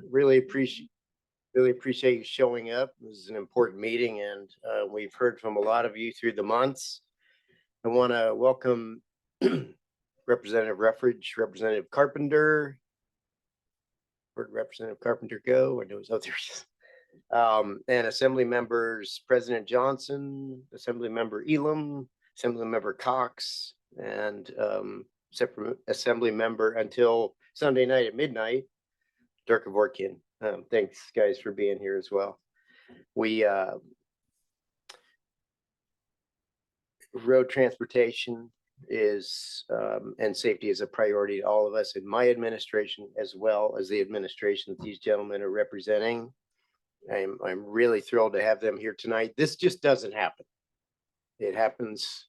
Really appreciate you showing up. This is an important meeting, and we've heard from a lot of you through the months. I want to welcome Representative Ruffridge, Representative Carpenter. Where'd Representative Carpenter go? Or knows? Oh, there he is. And Assembly Members President Johnson, Assembly Member Elam, Assembly Member Cox, and separate Assembly Member until Sunday night at midnight, Dirk Vorkin. Thanks, guys, for being here as well. We road transportation is and safety is a priority to all of us in my administration, as well as the administration that these gentlemen are representing. I'm really thrilled to have them here tonight. This just doesn't happen. It happens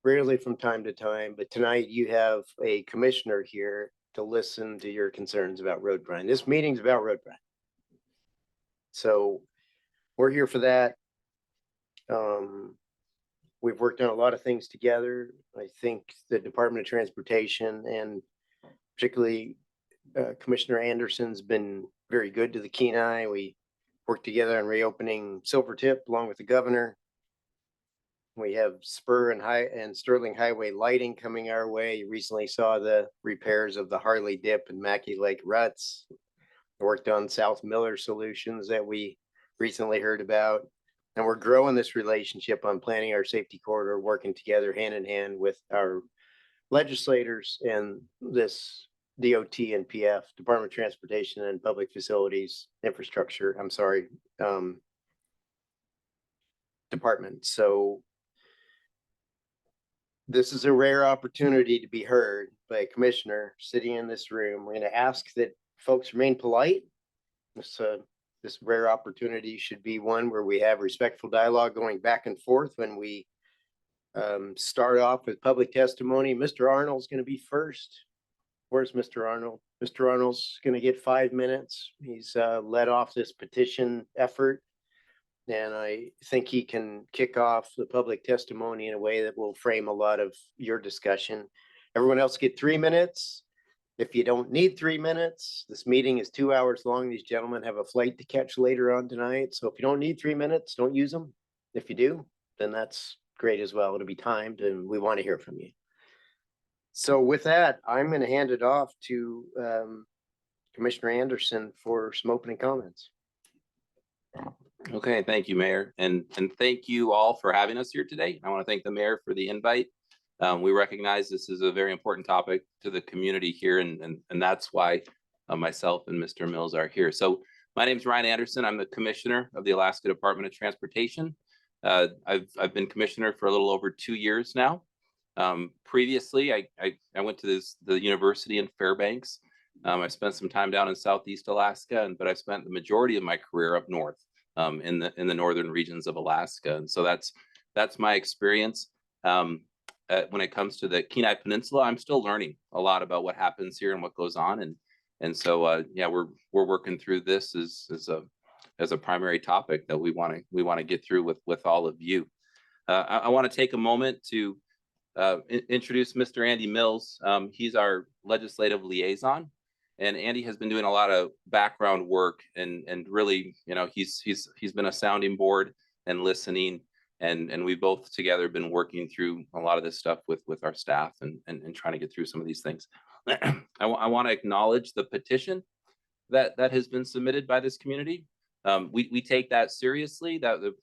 rarely from time to time, but tonight you have a commissioner here to listen to your concerns about road brine. This meeting's about road brine. So we're here for that. We've worked on a lot of things together. I think the Department of Transportation and particularly Commissioner Anderson's been very good to the Kenai. We worked together on reopening Silvertip along with the governor. We have Spur and Sterling Highway lighting coming our way. You recently saw the repairs of the Harley Dip and Mackey Lake ruts. I worked on South Miller solutions that we recently heard about. And we're growing this relationship on planning our safety corridor, working together hand in hand with our legislators and this DOT and PF, Department of Transportation and Public Facilities Infrastructure, department. So this is a rare opportunity to be heard by a commissioner sitting in this room. We're going to ask that folks remain polite. This rare opportunity should be one where we have respectful dialogue going back and forth. When we start off with public testimony, Mr. Arnold's going to be first. Where's Mr. Arnold? Mr. Arnold's going to get 5 minutes. He's led off this petition effort, and I think he can kick off the public testimony in a way that will frame a lot of your discussion. Everyone else get 3 minutes. If you don't need 3 minutes, this meeting is 2 hours long. These gentlemen have a flight to catch later on tonight. So if you don't need 3 minutes, don't use them. If you do, then that's great as well. It'll be timed and we want to hear from you. So with that, I'm going to hand it off to Commissioner Anderson for some opening comments. Okay, thank you, Mayor. And thank you all for having us here today. I want to thank the Mayor for the invite. We recognize this is a very important topic to the community here, and that's why myself and Mr. Mills are here. So my name is Ryan Anderson. I'm the Commissioner of the Alaska Department of Transportation. I've been Commissioner for a little over 2 years now. Previously, I went to the university in Fairbanks. I spent some time down in Southeast Alaska, but I spent the majority of my career up north in the northern regions of Alaska. And so that's my experience. When it comes to the Kenai Peninsula, I'm still learning a lot about what happens here and what goes on, and so yeah, we're working through this as a primary topic that we want to get through with all of you. I want to take a moment to introduce Mr. Andy Mills. He's our legislative liaison, and Andy has been doing a lot of background work and really, he's been a sounding board and listening. And we both together been working through a lot of this stuff with our staff and trying to get through some of these things. I want to acknowledge the petition that has been submitted by this community. We take that seriously. The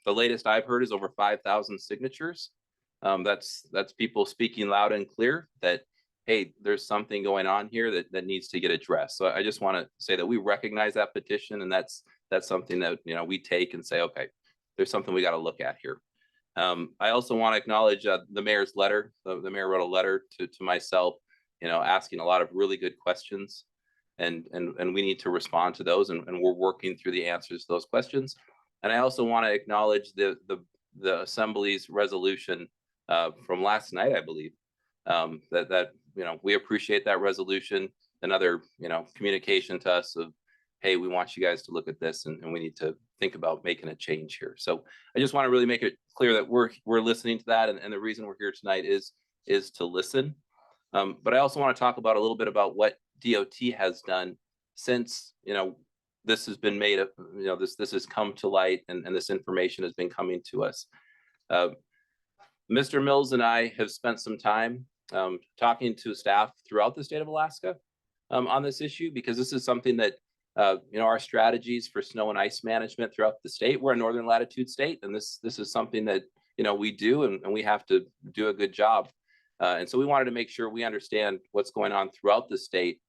latest I've heard is over 5,000 signatures. That's people speaking loud and clear that, hey, there's something going on here that needs to get addressed. So I just want to say that we recognize that petition, and that's something that we take and say, okay, there's something we got to look at here. I also want to acknowledge the mayor's letter. The mayor wrote a letter to myself, asking a lot of really good questions, and we need to respond to those, and we're working through the answers to those questions. And I also want to acknowledge the Assembly's resolution from last night, I believe, that we appreciate that resolution. Another communication to us of, hey, we want you guys to look at this, and we need to think about making a change here. So I just want to really make it clear that we're listening to that, and the reason we're here tonight is to listen. But I also want to talk about a little bit about what DOT has done since, this has been made up, this has come to light, and this information has been coming to us. Mr. Mills and I have spent some time talking to staff throughout the state of Alaska on this issue, because this is something that, our strategies for snow and ice management throughout the state, we're a northern latitude state, and this is something that, we do, and we have to do a good job. And so we wanted to make sure we understand what's going on throughout the state,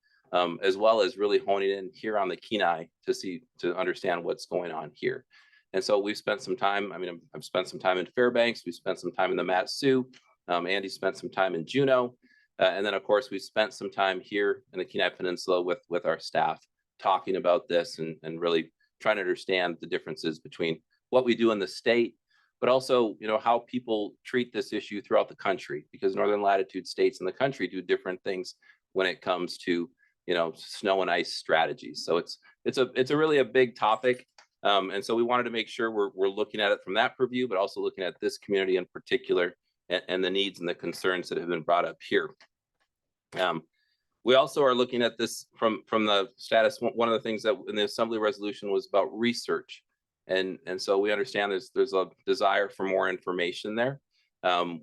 as well as really honing in here on the Kenai to understand what's going on here. And so we've spent some time, I've spent some time in Fairbanks, we spent some time in the Mat-Su, Andy spent some time in Juneau, and then of course we spent some time here in the Kenai Peninsula with our staff talking about this and really trying to understand the differences between what we do in the state, but also, how people treat this issue throughout the country, because northern latitude states in the country do different things when it comes to, snow and ice strategies. So it's a really a big topic. And so we wanted to make sure we're looking at it from that purview, but also looking at this community in particular and the needs and the concerns that have been brought up here. We also are looking at this from the status. One of the things that in the assembly resolution was about research. And so we understand there's a desire for more information there.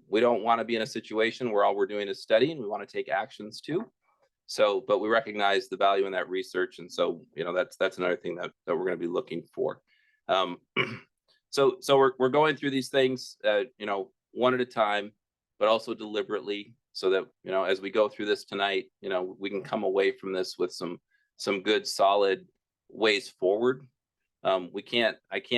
We don't want to be in a situation where all we're doing is studying. We want to take actions too. So, but we recognize the value in that research. And so, that's another thing that we're going to be looking for. So we're going through these things, one at a time, but also deliberately, so that, as we go through this tonight, we can come away from this with some good, solid ways forward. I can't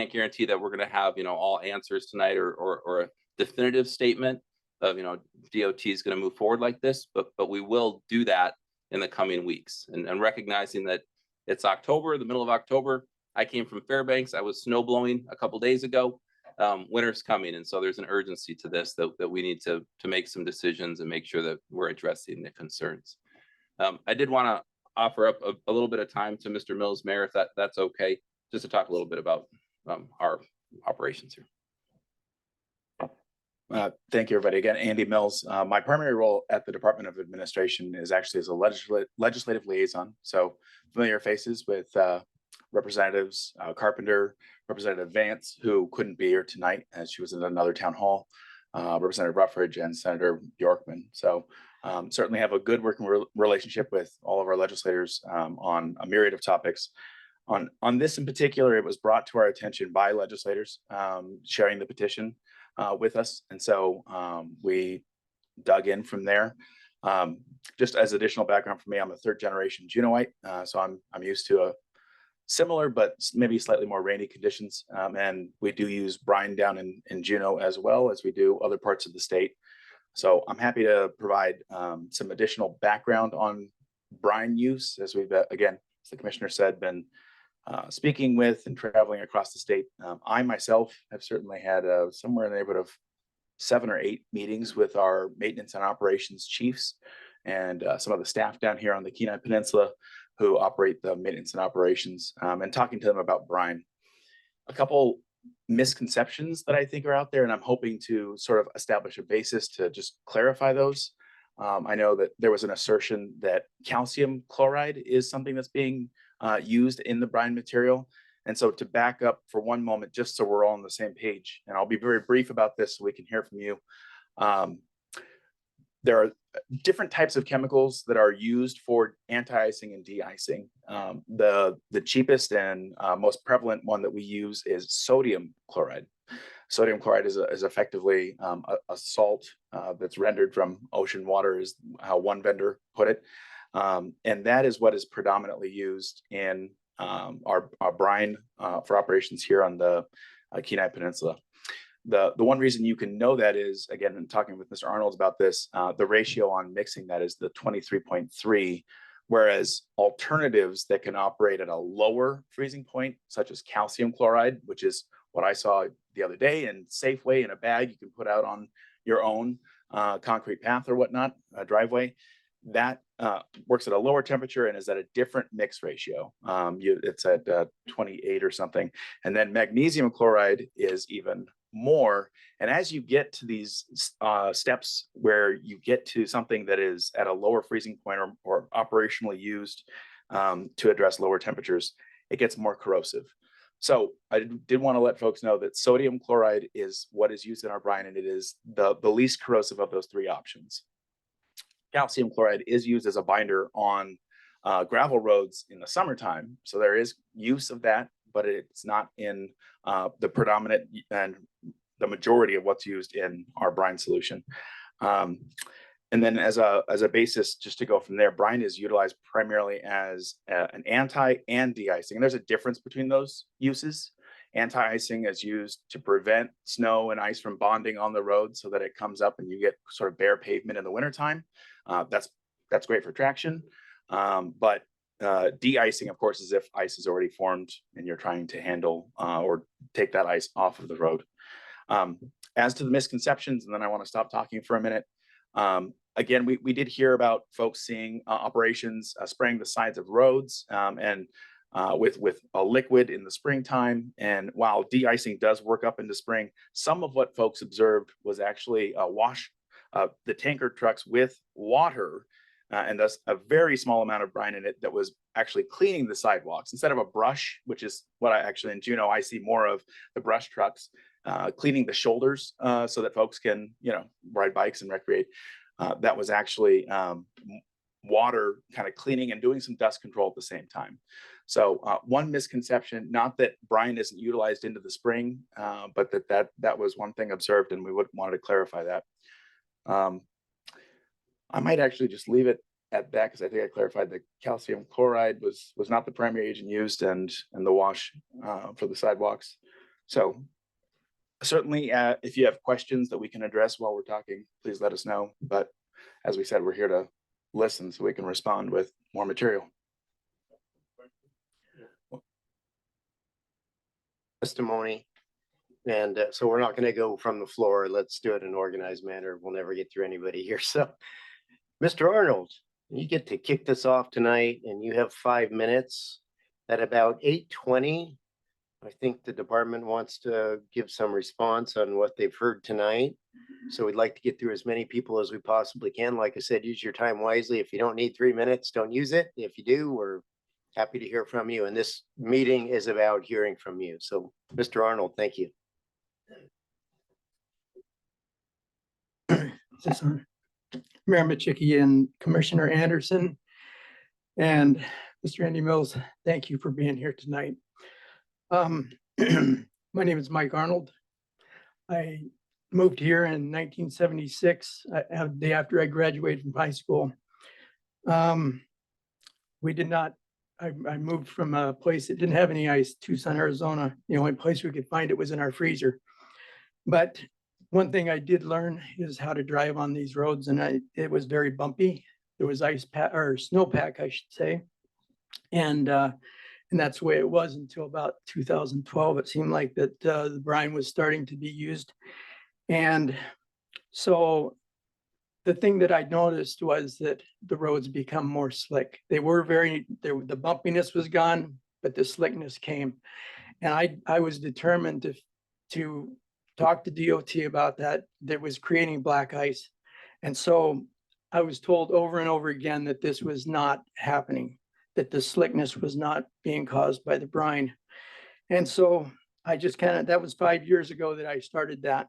guarantee that we're going to have, all answers tonight or a definitive statement of, DOT is going to move forward like this, but we will do that in the coming weeks, and recognizing that it's October, the middle of October. I came from Fairbanks. I was snow blowing a couple days ago. Winter's coming, and so there's an urgency to this that we need to make some decisions and make sure that we're addressing the concerns. I did want to offer up a little bit of time to Mr. Mills, Mayor, if that's okay, just to talk a little bit about our operations here. Thank you, everybody. Again, Andy Mills. My primary role at the Department of Administration is actually as a legislative liaison. So familiar faces with Representatives Carpenter, Representative Vance, who couldn't be here tonight as she was in another town hall, Representative Ruffridge, and Senator Bjorkman. So certainly have a good working relationship with all of our legislators on a myriad of topics. On this in particular, it was brought to our attention by legislators sharing the petition with us. And so we dug in from there. Just as additional background for me, I'm a third generation Juneauite. So I'm used to a similar, but maybe slightly more rainy conditions. And we do use brine down in Juneau as well as we do other parts of the state. So I'm happy to provide some additional background on brine use, as we've, again, as the commissioner said, been speaking with and traveling across the state. I myself have certainly had somewhere in the neighborhood of 7 or 8 meetings with our maintenance and operations chiefs and some of the staff down here on the Kenai Peninsula who operate the maintenance and operations, and talking to them about brine. A couple misconceptions that I think are out there, and I'm hoping to sort of establish a basis to just clarify those. I know that there was an assertion that calcium chloride is something that's being used in the brine material. And so to back up for one moment, just so we're all on the same page, and I'll be very brief about this so we can hear from you. There are different types of chemicals that are used for anti-icing and de-icing. The cheapest and most prevalent one that we use is sodium chloride. Sodium chloride is effectively a salt that's rendered from ocean water, is how one vendor put it. And that is what is predominantly used in our brine for operations here on the Kenai Peninsula. The one reason you can know that is, again, in talking with Mr. Arnold about this, the ratio on mixing that is the 23.3, whereas alternatives that can operate at a lower freezing point, such as calcium chloride, which is what I saw the other day in Safeway in a bag you can put out on your own concrete path or whatnot, driveway, that works at a lower temperature and is at a different mix ratio. It's at 28 or something. And then magnesium chloride is even more. And as you get to these steps where you get to something that is at a lower freezing point or operationally used to address lower temperatures, it gets more corrosive. So I did want to let folks know that sodium chloride is what is used in our brine, and it is the least corrosive of those three options. Calcium chloride is used as a binder on gravel roads in the summertime. So there is use of that, but it's not in the predominant and the majority of what's used in our brine solution. And then as a basis, just to go from there, brine is utilized primarily as an anti and de-icing. And there's a difference between those uses. Anti-icing is used to prevent snow and ice from bonding on the road so that it comes up and you get sort of bare pavement in the wintertime. That's great for traction. But de-icing, of course, is if ice is already formed and you're trying to handle or take that ice off of the road. As to the misconceptions, and then I want to stop talking for a minute. Again, we did hear about folks seeing operations spraying the sides of roads and with a liquid in the springtime. And while de-icing does work up into spring, some of what folks observed was actually wash the tanker trucks with water and thus a very small amount of brine in it that was actually cleaning the sidewalks instead of a brush, which is what I actually in Juneau I see more of the brush trucks cleaning the shoulders so that folks can ride bikes and recreate. That was actually water kind of cleaning and doing some dust control at the same time. So one misconception, not that brine isn't utilized into the spring, but that was one thing observed, and we wanted to clarify that. I might actually just leave it at that because I think I clarified that calcium chloride was not the primary agent used and the wash for the sidewalks. So certainly if you have questions that we can address while we're talking, please let us know. But as we said, we're here to listen so we can respond with more material. Testimony. And so we're not going to go from the floor. Let's do it in an organized manner. We'll never get through anybody here. So Mr. Arnold, you get to kick this off tonight, and you have 5 minutes. At about 8:20, I think the department wants to give some response on what they've heard tonight. So we'd like to get through as many people as we possibly can. Like I said, use your time wisely. If you don't need 3 minutes, don't use it. If you do, we're happy to hear from you. And this meeting is about hearing from you. So Mr. Arnold, thank you. Mayor Micciche and Commissioner Anderson and Mr. Andy Mills, thank you for being here tonight. My name is Mike Arnold. I moved here in 1976, the day after I graduated from high school. I moved from a place that didn't have any ice, Tucson, Arizona. The only place we could find it was in our freezer. But one thing I did learn is how to drive on these roads, and it was very bumpy. There was snowpack, I should say. And that's the way it was until about 2012. It seemed like that the brine was starting to be used. And so the thing that I noticed was that the roads become more slick. They were the bumpiness was gone, but the slickness came. And I was determined to talk to DOT about that was creating black ice. And so I was told over and over again that this was not happening, that the slickness was not being caused by the brine. And so I just that was 5 years ago that I started that.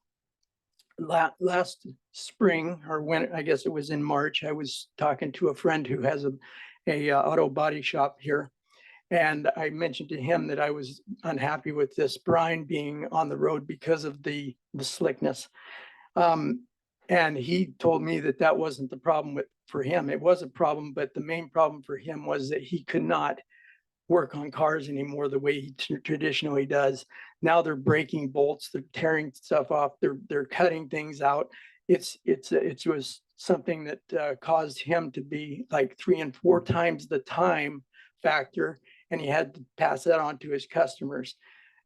Last spring, or when, I guess it was in March, I was talking to a friend who has a auto body shop here. And I mentioned to him that I was unhappy with this brine being on the road because of the slickness. And he told me that wasn't the problem for him. It was a problem, but the main problem for him was that he could not work on cars anymore the way he traditionally does. Now they're breaking bolts, they're tearing stuff off, they're cutting things out. It was something that caused him to be like 3 and 4 times the time factor, and he had to pass that on to his customers.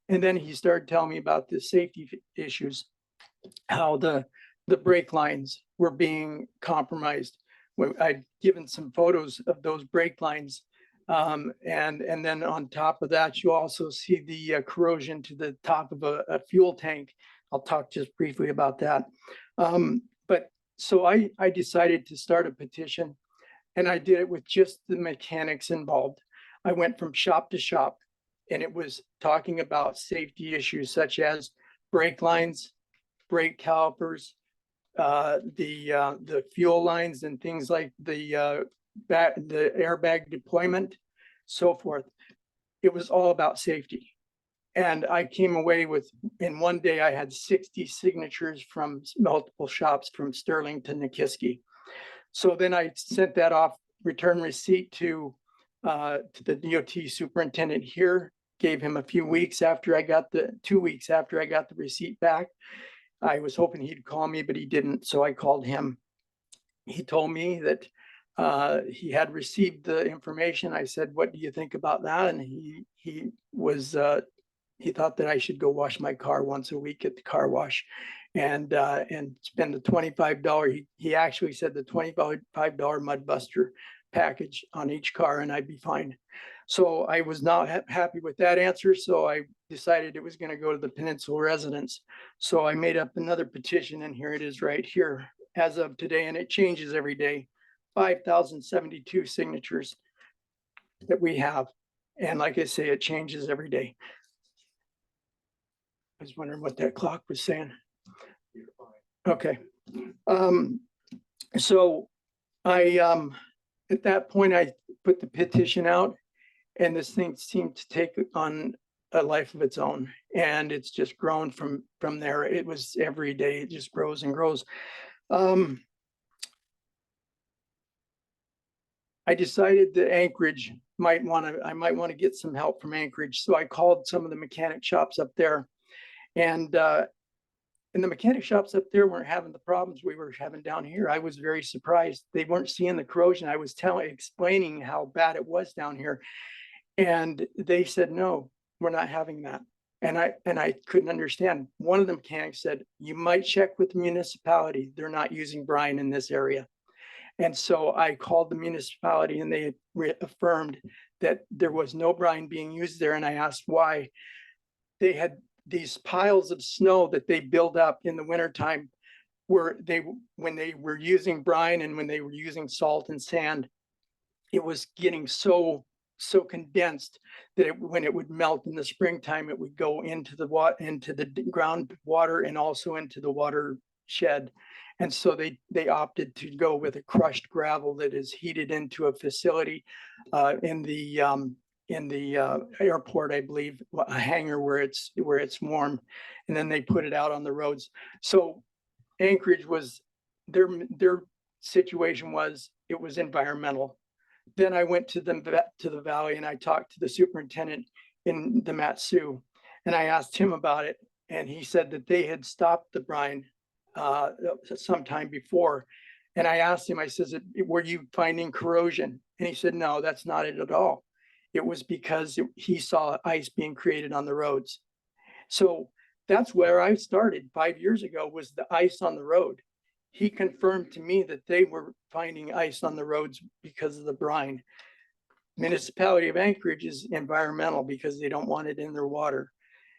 And then he started telling me about the safety issues, how the brake lines were being compromised. I'd given some photos of those brake lines. And then on top of that, you also see the corrosion to the top of a fuel tank I'll talk just briefly about that. But so I decided to start a petition, and I did it with just the mechanics involved. I went from shop to shop, and it was talking about safety issues such as brake lines, brake calipers, the fuel lines and things like the airbag deployment, so forth. It was all about safety. And I came away with, in one day, I had 60 signatures from multiple shops from Sterling to Nikiski. So then I sent that off, return receipt to the DOT superintendent here, gave him a few weeks after I got 2 weeks after I got the receipt back. I was hoping he'd call me, but he didn't. So I called him. He told me that he had received the information. I said, "What do you think about that?" And he thought that I should go wash my car once a week at the car wash and spend the $25. He actually said the $25 mud buster package on each car, and I'd be fine. So I was not happy with that answer. So I decided it was going to go to the Peninsula residents. So I made up another petition, and here it is right here as of today, and it changes every day. 5,072 signatures that we have. And like I say, it changes every day. I was wondering what that clock was saying. Okay. So I, at that point, I put the petition out, and this thing seemed to take on a life of its own. And it's just grown from there. It was every day, it just grows and grows. I decided that Anchorage I might want to get some help from Anchorage. So I called some of the mechanic shops up there, and the mechanic shops up there weren't having the problems we were having down here. I was very surprised. They weren't seeing the corrosion. I was explaining how bad it was down here. And they said, "No, we're not having that." And I couldn't understand. One of the mechanics said, "You might check with the municipality. They're not using brine in this area." And so I called the municipality, and they affirmed that there was no brine being used there. And I asked why. They had these piles of snow that they build up in the wintertime, when they were using brine and when they were using salt and sand, it was getting so condensed that when it would melt in the springtime, it would go into the groundwater and also into the watershed. And so they opted to go with a crushed gravel that is heated into a facility in the airport, I believe, a hangar where it's warm, and then they put it out on the roads. So Anchorage was their situation was, it was environmental. Then I went to the valley, and I talked to the superintendent in the Matsu, and I asked him about it, and he said that they had stopped the brine sometime before. And I asked him, I says, "Were you finding corrosion?" And he said, "No, that's not it at all. It was because he saw ice being created on the roads." So that's where I started 5 years ago, was the ice on the road. He confirmed to me that they were finding ice on the roads because of the brine. Municipality of Anchorage is environmental because they don't want it in their water.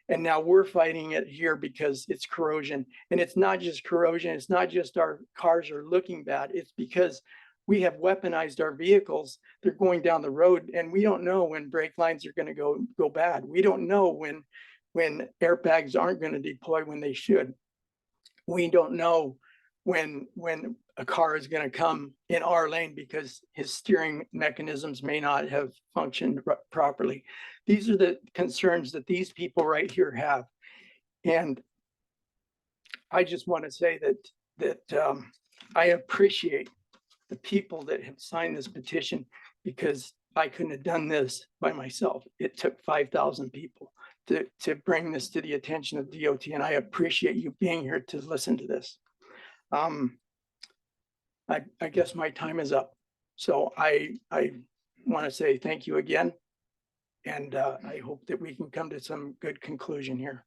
And now we're fighting it here because it's corrosion. And it's not just corrosion. It's not just our cars are looking bad. It's because we have weaponized our vehicles. They're going down the road, and we don't know when brake lines are going to go bad. We don't know when airbags aren't going to deploy when they should. We don't know when a car is going to come in our lane because his steering mechanisms may not have functioned properly. These are the concerns that these people right here have. And I just want to say that I appreciate the people that have signed this petition, because I couldn't have done this by myself. It took 5,000 people to bring this to the attention of DOT, and I appreciate you being here to listen to this. I guess my time is up. So I want to say thank you again. And I hope that we can come to some good conclusion here.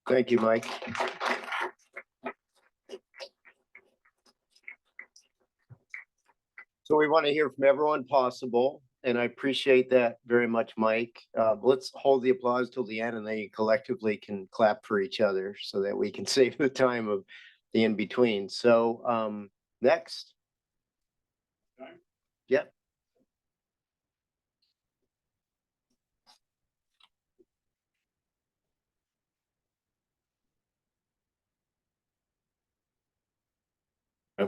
Thank you, Mike. So we want to hear from everyone possible, and I appreciate that very much, Mike. Let's hold the applause till the end and then you collectively can clap for each other so that we can save the time of the in-between. So, next. Yep.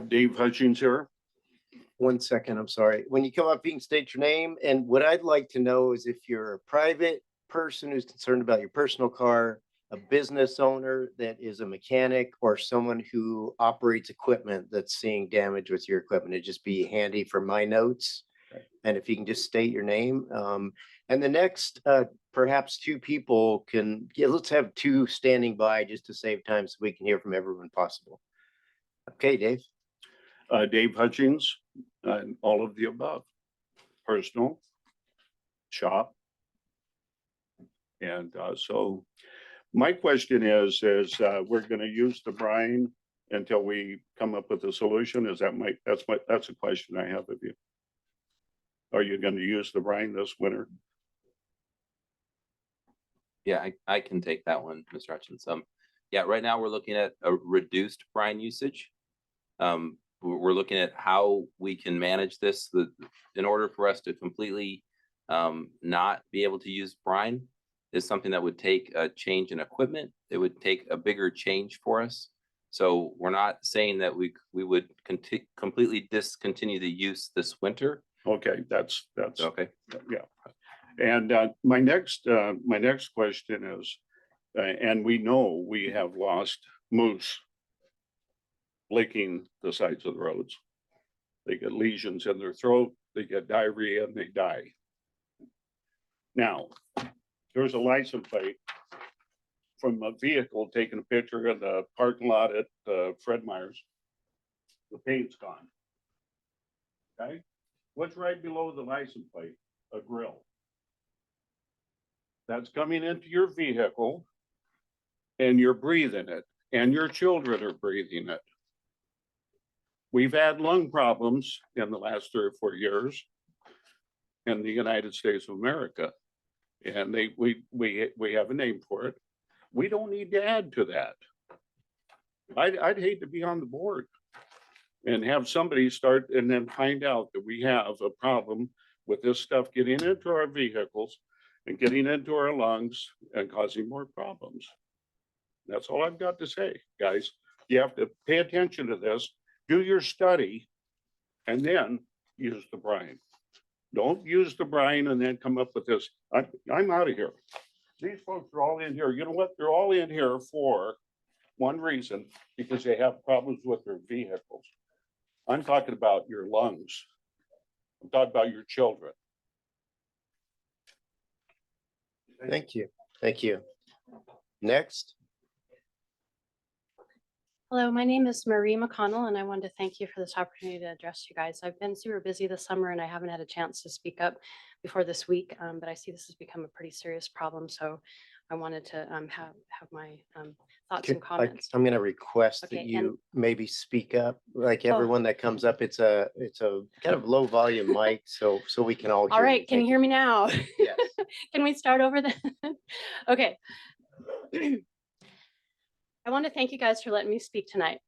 Dave Hutchings here. 1 second, I'm sorry. When you come up, you can state your name. And what I'd like to know is if you're a private person who's concerned about your personal car, a business owner that is a mechanic, or someone who operates equipment that's seeing damage with your equipment. It'd just be handy for my notes. Right. And if you can just state your name. And the next, perhaps two people can, yeah, let's have two standing by just to save time so we can hear from everyone possible. Okay, Dave. Dave Hutchings, and all of the above. Personal, shop. And so my question is we're going to use the brine until we come up with a solution. Is that that's a question I have of you. Are you going to use the brine this winter? Yeah, I can take that one, Mr. Hutchins. Yeah, right now we're looking at a reduced brine usage. We're looking at how we can manage this. In order for us to completely not be able to use brine is something that would take a change in equipment. It would take a bigger change for us. So we're not saying that we would completely discontinue the use this winter. Okay, that's Okay. yeah. And my next question is, and we know we have lost moose licking the sides of the roads. They get lesions in their throat, they get diarrhea, and they die. Now, there's a license plate from a vehicle taking a picture of the parking lot at Fred Meyer's. The paint's gone. Okay, what's right below the license plate? A grill. That's coming into your vehicle, and you're breathing it, and your children are breathing it. We've had lung problems in the last 3 or 4 years in the United States of America, and we have a name for it. We don't need to add to that. I'd hate to be on the board and have somebody start and then find out that we have a problem with this stuff getting into our vehicles and getting into our lungs and causing more problems. That's all I've got to say, guys. You have to pay attention to this. Do your study and then use the brine. Don't use the brine and then come up with this. I'm out of here. These folks are all in here. You know what? They're all in here for one reason, because they have problems with their vehicles. I'm talking about your lungs. I'm talking about your children. Thank you. Thank you. Next. Hello, my name is Marie McConnell, and I wanted to thank you for this opportunity to address you guys. I've been super busy this summer and I haven't had a chance to speak up before this week, but I see this has become a pretty serious problem. So I wanted to have my thoughts and comments. I'm going to request that Okay, you maybe speak up, like everyone that comes up. It's a kind of low volume mic, so we can all hear. All right, you. can you hear me now? Yes. Can we start over then? Okay. I want to thank you guys for letting me speak tonight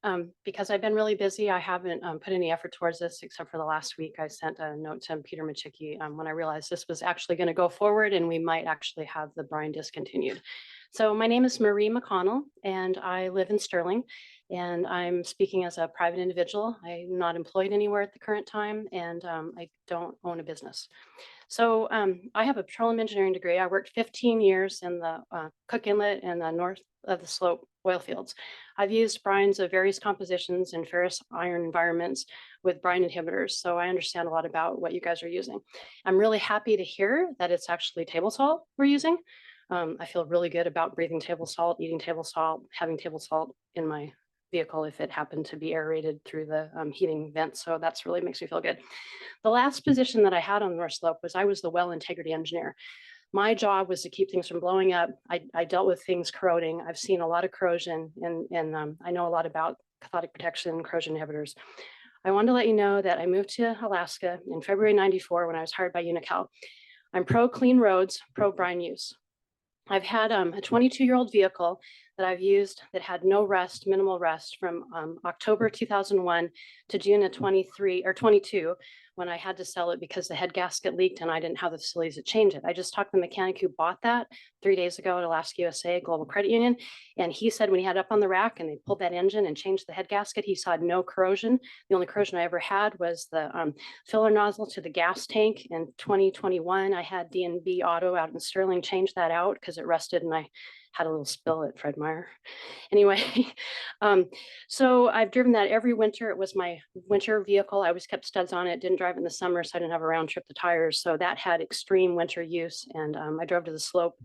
because I've been really busy. I haven't put any effort towards this except for the last week. I sent a note to Peter Micciche when I realized this was actually going to go forward and we might actually have the brine discontinued. So my name is Marie McConnell and I live in Sterling, and I'm speaking as a private individual. I'm not employed anywhere at the current time, and I don't own a business. So I have a petroleum engineering degree. I worked 15 years in the Cook Inlet and the north of the Slope oil fields. I've used brines of various compositions in ferrous iron environments with brine inhibitors, so I understand a lot about what you guys are using. I'm really happy to hear that it's actually table salt we're using. I feel really good about breathing table salt, eating table salt, having table salt in my vehicle if it happened to be aerated through the heating vent. So that's really makes me feel good. The last position that I had on the North Slope was I was the well integrity engineer. My job was to keep things from blowing up. I dealt with things corroding. I've seen a lot of corrosion and I know a lot about cathodic protection, corrosion inhibitors. I wanted to let you know that I moved to Alaska in February '94 when I was hired by Unical. I'm pro clean roads, pro brine use. I've had a 22-year-old vehicle that I've used that had no rust, minimal rust from October 2001 to June of 23 or 22, when I had to sell it because the head gasket leaked and I didn't have the facilities to change it. I just talked to the mechanic who bought that 3 days ago at Alaska USA Global Credit Union. And he said when he had it up on the rack and they pulled that engine and changed the head gasket, he saw no corrosion. The only corrosion I ever had was the filler nozzle to the gas tank. In 2021, I had D&B Auto out in Sterling change that out because it rusted and I had a little spill at Fred Meyer. Anyway, so I've driven that every winter. It was my winter vehicle. I always kept studs on it, didn't drive in the summer, so I didn't have a round trip to tires. So that had extreme winter use. And I drove to the slope.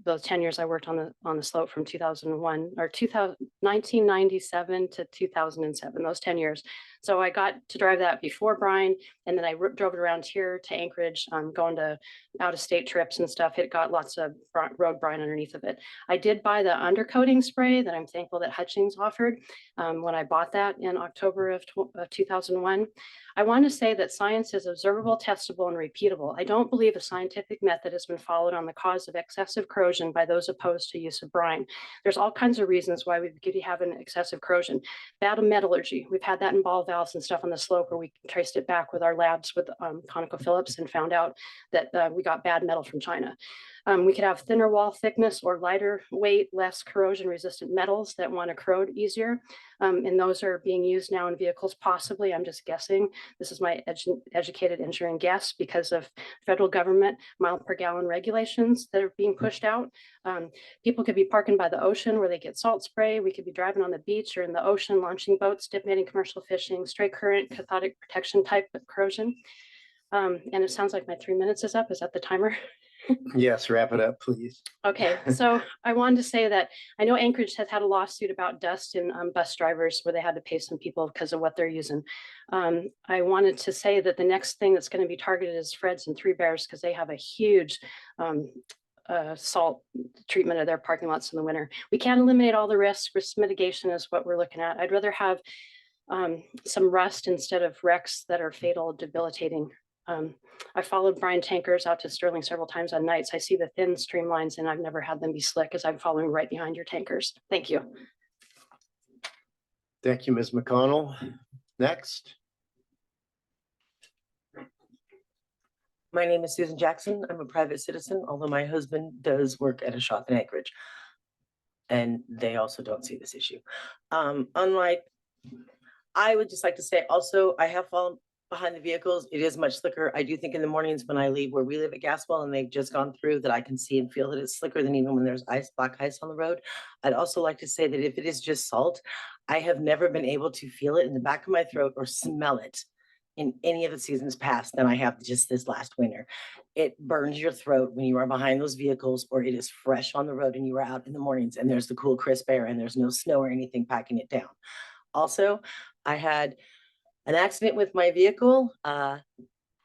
Those 10 years I worked on the slope from 2001 or 1997 to 2007, those 10 years. So I got to drive that before Brine, and then I drove it around here to Anchorage, going to out of state trips and stuff. It got lots of road brine underneath of it. I did buy the undercoating spray that I'm thankful that Hutchings offered when I bought that in October of 2001. I want to say that science is observable, testable, and repeatable. I don't believe a scientific method has been followed on the cause of excessive corrosion by those opposed to use of brine. There's all kinds of reasons why we could have an excessive corrosion. Bad metallurgy. We've had that in ball valves and stuff on the slope where we traced it back with our labs with ConocoPhillips and found out that we got bad metal from China. We could have thinner wall thickness or lighter weight, less corrosion resistant metals that want to corrode easier. And those are being used now in vehicles, possibly. I'm just guessing. This is my educated engineering guess because of federal government mile per gallon regulations that are being pushed out. People could be parking by the ocean where they get salt spray. We could be driving on the beach or in the ocean, launching boats, dip netting, commercial fishing, straight current, cathodic protection type of corrosion. And it sounds like my 3 minutes is up. Is that the timer? Yes, wrap it up, please. Okay, so I wanted to say that I know Anchorage has had a lawsuit about dust and bus drivers where they had to pay some people because of what they're using. I wanted to say that the next thing that's going to be targeted is Fred's and Three Bears because they have a huge salt treatment of their parking lots in the winter. We can't eliminate all the risks. Risk mitigation is what we're looking at. I'd rather have some rust instead of wrecks that are fatal, debilitating. I followed brine tankers out to Sterling several times on nights. I see the thin streamlines and I've never had them be slick as I'm following right behind your tankers. Thank you. Thank you, Ms. McConnell. Next. My name is Susan Jackson. I'm a private citizen, although my husband does work at a shop in Anchorage. And they also don't see this issue. Unlike, I would just like to say also, I have fallen behind the vehicles. It is much slicker. I do think in the mornings when I leave where we live at Gaswell and they've just gone through that I can see and feel that it's slicker than even when there's ice, black ice on the road. I'd also like to say that if it is just salt, I have never been able to feel it in the back of my throat or smell it in any of the seasons past than I have just this last winter. It burns your throat when you are behind those vehicles or it is fresh on the road and you are out in the mornings and there's the cool crisp air and there's no snow or anything packing it down. Also, I had an accident with my vehicle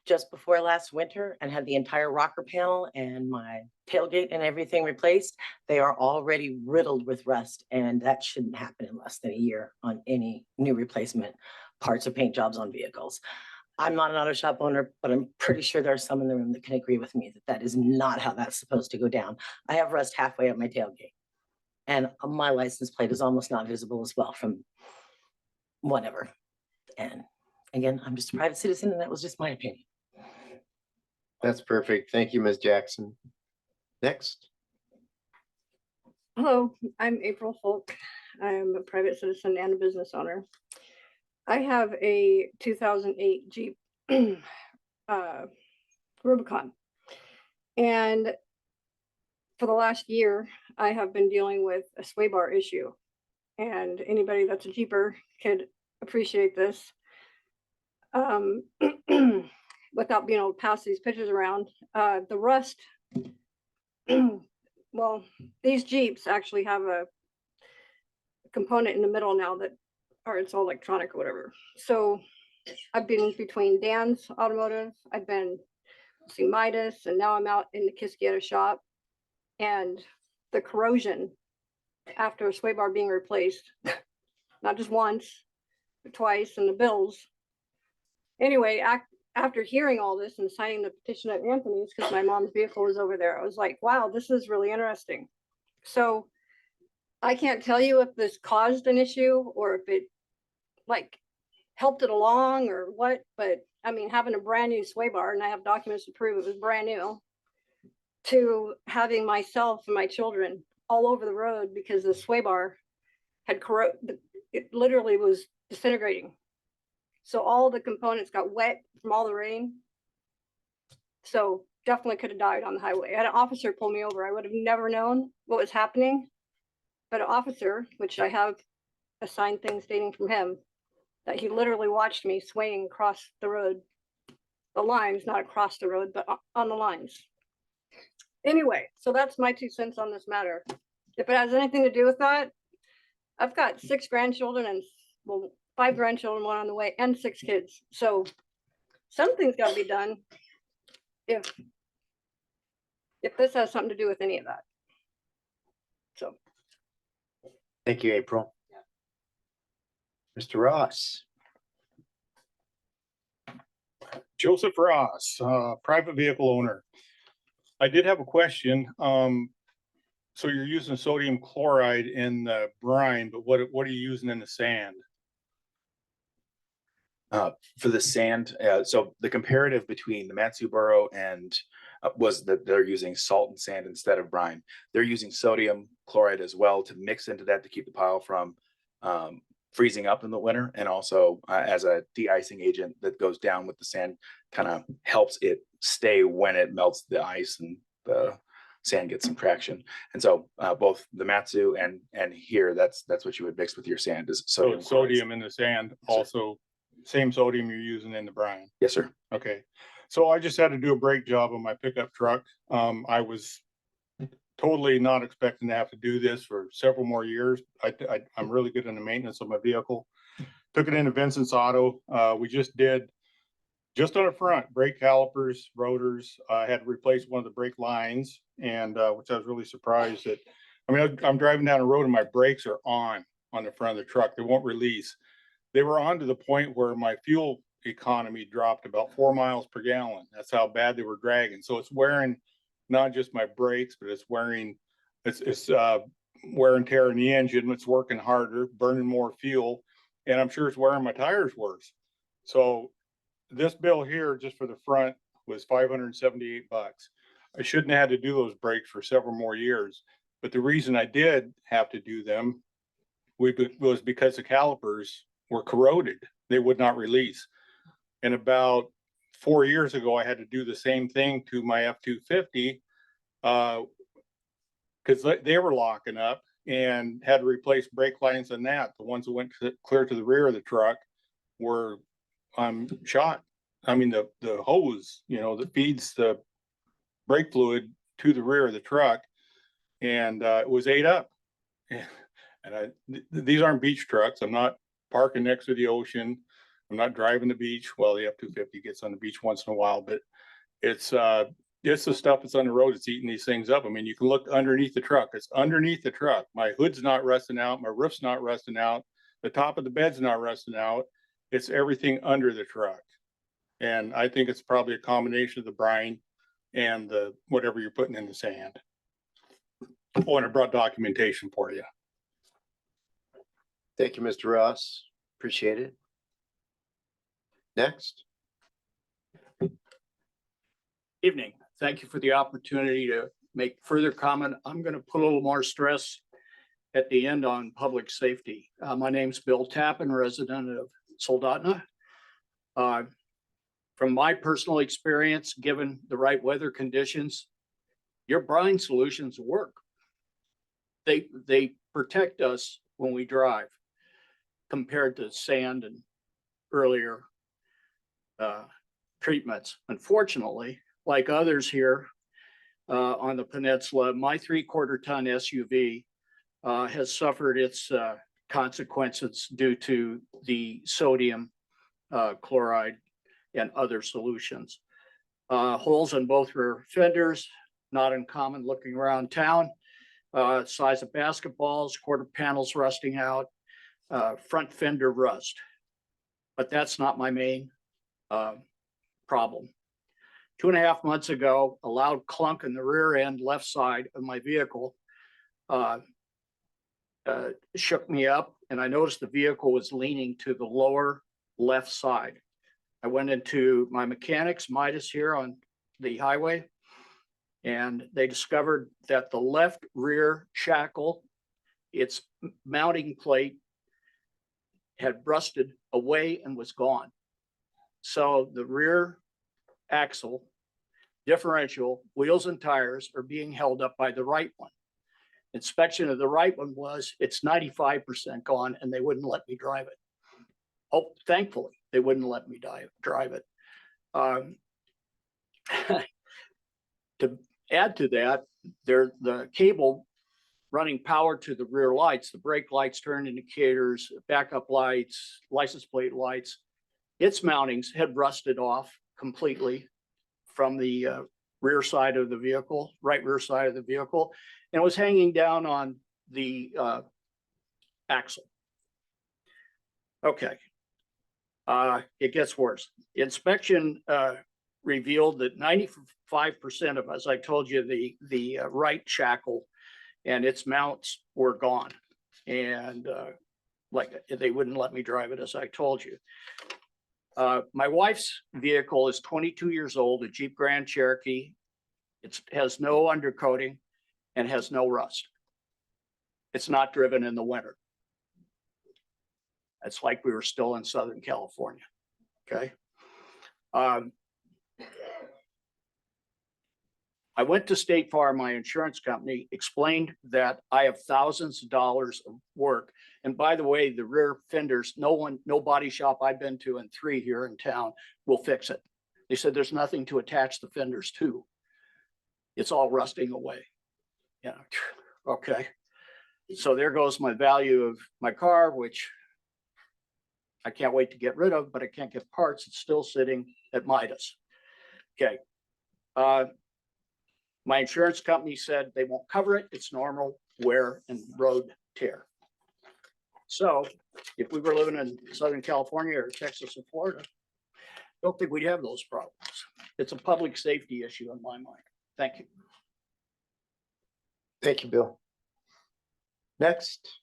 just before last winter and had the entire rocker panel and my tailgate and everything replaced. They are already riddled with rust and that shouldn't happen in less than a year on any new replacement parts or paint jobs on vehicles. I'm not an auto shop owner, but I'm pretty sure there are some in the room that can agree with me that that is not how that's supposed to go down. I have rust halfway up my tailgate and my license plate is almost not visible as well from whatever. And again, I'm just a private citizen and that was just my opinion. That's perfect. Thank you, Ms. Jackson. Next. Hello, I'm April Folk. I'm a private citizen and a business owner. I have a 2008 Jeep Rubicon. And for the last year, I have been dealing with a sway bar issue. And anybody that's a Jeeper could appreciate this. Without being able to pass these pictures around, the rust, well, these Jeeps actually have a component in the middle now that, or it's all electronic or whatever. So I've been between Dan's Automotive, I've been seeing Midas, and now I'm out in the Kiskiata shop. And the corrosion after a sway bar being replaced, not just once, twice and the bills. Anyway, after hearing all this and signing the petition at Anthony's, because my mom's vehicle was over there, I was like, wow, this is really interesting. So I can't tell you if this caused an issue or if it like helped it along or what, but I mean, having a brand new sway bar, and I have documents to prove it was brand new, to having myself and my children all over the road because the sway bar had it literally was disintegrating. So all the components got wet from all the rain. So definitely could have died on the highway. I had an officer pull me over. I would have never known what was happening. But an officer, which I have a signed thing stating from him, that he literally watched me swaying across the road, the lines, not across the road, but on the lines. Anyway, so that's my 2 cents on this matter. If it has anything to do with that, I've got 6 grandchildren and, well, 5 grandchildren, 1 on the way, and 6 kids. So something's got to be done if this has something to do with any of that. So. Thank you, April. Mr. Ross. Joseph Ross, private vehicle owner. I did have a question. So you're using sodium chloride in the brine, but what are you using in the sand? For the sand, so the comparative between the Matsu Borough and was that they're using salt and sand instead of brine. They're using sodium chloride as well to mix into that to keep the pile from freezing up in the winter, and also as a de-icing agent that goes down with the sand, kind of helps it stay when it melts the ice and the sand gets some traction. And so both the Matsu and here, that's what you would mix with your sand is So sodium. it's sodium in the sand, sir. also same sodium you're using in the brine. Yes, sir. Okay, so I just had to do a brake job on my pickup truck. I was totally not expecting to have to do this for several more years. I'm really good in the maintenance of my vehicle. Took it into Vincent's Auto. We just did, just on the front, brake calipers, rotors. I had to replace one of the brake lines, and which I was really surprised that, I mean, I'm driving down the road and my brakes are on the front of the truck. They won't release. They were on to the point where my fuel economy dropped about 4 miles per gallon. That's how bad they were dragging. So it's wearing not just my brakes, but it's wearing, it's wear and tear in the engine. It's working harder, burning more fuel, and I'm sure it's wearing my tires worse. So this bill here, just for the front, was $578. I shouldn't have had to do those brakes for several more years, but the reason I did have to do them was because the calipers were corroded. They would not release. And about 4 years ago, I had to do the same thing to my F-250 because they were locking up, and had to replace brake lines on that. The ones that went clear to the rear of the truck were shot. I mean, the hose, that feeds the brake fluid to the rear of the truck, and it was ate up. And these aren't beach trucks. I'm not parking next to the ocean. I'm not driving the beach. Well, the F-250 gets on the beach once in a while, but it's the stuff that's on the road that's eating these things up. I mean, you can look underneath the truck. It's underneath the truck. My hood's not rusting out. My roof's not rusting out. The top of the bed's not rusting out. It's everything under the truck. And I think it's probably a combination of the brine and the whatever you're putting in the sand. Oh, and I brought documentation for you. Thank you, Mr. Ross. Appreciate it. Next. Evening. Thank you for the opportunity to make further comment. I'm going to put a little more stress at the end on public safety. My name's Bill Tappan, resident of Soldotna. From my personal experience, given the right weather conditions, your brine solutions work. They protect us when we drive compared to sand and earlier treatments. Unfortunately, like others here on the peninsula, my 3/4 ton SUV has suffered its consequences due to the sodium chloride and other solutions. Holes in both rear fenders, not uncommon looking around town. Size of basketballs, quarter panels rusting out, front fender rust. but that's not my main problem. 2.5 months ago, a loud clunk in the rear end left side of my vehicle shook me up, and I noticed the vehicle was leaning to the lower left side. I went into my mechanics, Midas, here on the highway, and they discovered that the left rear shackle, its mounting plate, had rusted away and was gone. So the rear axle, differential, wheels and tires are being held up by the right one. Inspection of the right one was it's 95% gone, and they wouldn't let me drive it. Oh, thankfully, they wouldn't let me drive it. To add to that, the cable running power to the rear lights, the brake lights, turn indicators, backup lights, license plate lights, its mountings had rusted off completely from the rear side of the vehicle, right rear side of the vehicle, and was hanging down on the axle. Okay. It gets worse. Inspection revealed that 95% of, as I told you, the right shackle and its mounts were gone. And like they wouldn't let me drive it, as I told you. My wife's vehicle is 22 years old, a Jeep Grand Cherokee. It has no undercoating and has no rust. It's not driven in the winter. It's like we were still in Southern California. Okay. I went to State Farm, my insurance company, explained that I have thousands of dollars of work. And by the way, the rear fenders, no body shop I've been to, and 3 here in town, will fix it. They said there's nothing to attach the fenders to. It's all rusting away. Yeah. Okay. So there goes my value of my car, which I can't wait to get rid of, but I can't get parts. It's still sitting at Midas. Okay. My insurance company said they won't cover it. It's normal wear and road tear. So if we were living in Southern California or Texas or Florida, I don't think we'd have those problems. It's a public safety issue in my mind. Thank you. Thank you, Bill. Next.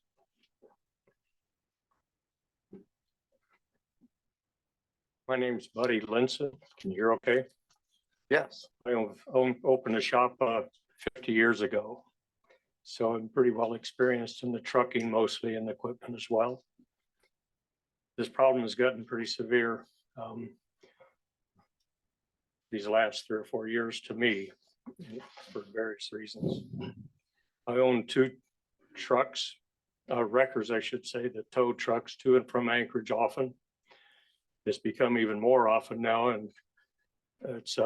My name's Buddy Linson. Can you hear okay? Yes. I opened a shop 50 years ago. So I'm pretty well experienced in the trucking mostly and equipment as well. This problem has gotten pretty severe these last 3 or 4 years to me for various reasons. I own 2 trucks, wreckers, I should say, that tow trucks to and from Anchorage often. It's become even more often now, and it's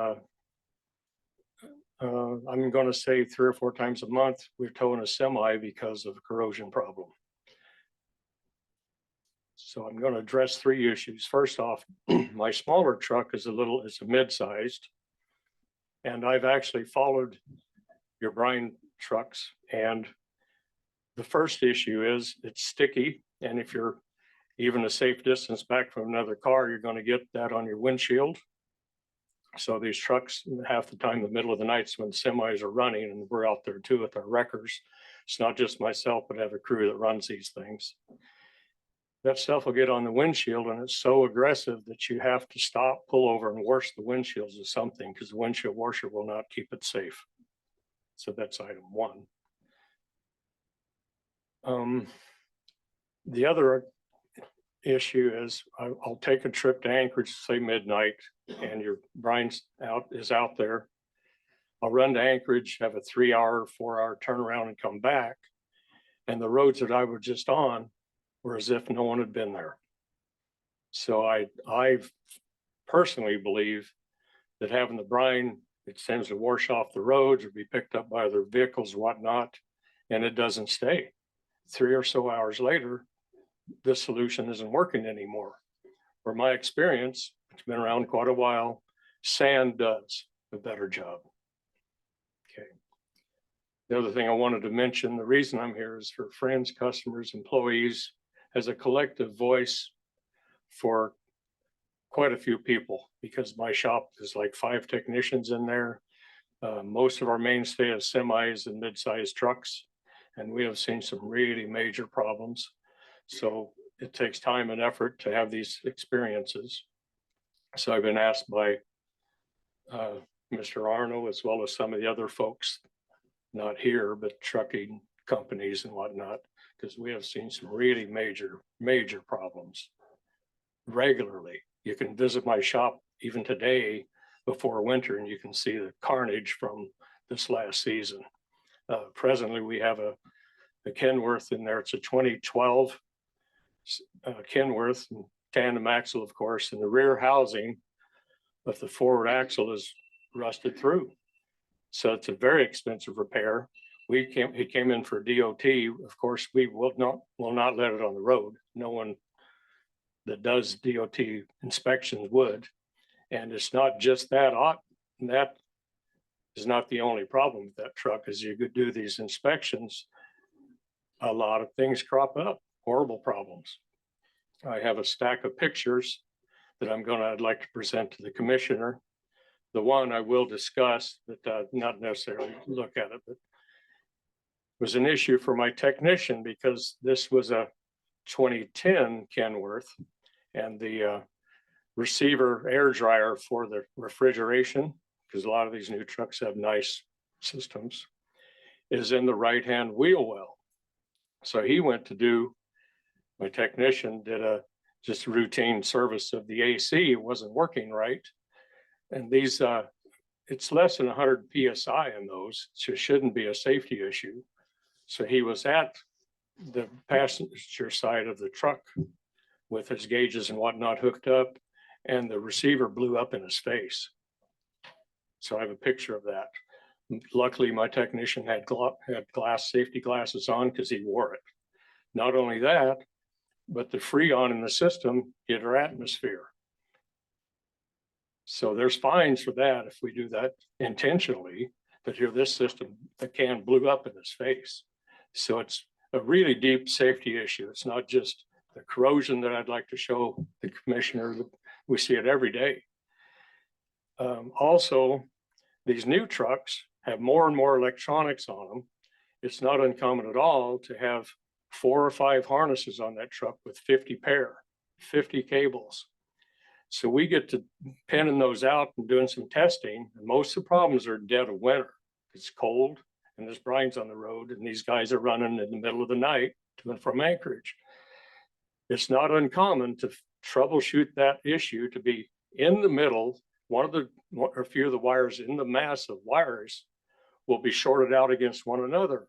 I'm going to say 3 or 4 times a month we're towing a semi because of a corrosion problem. So I'm going to address 3 issues. First off, my smaller truck is a mid-sized, and I've actually followed your Brine trucks. And the first issue is it's sticky, and if you're even a safe distance back from another car, you're going to get that on your windshield. So these trucks, half the time, the middle of the nights when semis are running, and we're out there too with our wreckers. It's not just myself, but I have a crew that runs these things. That stuff will get on the windshield, and it's so aggressive that you have to stop, pull over, and wash the windshields or something, because the windshield washer will not keep it safe. So that's item 1. The other issue is I'll take a trip to Anchorage, say midnight, and your Brine is out there. I'll run to Anchorage, have a 3-hour, 4-hour turnaround and come back. And the roads that I was just on were as if no one had been there. So I personally believe that having the brine, it tends to wash off the roads or be picked up by other vehicles, whatnot, and it doesn't stay. 3 or so hours later, this solution isn't working anymore. From my experience, it's been around quite a while, sand does a better job. Okay. The other thing I wanted to mention, the reason I'm here is for friends, customers, employees, as a collective voice for quite a few people because my shop is like 5 technicians in there. Most of our mainstay is semis and mid-sized trucks, and we have seen some really major problems. So it takes time and effort to have these experiences. So I've been asked by Mr. Arno, as well as some of the other folks, not here, but trucking companies and whatnot, because we have seen some really major problems regularly. You can visit my shop even today before winter and you can see the carnage from this last season. Presently, we have a Kenworth in there. It's a 2012 Kenworth, and tandem axle, of course, and the rear housing of the forward axle is rusted through. So it's a very expensive repair. He came in for DOT. Of course, we will not let it on the road. No one that does DOT inspections would. And it's not just that. That is not the only problem with that truck. As you could do these inspections, a lot of things crop up, horrible problems. I have a stack of pictures that I'd like to present to the commissioner. The one I will discuss, but not necessarily look at it, but was an issue for my technician because this was a 2010 Kenworth, and the receiver air dryer for the refrigeration, because a lot of these new trucks have nice systems, is in the right-hand wheel well. So he went to do, my technician did just routine service of the AC. It wasn't working right. And these, it's less than 100 PSI in those, so it shouldn't be a safety issue. So he was at the passenger side of the truck with his gauges and whatnot hooked up, and the receiver blew up in his face. So I have a picture of that. Luckily, my technician had safety glasses on because he wore it. Not only that, but the freon in the system hit our atmosphere. So there's fines for that if we do that intentionally. But here, this system, the can blew up in his face. So it's a really deep safety issue. It's not just the corrosion that I'd like to show the commissioner. We see it every day. Also, these new trucks have more and more electronics on them. It's not uncommon at all to have 4 or 5 harnesses on that truck with 50 cables. So we get to pinning those out and doing some testing. And most of the problems are dead of winter. It's cold and there's brines on the road, and these guys are running in the middle of the night to and from Anchorage. It's not uncommon to troubleshoot that issue to be in the middle. A few of the wires in the mass of wires will be shorted out against one another.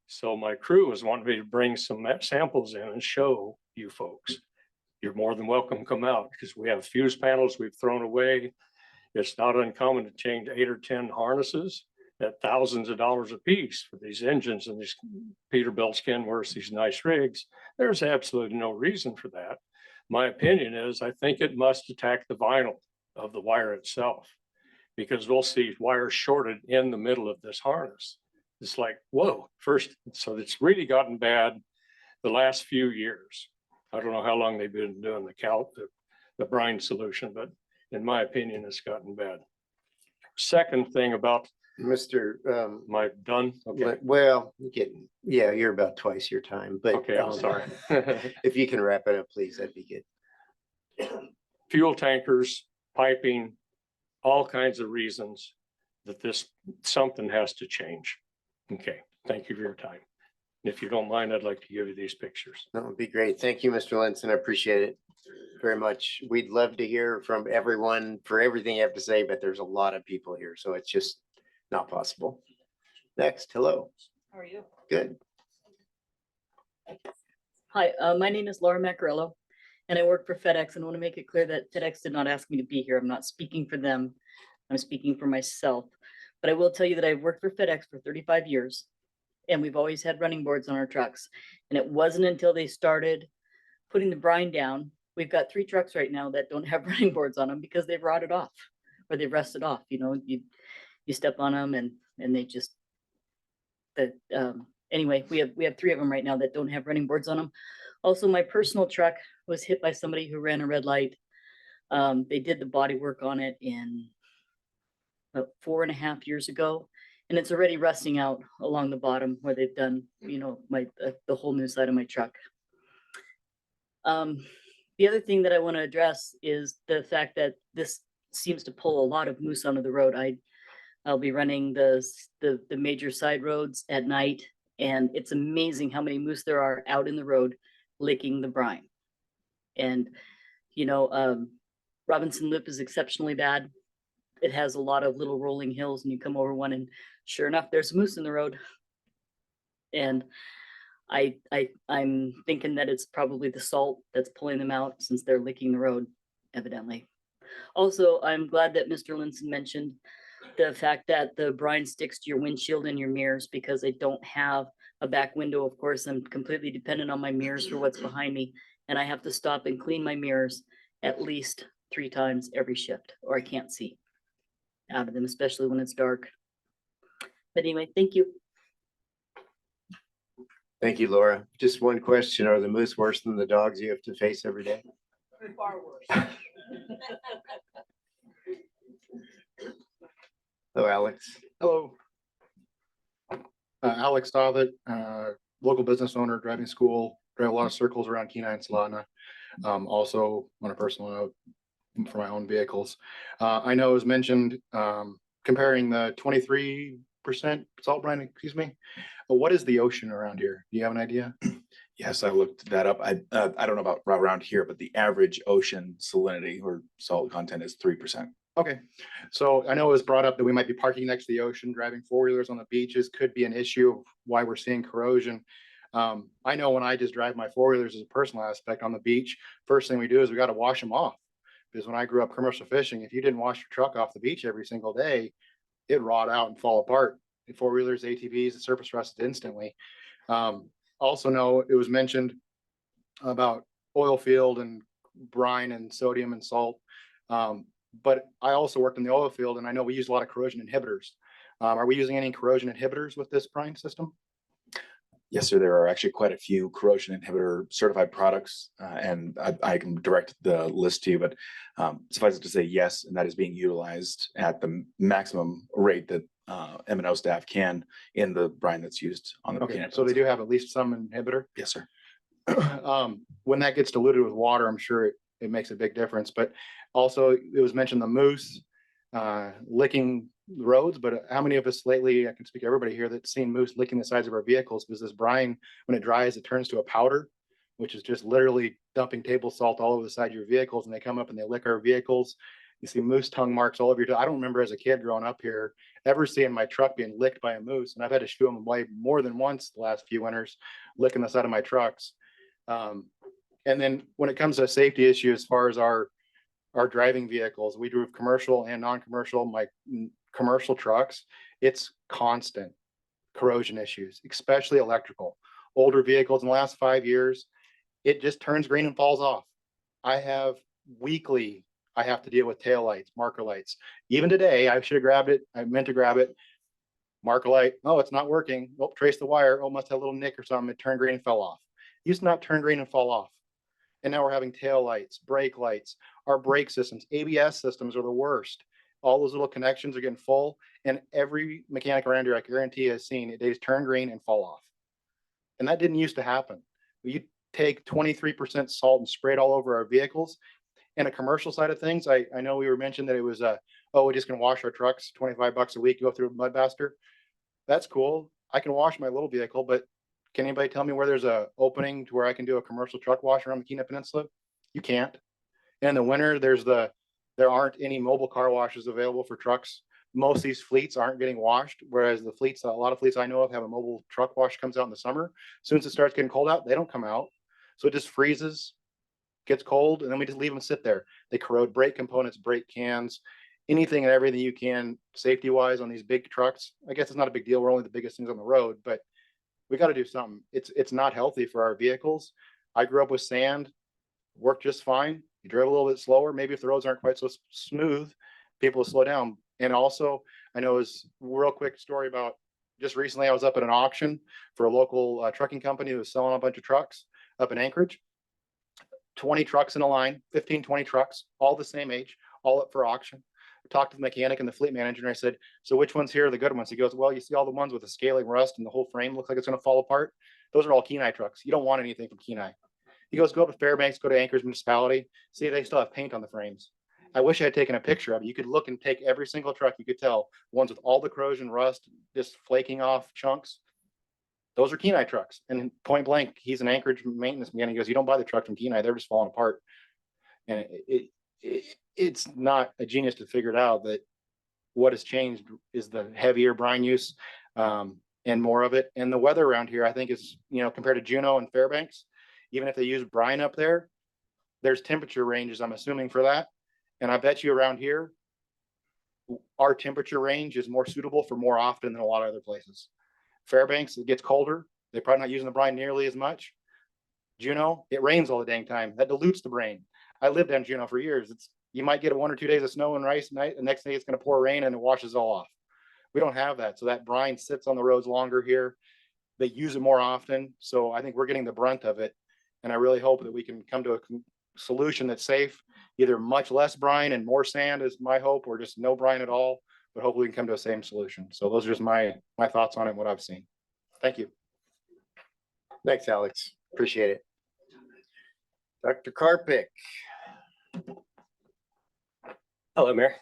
So my crew was wanting me to bring some samples in and show you folks. You're more than welcome to come out because we have fuse panels we've thrown away. It's not uncommon to change 8 or 10 harnesses at thousands of dollars a piece for these engines and these Peterbilt Kenworths, these nice rigs. There's absolutely no reason for that. My opinion is I think it must attack the vinyl of the wire itself, because we'll see wires shorted in the middle of this harness. It's like, whoa, first, so it's really gotten bad the last few years. I don't know how long they've been doing the brine solution, but in my opinion, it's gotten bad. Second thing about Mr. my done. Okay. Well, you're about twice your time, but Okay, I'm sorry. if you can wrap it up, please, that'd be good. Fuel tankers, piping, all kinds of reasons that something has to change. Okay, thank you for your time. If you don't mind, I'd like to give you these pictures. That would be great. Thank you, Mr. Linson. I appreciate it very much. We'd love to hear from everyone for everything you have to say, but there's a lot of people here, so it's just not possible. Next, hello. How are you? Good. Hi, my name is Laura Maccarello, and I work for FedEx, and I want to make it clear that FedEx did not ask me to be here. I'm not speaking for them. I'm speaking for myself. But I will tell you that I've worked for FedEx for 35 years, and we've always had running boards on our trucks. And it wasn't until they started putting the brine down. We've got 3 trucks right now that don't have running boards on them because they've rotted off or they've rusted off. You know, you step on them and they just, anyway, we have 3 of them right now that don't have running boards on them. Also, my personal truck was hit by somebody who ran a red light They did the body work on it in about 4.5 years ago. And it's already rusting out along the bottom where they've done, you know, the whole new side of my truck. The other thing that I want to address is the fact that this seems to pull a lot of moose onto the road. I'll be running the major side roads at night, and it's amazing how many moose there are out in the road licking the brine. And, you know, Robinson Lip is exceptionally bad. It has a lot of little rolling hills, and you come over one and sure enough, there's a moose in the road. And I'm thinking that it's probably the salt that's pulling them out since they're licking the road, evidently. Also, I'm glad that Mr. Linson mentioned the fact that the brine sticks to your windshield and your mirrors, because I don't have a back window. Of course, I'm completely dependent on my mirrors for what's behind me, and I have to stop and clean my mirrors at least 3 times every shift, or I can't see out of them, especially when it's dark. But anyway, thank you. Thank you, Laura. Just one question. Are the moose worse than the dogs you have to face every day? Far worse. Hello, Alex. Hello. Alex Stovitt, local business owner, driving school, drive a lot of circles around Kenai and Salina. Also on a personal note for my own vehicles. I know it was mentioned, comparing the 23% salt brine, excuse me. But what is the ocean around here? Do you have an idea? Yes, I looked that up. I don't know about around here, but the average ocean salinity or salt content is 3%. Okay, so I know it was brought up that we might be parking next to the ocean, driving 4-wheelers on the beaches could be an issue of why we're seeing corrosion. I know when I just drive my 4-wheelers as a personal aspect on the beach, first thing we do is we got to wash them off. Because when I grew up commercial fishing, if you didn't wash your truck off the beach every single day, it'd rot out and fall apart. 4-wheelers, ATVs, the surface rusted instantly. Also know it was mentioned about oil field and brine and sodium and salt. But I also worked in the oil field, and I know we use a lot of corrosion inhibitors. Are we using any corrosion inhibitors with this brine system? Yes, sir. There are actually quite a few corrosion inhibitor certified products, and I can direct the list to you, but suffice it to say yes, and that is being utilized at the maximum rate that M&O staff can in the brine that's used on the Okay, Kenai so they do have at least some inhibitor. Yes, sir. When that gets diluted with water, I'm sure it makes a big difference. But also, it was mentioned the moose licking the roads. But how many of us lately, I can speak to everybody here, that's seen moose licking the sides of our vehicles? Because this brine, when it dries, it turns to a powder, which is just literally dumping table salt all over the side of your vehicles, and they come up and they lick our vehicles. You see moose tongue marks all over your. I don't remember as a kid growing up here ever seeing my truck being licked by a moose, and I've had to shoo them away more than once the last few winters, licking the side of my trucks. And then when it comes to a safety issue, as far as our driving vehicles, we drove commercial and non-commercial. My commercial trucks, it's constant corrosion issues, especially electrical. Older vehicles in the last 5 years, it just turns green and falls off. I have weekly. I have to deal with tail lights, marker lights. Even today, I should have grabbed it. I meant to grab it. Marker light. Oh, it's not working. Oh, trace the wire. Oh, must have a little nick or something. It turned green and fell off. It used to not turn green and fall off. And now we're having tail lights, brake lights, our brake systems, ABS systems are the worst. All those little connections are getting full. And every mechanic around here, I guarantee, has seen it. They just turn green and fall off. And that didn't used to happen. You take 23% salt and spray it all over our vehicles. And a commercial side of things, I know we were mentioned that it was we're just gonna wash our trucks $25 a week, go through a mudbuster. That's cool. I can wash my little vehicle, but can anybody tell me where there's a opening to where I can do a commercial truck wash around the Kenai Peninsula? You can't. And in the winter, there aren't any mobile car washes available for trucks. Most of these fleets aren't getting washed, whereas the fleets, a lot of fleets I know of have a mobile truck wash comes out in the summer. As soon as it starts getting cold out, they don't come out. So it just freezes, gets cold, and then we just leave them sit there. They corrode brake components, brake cans, anything and everything you can safety wise on these big trucks. I guess it's not a big deal. We're only the biggest things on the road, but we got to do something. It's not healthy for our vehicles. I grew up with sand, worked just fine. You drove a little bit slower. Maybe if the roads aren't quite so smooth, people will slow down. And also, I know is real quick story about just recently I was up at an auction for a local trucking company who was selling a bunch of trucks up in Anchorage. 20 trucks in a line, 15, 20 trucks, all the same age, all up for auction. Talked to the mechanic and the fleet manager, and I said, so which ones here are the good ones? He goes, well, you see all the ones with the scaling rust and the whole frame looks like it's gonna fall apart. Those are all Kenai trucks. You don't want anything from Kenai. He goes, go to Fairbanks, go to Anchorage Municipality, see they still have paint on the frames. I wish I had taken a picture of it. You could look and take every single truck. You could tell ones with all the corrosion, rust, just flaking off chunks. Those are Kenai trucks. And point blank, he's an Anchorage maintenance man. He goes, you don't buy the truck from Kenai. They're just falling apart. And it's not a genius to figure it out that what has changed is the heavier brine use and more of it. And the weather around here, I think is, compared to Juneau and Fairbanks, even if they use brine up there, there's temperature ranges, I'm assuming, for that. And I bet you around here, our temperature range is more suitable for more often than a lot of other places. Fairbanks, it gets colder. They're probably not using the brine nearly as much. Juneau, it rains all the dang time. That dilutes the brine. I lived down Juneau for years. You might get 1 or 2 days of snow and ice night. The next day it's going to pour rain and it washes all off. We don't have that. So that brine sits on the roads longer here. They use it more often. So I think we're getting the brunt of it. And I really hope that we can come to a solution that's safe. Either much less brine and more sand is my hope, or just no brine at all. But hopefully we can come to a same solution. So those are just my thoughts on it and what I've seen. Thank you. Thanks, Alex. Appreciate it. Dr. Karpik. Hello, Mayor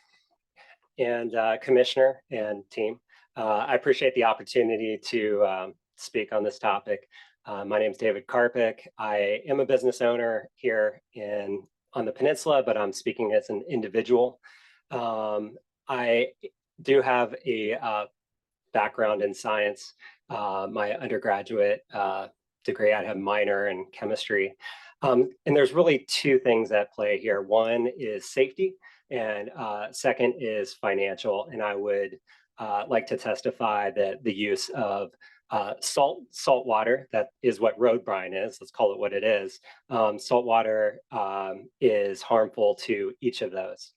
and Commissioner and team. I appreciate the opportunity to speak on this topic. My name is David Karpik. I am a business owner here on the peninsula, but I'm speaking as an individual. I do have a background in science. My undergraduate degree, I have a minor in chemistry. And there's really two things at play here. One is safety, and second is financial. And I would like to testify that the use of salt water, that is what road brine is, let's call it what it is. Salt water is harmful to each of those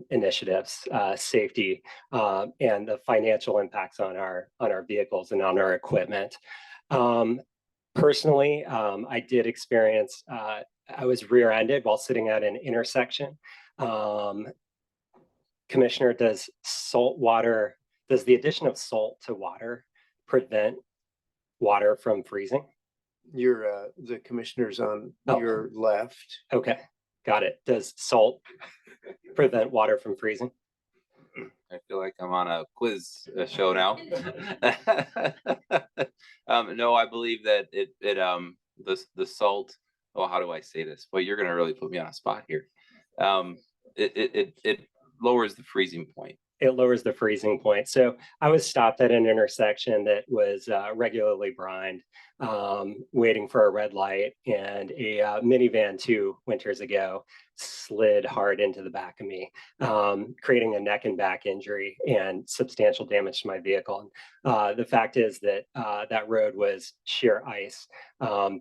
initiatives, safety, and the financial impacts on our vehicles and on our equipment. Personally, I did experience, I was rear-ended while sitting at an intersection. Commissioner, does the addition of salt to water prevent water from freezing? You're the commissioner's on your left. Okay, got it. Does salt prevent water from freezing? I feel like I'm on a quiz show now. No, I believe that the salt. Oh, how do I say this? Well, you're gonna really put me on a spot here. It lowers the freezing point. It lowers the freezing point. So I was stopped at an intersection that was regularly brined, waiting for a red light, and a minivan 2 winters ago slid hard into the back of me, creating a neck and back injury and substantial damage to my vehicle. The fact is that that road was sheer ice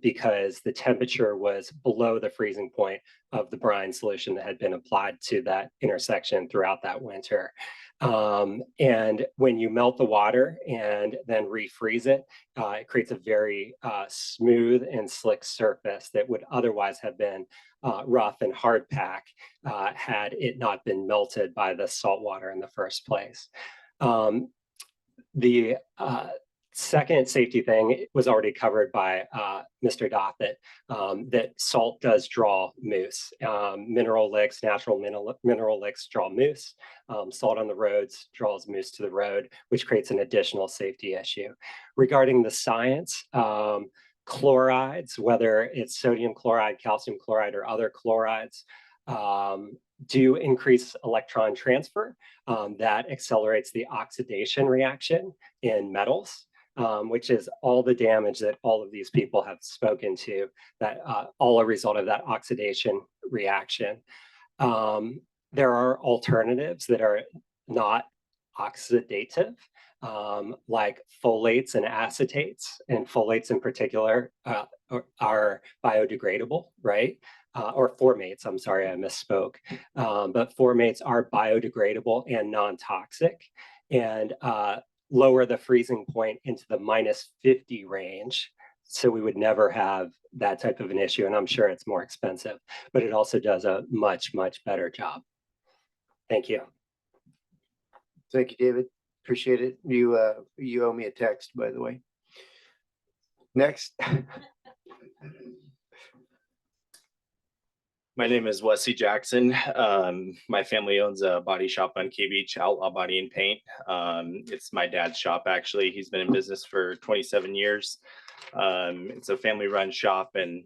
because the temperature was below the freezing point of the brine solution that had been applied to that intersection throughout that winter. And when you melt the water and then refreeze it, it creates a very smooth and slick surface that would otherwise have been rough and hard pack had it not been melted by the salt water in the first place. The second safety thing was already covered by Mr. Dothett, that salt does draw moose. Mineral licks, natural mineral licks draw moose. Salt on the roads draws moose to the road, which creates an additional safety issue. Regarding the science, chlorides, whether it's sodium chloride, calcium chloride, or other chlorides, do increase electron transfer. That accelerates the oxidation reaction in metals, which is all the damage that all of these people have spoken to, that all a result of that oxidation reaction. There are alternatives that are not oxidative, like folates and acetates, and folates in particular are biodegradable, right? Or formates, I'm sorry, I misspoke. But formates are biodegradable and non-toxic, and lower the freezing point into the -50 range So we would never have that type of an issue. And I'm sure it's more expensive, but it also does a much, much better job. Thank you. Thank you, David. Appreciate it. You owe me a text, by the way. Next. My name is Wesley Jackson. My family owns a body shop on K Beach, Outlaw Body and Paint. It's my dad's shop, actually. He's been in business for 27 years. It's a family-run shop, and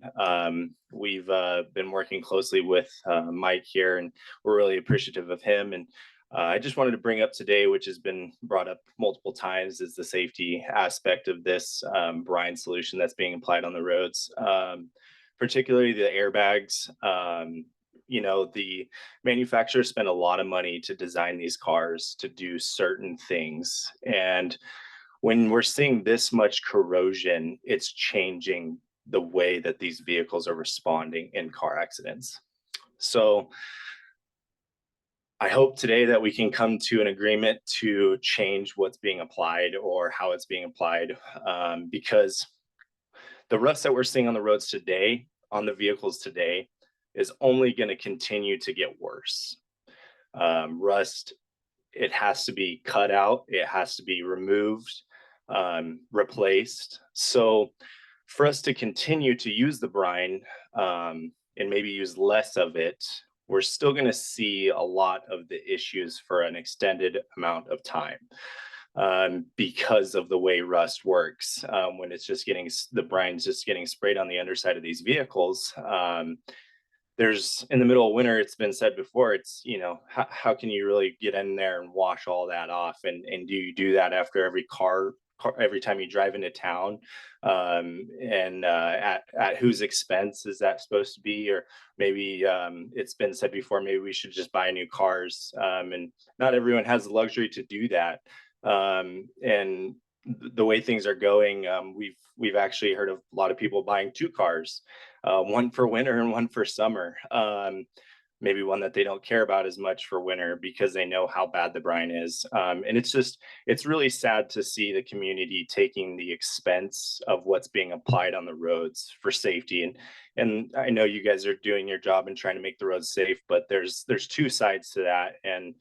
we've been working closely with Mike here, and we're really appreciative of him. And I just wanted to bring up today, which has been brought up multiple times, is the safety aspect of this brine solution that's being applied on the roads. Particularly the airbags. You know, the manufacturers spend a lot of money to design these cars to do certain things. And when we're seeing this much corrosion, it's changing the way that these vehicles are responding in car accidents. So I hope today that we can come to an agreement to change what's being applied or how it's being applied, because the rust that we're seeing on the roads today, on the vehicles today, is only going to continue to get worse. Rust, it has to be cut out, it has to be removed, replaced. So for us to continue to use the brine and maybe use less of it, we're still going to see a lot of the issues for an extended amount of time. Because of the way rust works, when it's just getting, the brine's just getting sprayed on the underside of these vehicles. There's, in the middle of winter, it's been said before, it's, you know, how can you really get in there and wash all that off? And do you do that after every every time you drive into town? At whose expense is that supposed to be? Or maybe it's been said before, maybe we should just buy new cars. And not everyone has the luxury to do that. And the way things are going, we've actually heard of a lot of people buying two cars, one for winter and one for summer. Maybe one that they don't care about as much for winter because they know how bad the brine is. And it's really sad to see the community taking the expense of what's being applied on the roads for safety. And I know you guys are doing your job and trying to make the roads safe, but there's two sides to that. And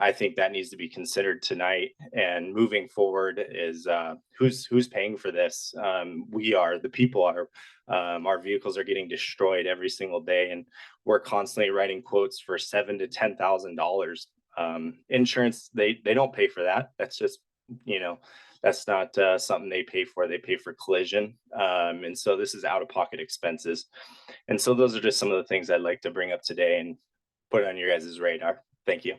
I think that needs to be considered tonight. And moving forward is who's paying for this? We are, the people are. Our vehicles are getting destroyed every single day, and we're constantly writing quotes for $7,000 to $10,000. Insurance, they don't pay for that. That's just, you know, that's not something they pay for. They pay for collision. And so this is out-of-pocket expenses. And so those are just some of the things I'd like to bring up today and put on your guys' radar. Thank you.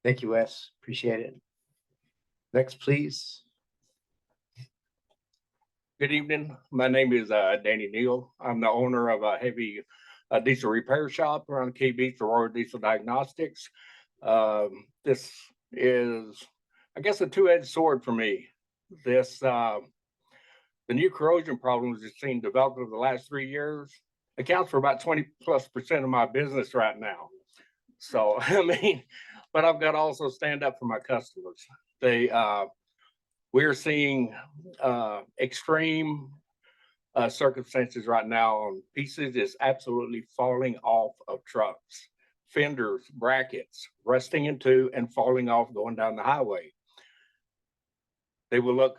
Thank you, Wes. Appreciate it. Next, please. Good evening. My name is Danny Neal. I'm the owner of a heavy diesel repair shop around KB for Royal Diesel Diagnostics. This is, I guess, a two-edged sword for me. This, the new corrosion problems we've seen develop over the last 3 years accounts for about 20+% of my business right now. So, I mean, but I've got to also stand up for my customers. We're seeing extreme circumstances right now on pieces is absolutely falling off of trucks, fenders, brackets, rusting into and falling off going down the highway. They will look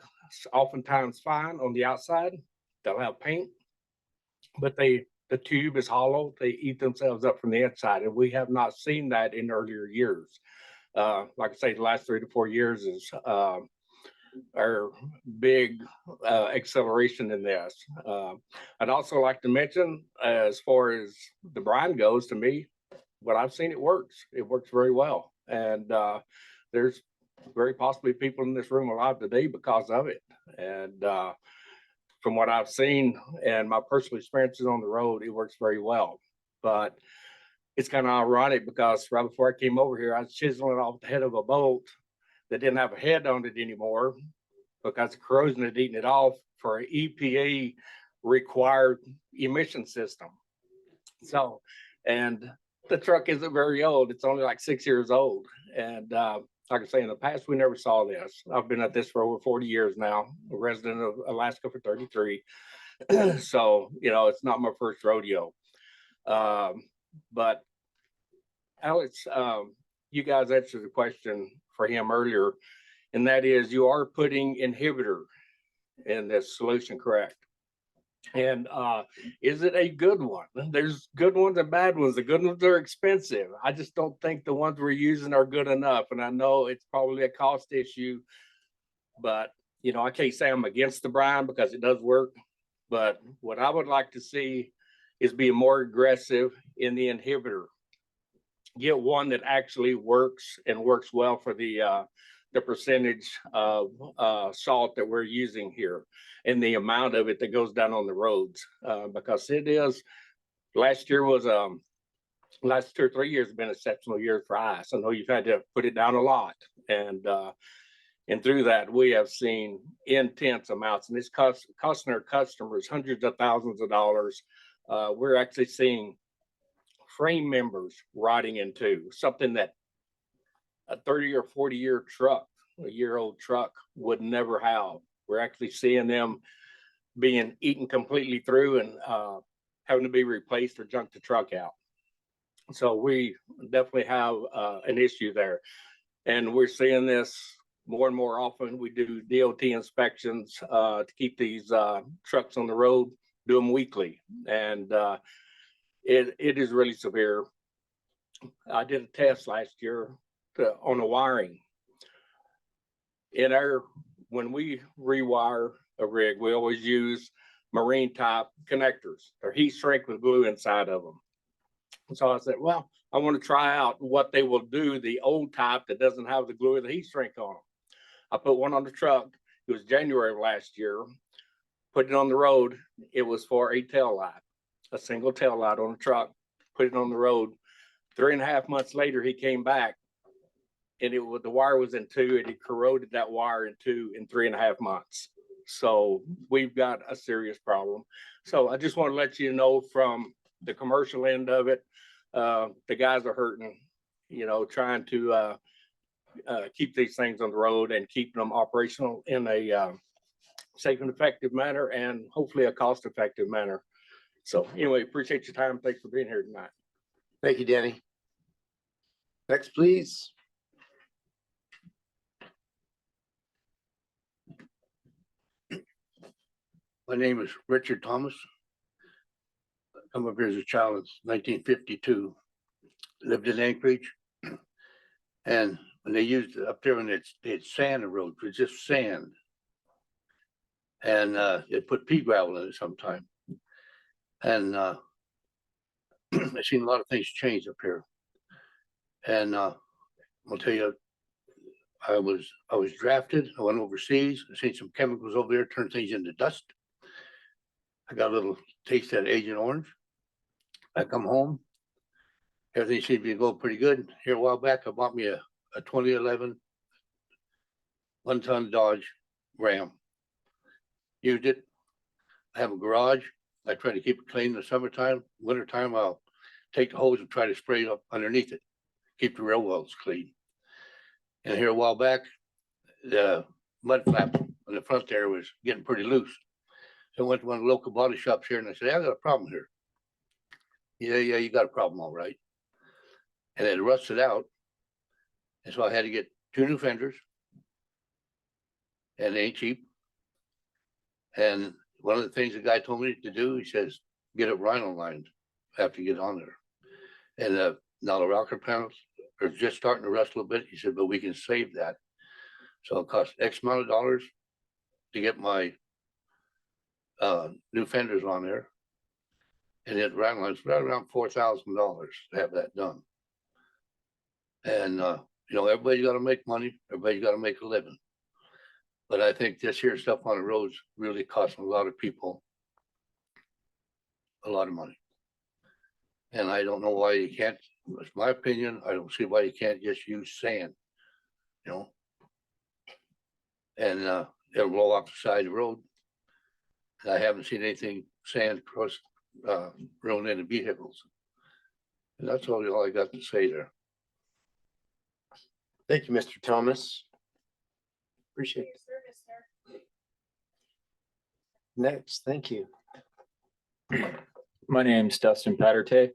oftentimes fine on the outside. They'll have paint, but the tube is hollow. They eat themselves up from the inside, and we have not seen that in earlier years. Like I say, the last 3 to 4 years is our big acceleration in this. I'd also like to mention, as far as the brine goes, to me, what I've seen, it works. It works very well. And there's very possibly people in this room alive today because of it. And from what I've seen and my personal experiences on the road, it works very well. But it's kind of ironic because right before I came over here, I was chiseling off the head of a boat that didn't have a head on it anymore because the corrosion had eaten it off for an EPA required emission system. So, and the truck isn't very old. It's only like 6 years old. And like I say, in the past, we never saw this. I've been at this for over 40 years now, a resident of Alaska for 33. So, you know, it's not my first rodeo. But Alex, you guys answered the question for him earlier, and that is you are putting inhibitor in this solution, correct? And is it a good one? There's good ones and bad ones. The good ones are expensive. I just don't think the ones we're using are good enough. And I know it's probably a cost issue, but you know, I can't say I'm against the brine because it does work. But what I would like to see is be more aggressive in the inhibitor. Get one that actually works and works well for the percentage of salt that we're using here and the amount of it that goes down on the roads. Because it is, last year was, last 2 or 3 years have been exceptional years for ice. I know you've had to put it down a lot. And through that, we have seen intense amounts, and it's costing our customers hundreds of thousands of dollars. We're actually seeing frame members rotting into something that a 30 or 40-year truck, a year-old truck would never have. We're actually seeing them being eaten completely through and having to be replaced or junk the truck out. So we definitely have an issue there. And we're seeing this more and more often. We do DOT inspections to keep these trucks on the road, do them weekly. And it is really severe. I did a test last year on the wiring. When we rewire a rig, we always use marine type connectors. They're heat shrink with glue inside of them. So I said, well, I want to try out what they will do, the old type that doesn't have the glue or the heat shrink on them. I put one on the truck. It was January of last year. Put it on the road. It was for a tail light, a single tail light on the truck. Put it on the road. 3.5 months later, he came back, and the wire was in two, and he corroded that wire in two in 3.5 months. So we've got a serious problem. So I just want to let you know from the commercial end of it, the guys are hurting, you know, trying to keep these things on the road and keep them operational in a safe and effective manner, and hopefully a cost-effective manner. So anyway, appreciate your time. Thanks for being here tonight. Thank you, Danny. Next, please. My name is Richard Thomas. I come up here as a child in 1952. Lived in Anchorage. And when they used it up there, when they had sand roads, it was just sand. And they put pea gravel in it sometime. And I've seen a lot of things change up here. And I'll tell you, I was drafted. I went overseas. I seen some chemicals over there turn things into dust. I got a little taste of Agent Orange. I come home. Everything seemed to be going pretty good. Here a while back, I bought me a 2011 one-ton Dodge Ram. Used it. I have a garage. I try to keep it clean in the summertime. Wintertime, I'll take the hose and try to spray it up underneath it. Keep the rail wells clean. And here a while back, the mud flap on the front there was getting pretty loose. So I went to one of the local body shops here and I said, hey, I got a problem here. Yeah, you got a problem, all right. And it rusted out. And so I had to get 2 new fenders. And they ain't cheap. And one of the things the guy told me to do, he says, get it rhino lined after you get on there. And now the rocker panels are just starting to rust a little bit. He said, but we can save that. So it costs X amount of dollars to get my new fenders on there. And it ran right around $4,000 to have that done. And you know, everybody's got to make money. Everybody's got to make a living. But I think this here stuff on the roads really costs a lot of people a lot of money. And I don't know why you can't, it's my opinion, I don't see why you can't just use sand, you know? And it'll roll off the side of the road. And I haven't seen anything sand cross rolling into vehicles. And that's all I got to say there. Thank you, Mr. Thomas. Appreciate it. Next, thank you. My name's Dustin Patterte.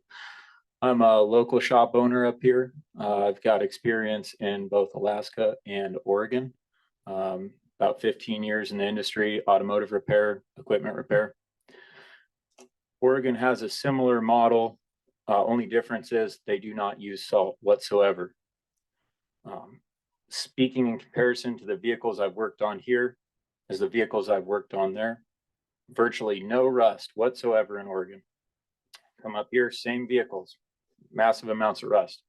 I'm a local shop owner up here. I've got experience in both Alaska and Oregon. About 15 years in the industry, automotive repair, equipment repair. Oregon has a similar model. Only difference is they do not use salt whatsoever. Speaking in comparison to the vehicles I've worked on here as the vehicles I've worked on there, virtually no rust whatsoever in Oregon. Come up here, same vehicles, massive amounts of rust.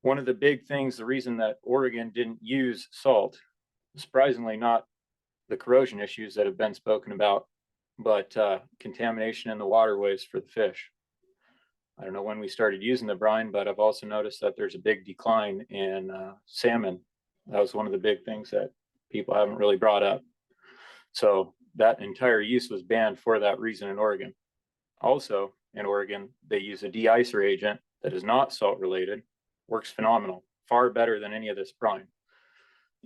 One of the big things, the reason that Oregon didn't use salt, surprisingly not the corrosion issues that have been spoken about, but contamination in the waterways for the fish. I don't know when we started using the brine, but I've also noticed that there's a big decline in salmon. That was one of the big things that people haven't really brought up. So that entire use was banned for that reason in Oregon. Also in Oregon, they use a de-icer agent that is not salt related, works phenomenal, far better than any of this brine,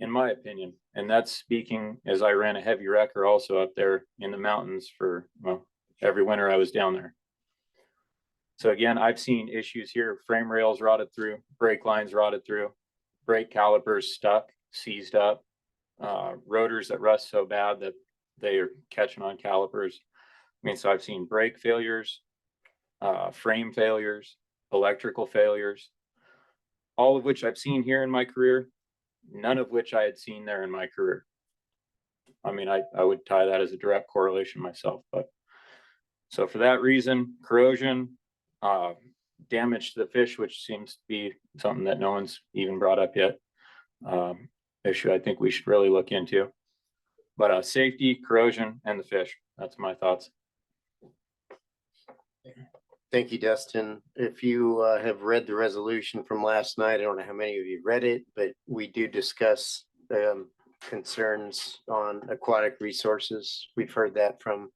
in my opinion. And that's speaking as I ran a heavy wrecker also up there in the mountains for, well, every winter I was down there. So again, I've seen issues here, frame rails rotted through, brake lines rotted through, brake calipers stuck, seized up, rotors that rust so bad that they are catching on calipers. I mean, so I've seen brake failures, frame failures, electrical failures, all of which I've seen here in my career, none of which I had seen there in my career. I mean, I would tie that as a direct correlation myself, but so for that reason, corrosion, damage to the fish, which seems to be something that no one's even brought up yet, issue I think we should really look into. But safety, corrosion, and the fish, that's my thoughts. Thank you, Dustin. If you have read the resolution from last night, I don't know how many of you read it, but we do discuss concerns on aquatic resources. We've heard that from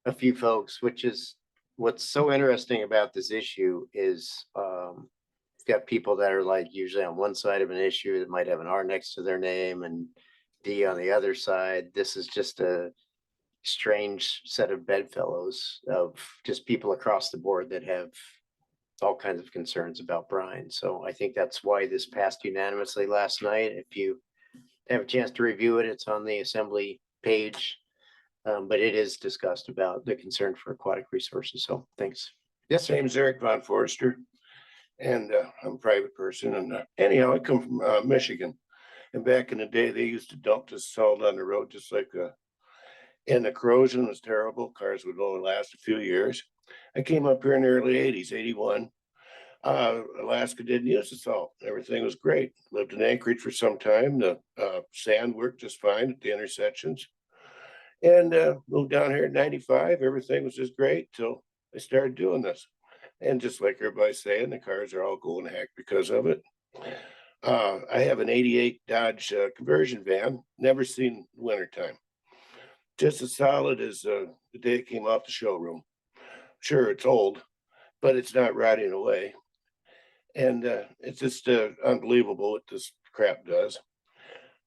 a few folks, which is what's so interesting about this issue is you've got people that are like usually on one side of an issue that might have an R next to their name and D on the other side. This is just a strange set of bedfellows of just people across the board that have all kinds of concerns about brine. So I think that's why this passed unanimously last night. If you have a chance to review it, it's on the assembly page. But it is discussed about the concern for aquatic resources. So thanks. Yes, sir. Name's Eric Von Forrester, and I'm a private person. And anyhow, I come from Michigan. And back in the day, they used to dump this salt on the road, just like, and the corrosion was terrible. Cars would only last a few years. I came up here in the early 80s, 81. Alaska didn't use the salt. Everything was great. Lived in Anchorage for some time. The sand worked just fine at the intersections. And moved down here in 95. Everything was just great till I started doing this. And just like everybody's saying, the cars are all going to heck because of it. I have an 88 Dodge conversion van, never seen wintertime. Just as solid as the day it came off the showroom. Sure, it's old, but it's not rotting away. And it's just unbelievable what this crap does.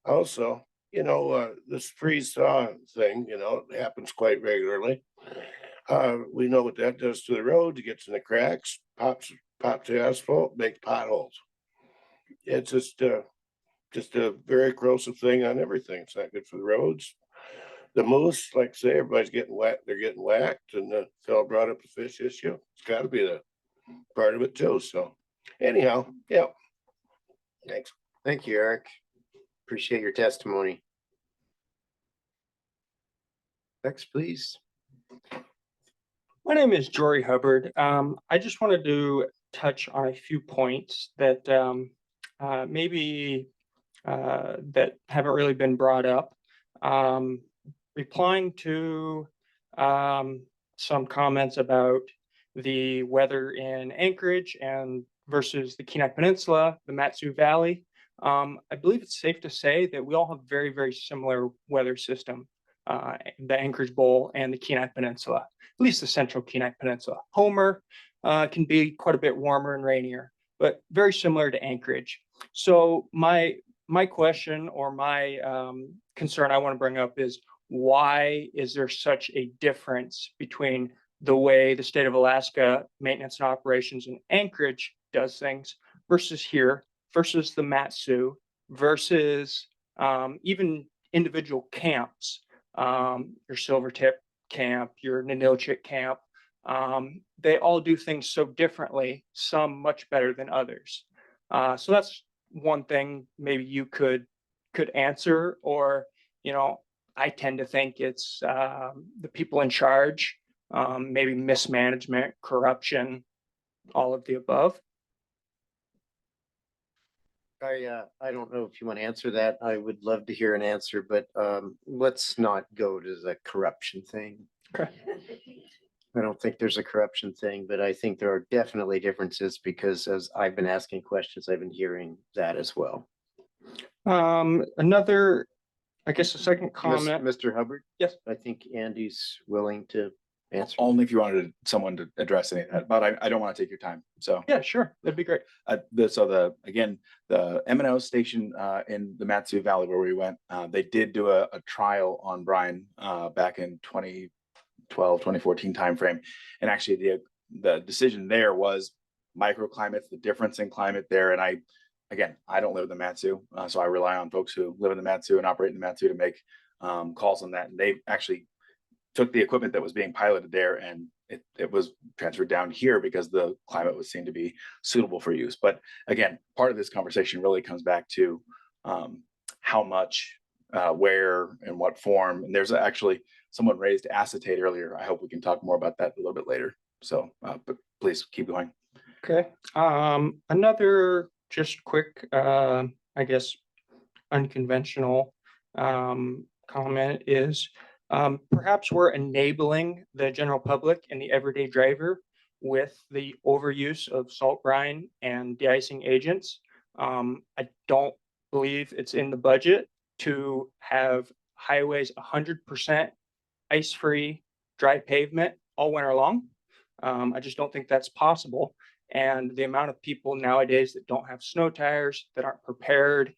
Also, you know, this freeze thaw thing, you know, it happens quite regularly. We know what that does to the road. It gets in the cracks, pops the asphalt, makes potholes. It's just a very corrosive thing on everything. It's not good for the roads. The moose, like I say, everybody's getting whacked. They're getting whacked, and the fellow brought up the fish issue. It's got to be the part of it too. So, anyhow, yeah. Thanks. Thank you, Eric. Appreciate your testimony. Next, please. My name is Jory Hubbard. I just wanted to touch on a few points that maybe that haven't really been brought up. Replying to some comments about the weather in Anchorage and versus the Kenai Peninsula, the Matsu Valley. I believe it's safe to say that we all have very, very similar weather system, the Anchorage Bowl and the Kenai Peninsula, at least the central Kenai Peninsula. Homer can be quite a bit warmer and rainier, but very similar to Anchorage. So my question or my concern I want to bring up is, why is there such a difference between the way the state of Alaska maintenance and operations in Anchorage does things versus here, versus the Mat-Su, versus even individual camps, your Silvertip camp, your Ninilchik camp, they all do things so differently, some much better than others. So that's one thing maybe you could answer, or, you know, I tend to think it's the people in charge, maybe mismanagement, corruption, all of the above. I don't know if you want to answer that. I would love to hear an answer, but let's not go to the corruption thing. Okay. I don't think there's a corruption thing, but I think there are definitely differences, because as I've been asking questions, I've been hearing that as well. Another, I guess, a second comment. Mr. Hubbard? Yes. I think Andy's willing to answer. Only if you wanted someone to address any of that, but I don't want to take your time. So Yeah, sure. That'd be great. the M&O station in the Mat-Su Valley where we went, they did do a trial on Brine back in 2014 timeframe. And actually the decision there was microclimates, the difference in climate there. And I don't live in the Mat-Su, so I rely on folks who live in the Mat-Su and operate in the Mat-Su to make calls on that. And they actually took the equipment that was being piloted there, and it was transferred down here because the climate was seen to be suitable for use. But again, part of this conversation really comes back to how much, where, and what form. And there's actually someone raised acetate earlier. I hope we can talk more about that a little bit later. So, but please keep going. Okay. Another just quick, I guess, unconventional comment is, perhaps we're enabling the general public and the everyday driver with the overuse of salt brine and de-icing agents. I don't believe it's in the budget to have highways 100% ice-free, dry pavement all winter long. I just don't think that's possible. And the amount of people nowadays that don't have snow tires, that aren't prepared,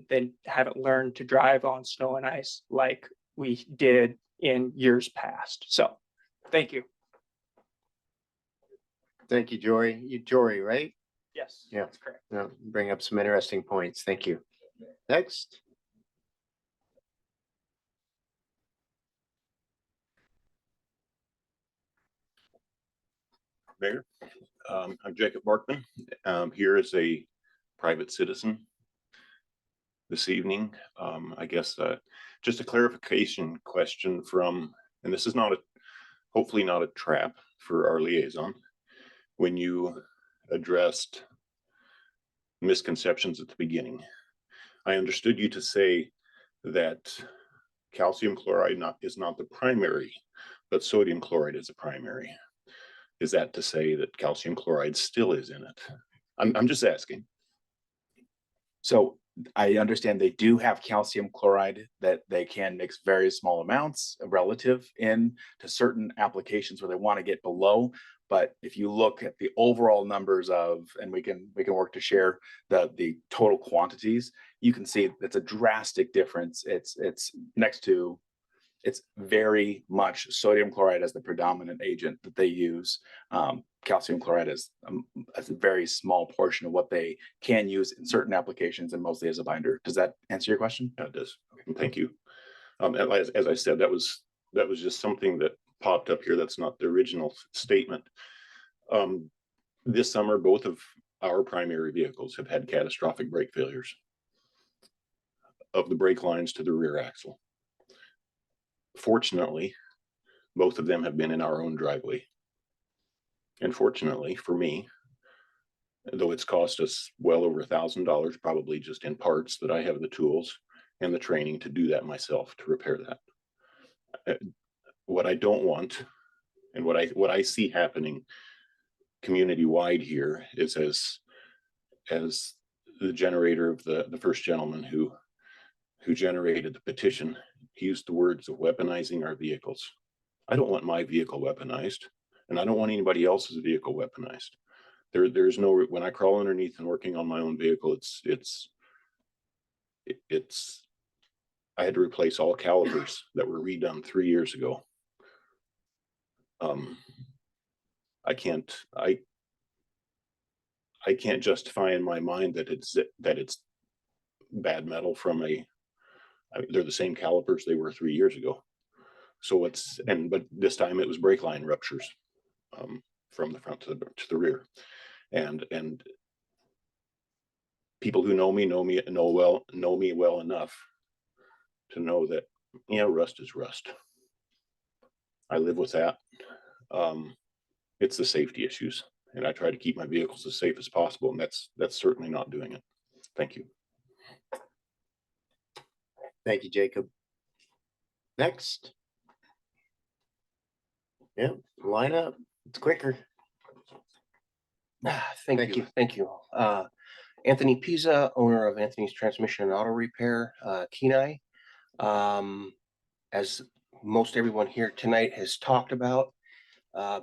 they haven't learned to drive on snow and ice like we did in years past. So, thank you. Thank you, Jory. Jory, right? Yes, Yeah. that's correct. Yeah, bring up some interesting points. Thank you. Next. Mayor, I'm Jacob Markman. Here as a private citizen this evening. I guess just a clarification question from, and this is not hopefully not a trap for our liaison. When you addressed misconceptions at the beginning, I understood you to say that calcium chloride is not the primary, but sodium chloride is a primary. Is that to say that calcium chloride still is in it? I'm just asking. So I understand they do have calcium chloride that they can mix very small amounts relative in to certain applications where they want to get below. But if you look at the overall numbers of, and we can work to share the total quantities, you can see it's a drastic difference. It's very much sodium chloride as the predominant agent that they use. Calcium chloride is a very small portion of what they can use in certain applications and mostly as a binder. Does that answer your question? Yeah, it does. Okay. Thank you. As I said, that was just something that popped up here. That's not the original statement. This summer, both of our primary vehicles have had catastrophic brake failures of the brake lines to the rear axle. Fortunately, both of them have been in our own driveway. And fortunately for me, though it's cost us well over $1,000, probably just in parts, that I have the tools and the training to do that myself, to repair that. What I don't want, and what I see happening community-wide here is, as the generator of the first gentleman who generated the petition, he used the words of weaponizing our vehicles. I don't want my vehicle weaponized, and I don't want anybody else's vehicle weaponized. There's no, when I crawl underneath and working on my own vehicle, I had to replace all calipers that were redone 3 years ago. I can't justify in my mind that it's bad metal from they're the same calipers they were 3 years ago. So but this time it was brake line ruptures from the front to the rear. And people who know me well enough to know that, rust is rust. I live with that. It's the safety issues, and I try to keep my vehicles as safe as possible, and that's certainly not doing it. Thank you. Thank you, Jacob. Next. Yeah, line up. It's quicker. Thank you. Thank you. Anthony Pisa, owner of Anthony's Transmission and Auto Repair, Kenai. As most everyone here tonight has talked about,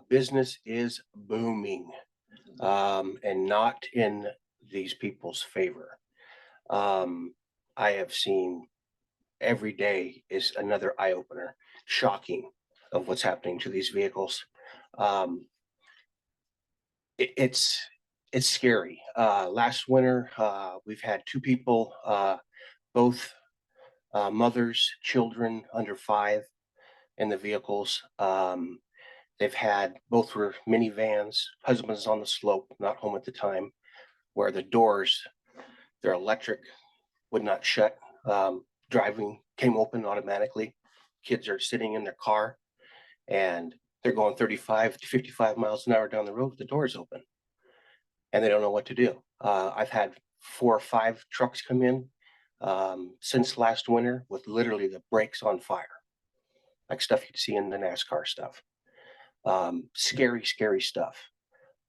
business is booming, and not in these people's favor. I have seen every day is another eye opener, shocking of what's happening to these vehicles. It's scary. Last winter, we've had 2 people, both mothers, children under 5 in the vehicles. They've had, both were minivans, husband's on the slope, not home at the time, where the doors, they're electric, would not shut. Driving came open automatically. Kids are sitting in their car and they're going 35 to 55 miles an hour down the road with the doors open, and they don't know what to do. I've had 4 or 5 trucks come in since last winter with literally the brakes on fire, like stuff you'd see in the NASCAR stuff. Scary, scary stuff.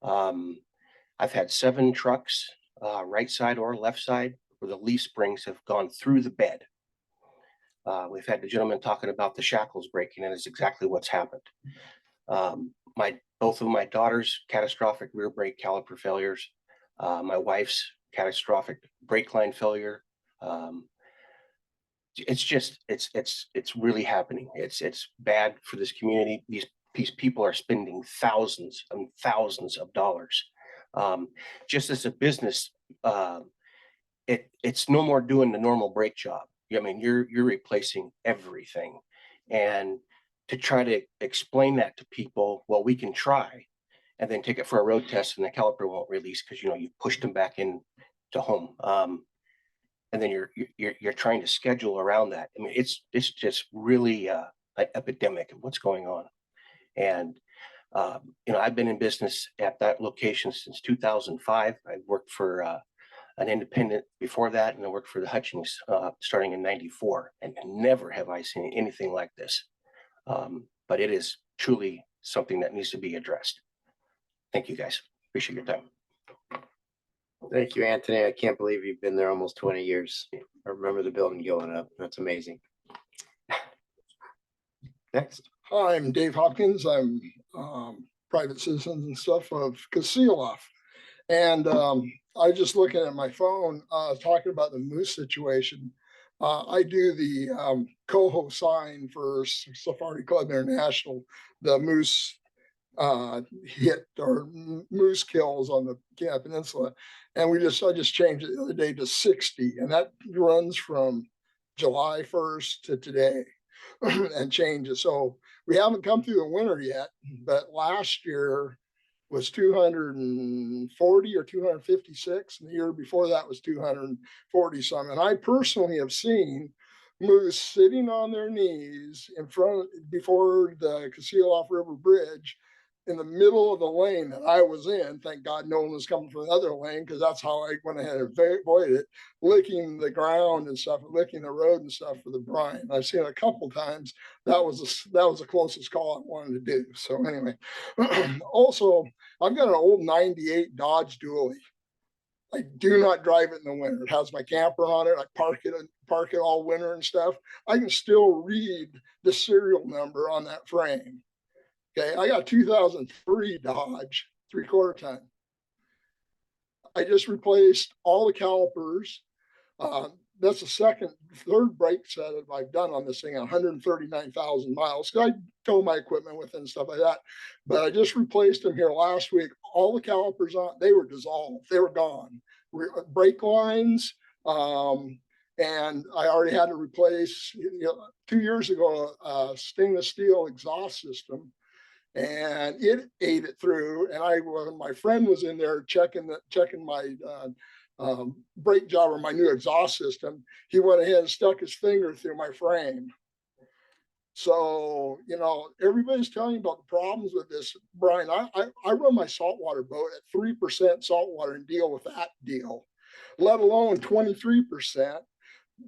I've had 7 trucks, right side or left side, where the leaf springs have gone through the bed. We've had the gentleman talking about the shackles breaking, and it's exactly what's happened. Both of my daughters, catastrophic rear brake caliper failures. My wife's catastrophic brake line failure. It's really happening. It's bad for this community. These people are spending thousands and thousands of dollars. Just as a business, it's no more doing the normal brake job. I mean, you're replacing everything, and to try to explain that to people, well, we can try, and then take it for a road test, and the caliper won't release because you pushed them back in to home, and then you're trying to schedule around that. I mean, it's just really an epidemic of what's going on, and I've been in business at that location since 2005. I worked for an independent before that, and I worked for the Hutchings starting in '94, and never have I seen anything like this. But it is truly something that needs to be addressed. Thank you, guys. Appreciate your time. Thank you, Anthony. I can't believe you've been there almost 20 years. I remember the building going up. That's amazing. Next. Hi, I'm Dave Hopkins. I'm private citizen and stuff of Casiloff. And I just looking at my phone, talking about the moose situation. I do the coho sign for Safari Club International, the moose hit or moose kills on the Kenai Peninsula. And I just changed it the other day to 60, and that runs from July 1st to today and changes. So we haven't come through the winter yet, but last year was 240 or 256, and the year before that was 240 some. And I personally have seen moose sitting on their knees in front before the Casiloff River Bridge in the middle of the lane that I was in. Thank God no one was coming from the other lane, because that's how I went ahead and avoided it, licking the ground and stuff, licking the road and stuff for the brine. I've seen it a couple times. That was the closest call I wanted to do. So anyway, also I've got an old '98 Dodge Dually. I do not drive it in the winter. It has my camper on it. I park it all winter and stuff. I can still read the serial number on that frame. Okay, I got 2003 Dodge 3/4 ton. I just replaced all the calipers. That's the third brake set that I've done on this thing, 139,000 miles. I tow my equipment with and stuff like that. But I just replaced them here last week. All the calipers they were dissolved. They were gone. Brake lines, and I already had to replace, 2 years ago, a stainless steel exhaust system, and it ate it through. And when my friend was in there checking my brake job or my new exhaust system, he went ahead and stuck his finger through my frame. So, everybody's telling you about the problems with this. Brine, I run my saltwater boat at 3% saltwater and deal with that deal, let alone 23%.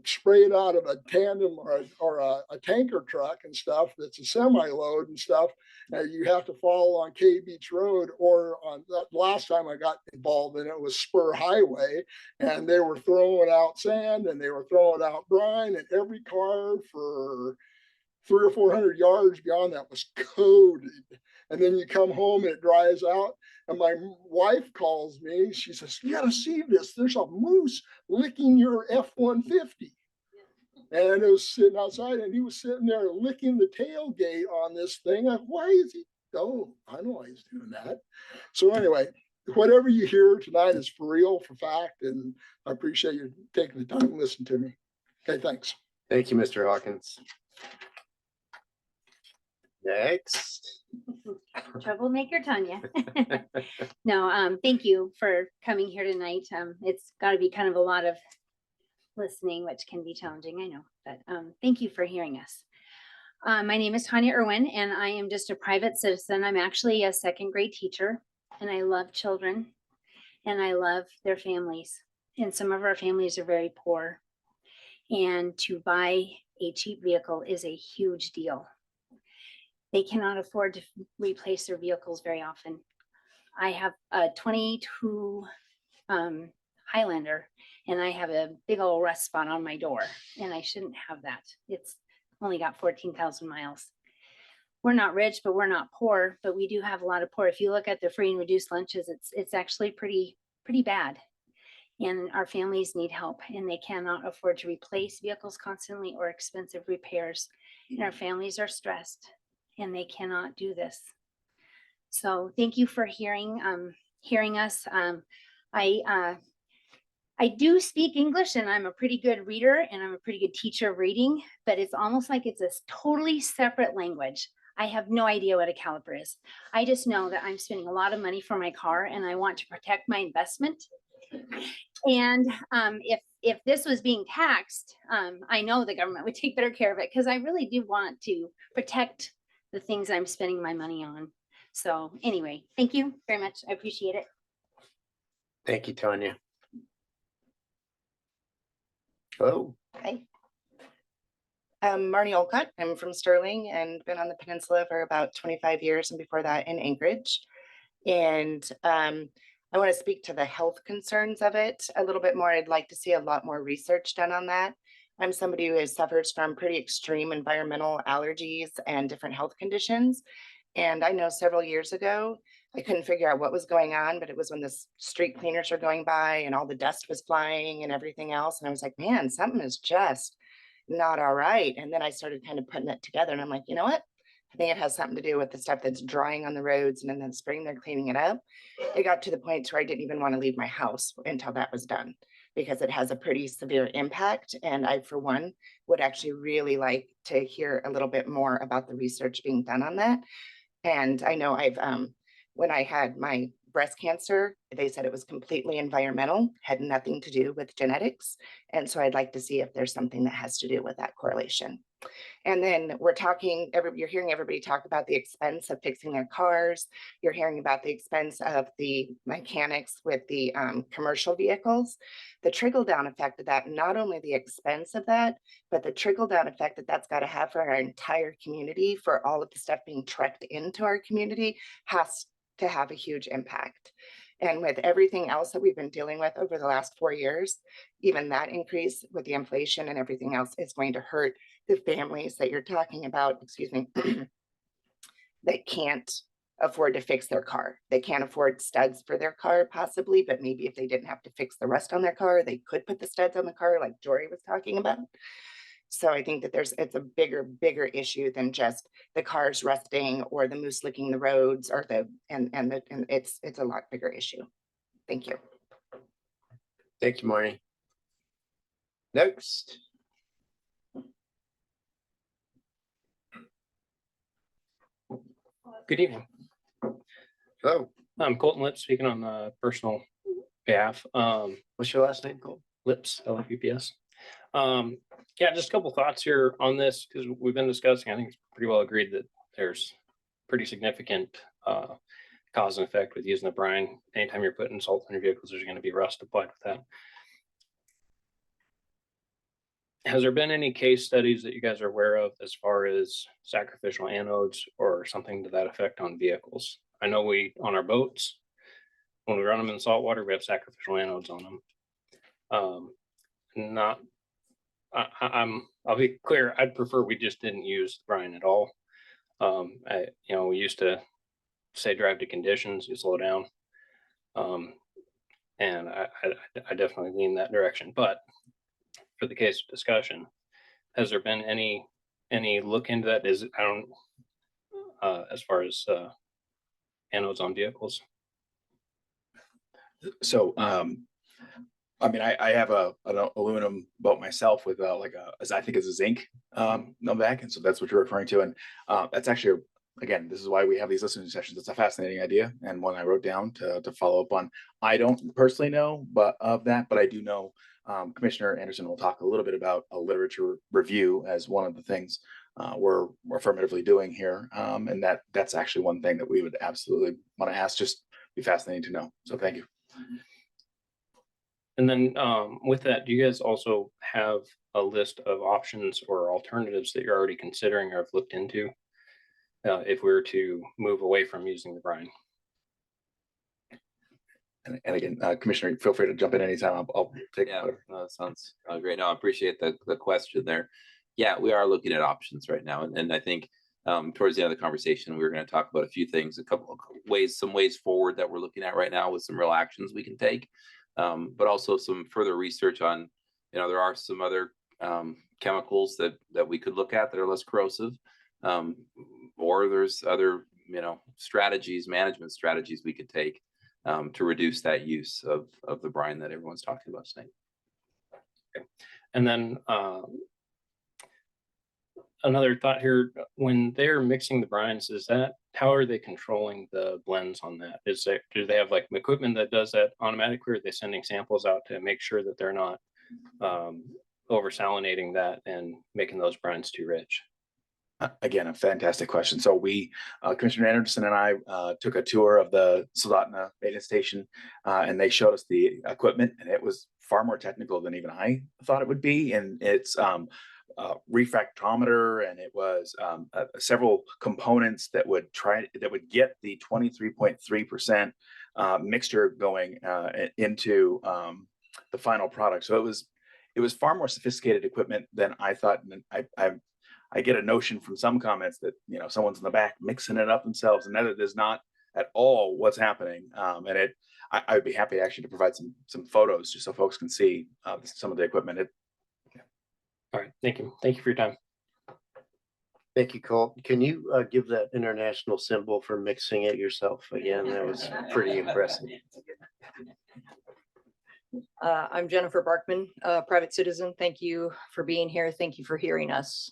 Spray it out of a tandem or a tanker truck and stuff that's a semi-load and stuff. You have to follow on K Beach Road, or on that last time I got involved in it was Spur Highway, and they were throwing out sand and they were throwing out brine, and every car for 300 or 400 yards beyond that was coated. And then you come home and it dries out. And my wife calls me. She says, "You got to see this. There's a moose licking your F-150. And it was sitting outside, and he was sitting there licking the tailgate on this thing. Why is he? Oh, I know why he's doing that. So anyway, whatever you hear tonight is for real, for fact. And I appreciate you taking the time to listen to me. Okay, thanks. Thank you, Mr. Hawkins. Next. Troublemaker Tanya. No, thank you for coming here tonight. It's got to be kind of a lot of listening, which can be challenging, I know, but thank you for hearing us. My name is Tanya Irwin, and I am just a private citizen. I'm actually a second grade teacher, and I love children, and I love their families. And some of our families are very poor, and to buy a cheap vehicle is a huge deal. They cannot afford to replace their vehicles very often. I have a 22 Highlander, and I have a big old rust spot on my door, and I shouldn't have that. It's only got 14,000 miles. We're not rich, but we're not poor, but we do have a lot of poor. If you look at the free and reduced lunches, it's actually pretty bad. And our families need help, and they cannot afford to replace vehicles constantly or expensive repairs. And our families are stressed, and they cannot do this. So thank you for hearing us. I do speak English, and I'm a pretty good reader, and I'm a pretty good teacher of reading, but it's almost like it's a totally separate language. I have no idea what a caliper is. I just know that I'm spending a lot of money for my car, and I want to protect my investment. And if this was being taxed, I know the government would take better care of it, because I really do want to protect the things I'm spending my money on. So anyway, thank you very much. I appreciate it. Thank you, Tanya. Hello. Hi. I'm Marnie Olcott. I'm from Sterling and been on the peninsula for about 25 years, and before that in Anchorage. And I want to speak to the health concerns of it a little bit more. I'd like to see a lot more research done on that. I'm somebody who suffers from pretty extreme environmental allergies and different health conditions. And I know several years ago, I couldn't figure out what was going on, but it was when the street cleaners were going by and all the dust was flying and everything else. And I was like, man, something is just not all right. And then I started kind of putting it together, and I'm like, you know what? I think it has something to do with the stuff that's drying on the roads, and then in the spring they're cleaning it up. It got to the point where I didn't even want to leave my house until that was done, because it has a pretty severe impact. And I, for one, would actually really like to hear a little bit more about the research being done on that. And I know when I had my breast cancer, they said it was completely environmental, had nothing to do with genetics. And so I'd like to see if there's something that has to do with that correlation. And then you're hearing everybody talk about the expense of fixing their cars. You're hearing about the expense of the mechanics with the commercial vehicles. The trickle down effect of that, not only the expense of that, but the trickle down effect that that's got to have for our entire community, for all of the stuff being trucked into our community, has to have a huge impact. And with everything else that we've been dealing with over the last 4 years, even that increase with the inflation and everything else is going to hurt the families that you're talking about, excuse me, that can't afford to fix their car. They can't afford studs for their car possibly, but maybe if they didn't have to fix the rust on their car, they could put the studs on the car like Jory was talking about. So I think that it's a bigger issue than just the cars rusting or the moose licking the roads or and it's a lot bigger issue. Thank you. Thank you, Marnie. Next. Good evening. Hello. I'm Colton Lips, speaking on the personal behalf. What's your last name, Colton? Lips, L-I-P-P-S. Yeah, just a couple thoughts here on this, because we've been discussing, I think it's pretty well agreed that there's pretty significant cause and effect with using the brine. Anytime you're putting salt on your vehicles, there's going to be rust applied with that. Has there been any case studies that you guys are aware of as far as sacrificial anodes or something to that effect on vehicles? I know on our boats, when we run them in salt water, we have sacrificial anodes on them. I'll be clear, I'd prefer we just didn't use brine at all. We used to say drive to conditions, you slow down. And I definitely lean that direction, but for the case of discussion, has there been any look into that? As far as anodes on vehicles? So, I mean, I have an aluminum boat myself with I think it's a zinc on the back, and so that's what you're referring to. And that's actually, again, this is why we have these listening sessions. It's a fascinating idea and one I wrote down to follow up on. I don't personally know but I do know Commissioner Anderson will talk a little bit about a literature review as one of the things we're affirmatively doing here. And that's actually one thing that we would absolutely want to ask. Just be fascinating to know. So thank you. And then with that, do you guys also have a list of options or alternatives that you're already considering or have looked into if we were to move away from using the brine? And again, Commissioner, feel free to jump in anytime. I'll take Yeah, whatever. no, that sounds great. No, I appreciate the question there. Yeah, we are looking at options right now. And I think towards the end of the conversation, we were going to talk about a few things, some ways forward that we're looking at right now with some real actions we can take. But also some further research on, there are some other chemicals that we could look at that are less corrosive, or there's other, management strategies we could take to reduce that use of the brine that everyone's talking about tonight. Okay. And then another thought here, when they're mixing the brines, how are they controlling the blends on that? Do they have like equipment that does that automatically, or are they sending samples out to make sure that they're not over salinating that and making those brines too rich? Again, a fantastic question. So Commissioner Anderson and I took a tour of the Soldotna maintenance station, and they showed us the equipment, and it was far more technical than even I thought it would be. And it's refractometer, and it was several components that would get the 23.3% mixture going into the final product. So it was far more sophisticated equipment than I thought. And I get a notion from some comments that someone's in the back mixing it up themselves, and that is not at all what's happening. And I would be happy actually to provide some photos just so folks can see some of the equipment. All right, thank you. Thank you for your time. Thank you, Colt. Can you give that international symbol for mixing it yourself again? That was pretty impressive. I'm Jennifer Barkman, a private citizen. Thank you for being here. Thank you for hearing us.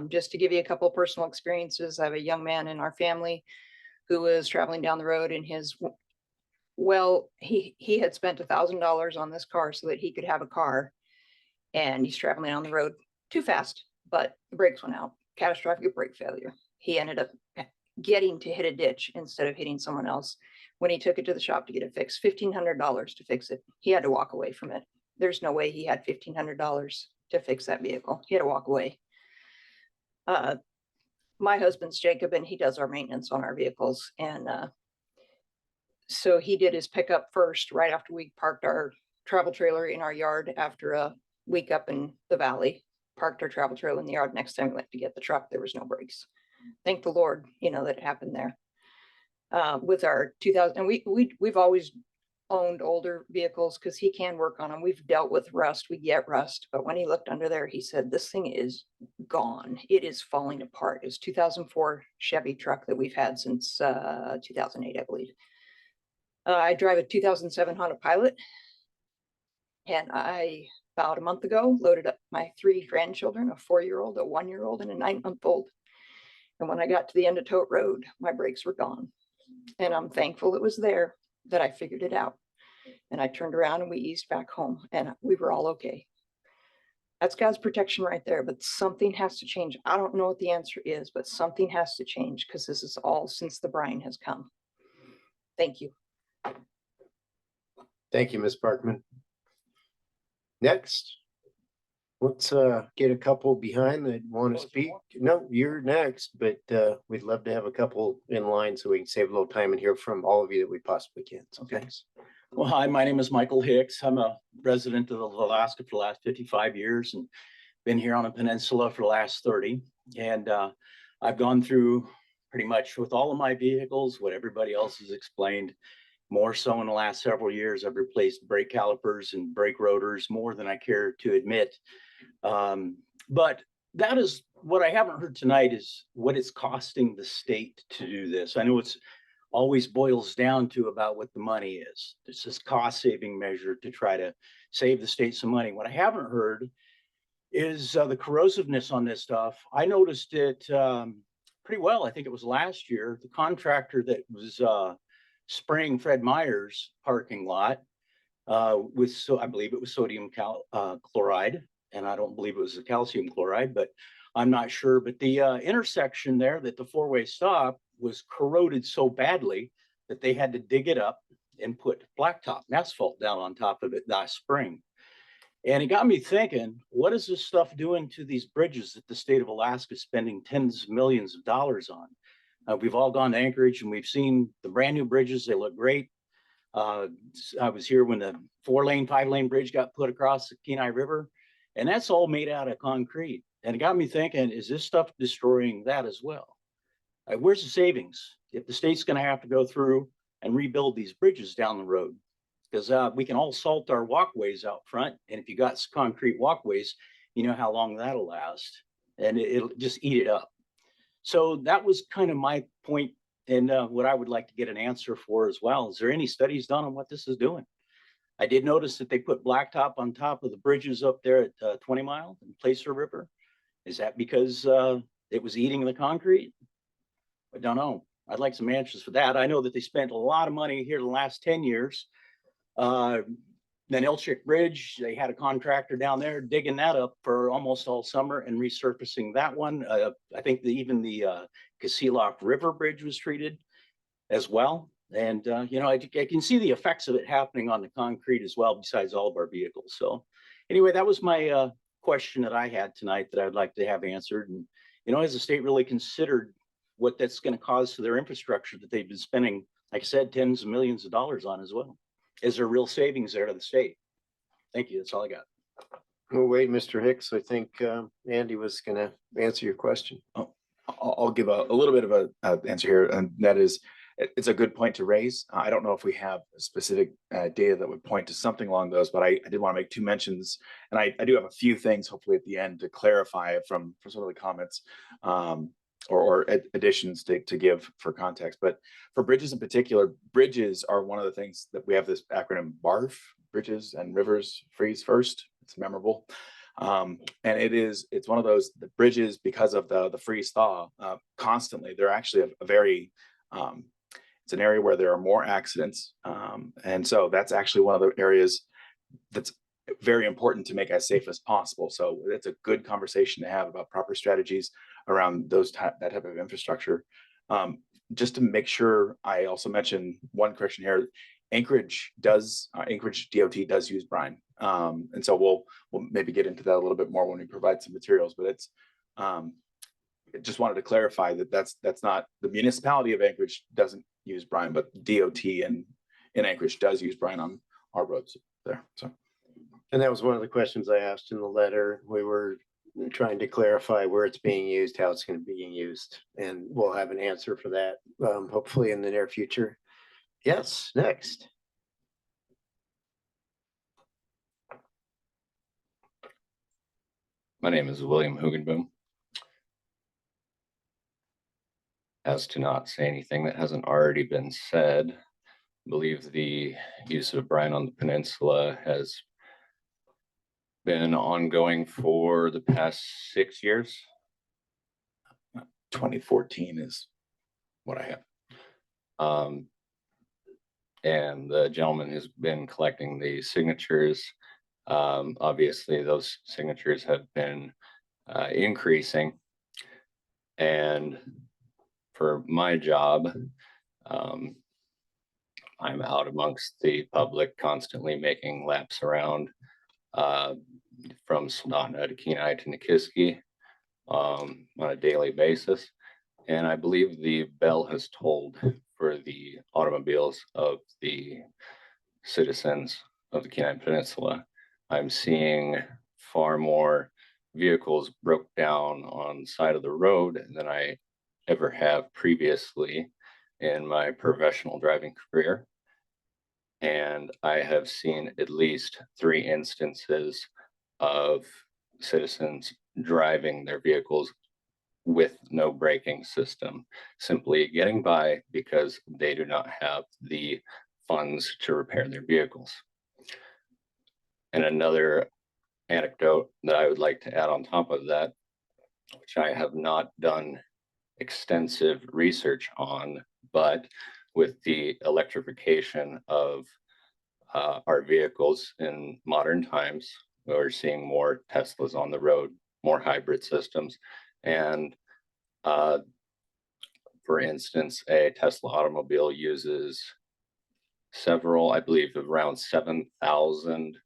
Just to give you a couple personal experiences, I have a young man in our family who was traveling down the road in his, he had spent $1,000 on this car so that he could have a car, and he's traveling on the road too fast, but the brakes went out, catastrophic brake failure. He ended up getting to hit a ditch instead of hitting someone else. When he took it to the shop to get it fixed, $1,500 to fix it. He had to walk away from it. There's no way he had $1,500 to fix that vehicle. He had to walk away. My husband's Jacob, and he does our maintenance on our vehicles. And so he did his pickup first, right after we parked our travel trailer in our yard after a week up in the valley, parked our travel trailer in the yard. Next time we went to get the truck, there was no brakes. Thank the Lord, that it happened there. with our 2000, and we've always owned older vehicles because he can work on them. We've dealt with rust, we get rust, but when he looked under there, he said, this thing is gone. It is falling apart. It's 2004 Chevy truck that we've had since 2008, I believe. I drive a 2007 Honda Pilot. And I, about a month ago, loaded up my 3 grandchildren, a 4-year-old, a 1-year-old, and a 9-month-old. And when I got to the end of Tote Road, my brakes were gone. And I'm thankful it was there that I figured it out. And I turned around and we eased back home and we were all okay. That's God's protection right there, but something has to change. I don't know what the answer is, but something has to change because this is all since the brine has come. Thank you. Thank you, Ms. Parkman. Next, let's get a couple behind that want to speak. No, you're next, but we'd love to have a couple in line so we can save a little time and hear from all of you that we possibly can. So thanks. Well, hi, my name is Michael Hicks. I'm a resident of Alaska for the last 55 years and been here on the peninsula for the last 30. And I've gone through pretty much with all of my vehicles, what everybody else has explained. More so in the last several years, I've replaced brake calipers and brake rotors more than I care to admit. But that is what I haven't heard tonight is what it's costing the state to do this. I know it's always boils down to about what the money is. It's this cost saving measure to try to save the state some money. What I haven't heard is the corrosiveness on this stuff. I noticed it pretty well. I think it was last year, the contractor that was spraying Fred Meyer's parking lot with, I believe it was sodium chloride, and I don't believe it was the calcium chloride, but I'm not sure. But the intersection there that the 4-way stop was corroded so badly that they had to dig it up and put blacktop and asphalt down on top of it last spring. And it got me thinking, what is this stuff doing to these bridges that the state of Alaska is spending tens of millions of dollars on? We've all gone to Anchorage and we've seen the brand new bridges. They look great. I was here when the 4-lane, 5-lane bridge got put across the Kenai River, and that's all made out of concrete. And it got me thinking, is this stuff destroying that as well? Where's the savings if the state's going to have to go through and rebuild these bridges down the road? Because we can all salt our walkways out front. And if you got concrete walkways, you know how long that'll last, and it'll just eat it up. So that was kind of my point, and what I would like to get an answer for as well. Is there any studies done on what this is doing? I did notice that they put blacktop on top of the bridges up there at 20 Mile and Placer River. Is that because it was eating the concrete? I don't know. I'd like some answers for that. I know that they spent a lot of money here the last 10 years. Then Ilchik Bridge, they had a contractor down there digging that up for almost all summer and resurfacing that one. I think even the Kasilof River Bridge was treated as well. And, you know, I can see the effects of it happening on the concrete as well, besides all of our vehicles. So anyway, that was my question that I had tonight that I'd like to have answered. And, you know, has the state really considered what that's going to cause to their infrastructure that they've been spending, like I said, tens of millions of dollars on as well? Is there real savings there to the state? Thank you. That's all I got. Well, wait, Mr. Hicks, I think Andy was going to answer your question. I'll give a little bit of a answer here, and that is, it's a good point to raise. I don't know if we have specific data that would point to something along those, but I did want to make 2 mentions, and I do have a few things hopefully at the end to clarify from some of the comments or additions to give for context. But for bridges in particular, bridges are one of the things that we have this acronym BARF, Bridges and Rivers Freeze First. It's memorable. And it's one of those, the bridges, because of the freeze thaw constantly, they're actually a very, it's an area where there are more accidents. And so that's actually one of the areas that's very important to make as safe as possible. So it's a good conversation to have about proper strategies around that type of infrastructure. Just to make sure, I also mentioned one correction here. Anchorage DOT does use brine. And so we'll maybe get into that a little bit more when we provide some materials, but it's just wanted to clarify that that's not, the municipality of Anchorage doesn't use brine, but DOT in Anchorage does use brine on our roads there. So. And that was one of the questions I asked in the letter. We were trying to clarify where it's being used, how it's going to be used, and we'll have an answer for that, hopefully in the near future. Yes, next. My name is William Hugenboom. As to not say anything that hasn't already been said, I believe the use of brine on the peninsula has been ongoing for the past 6 years. 2014 is what I have. And the gentleman has been collecting the signatures. Obviously, those signatures have been increasing. And for my job, I'm out amongst the public, constantly making laps around from Soldotna to Kenai to Nikiski on a daily basis. And I believe the bell has tolled for the automobiles of the citizens of the Kenai Peninsula. I'm seeing far more vehicles broke down on the side of the road than I ever have previously in my professional driving career. And I have seen at least 3 instances of citizens driving their vehicles with no braking system, simply getting by because they do not have the funds to repair their vehicles. And another anecdote that I would like to add on top of that, which I have not done extensive research on, but with the electrification of our vehicles in modern times, we're seeing more Teslas on the road, more hybrid systems. And for instance, a Tesla automobile uses several, I believe around 7,000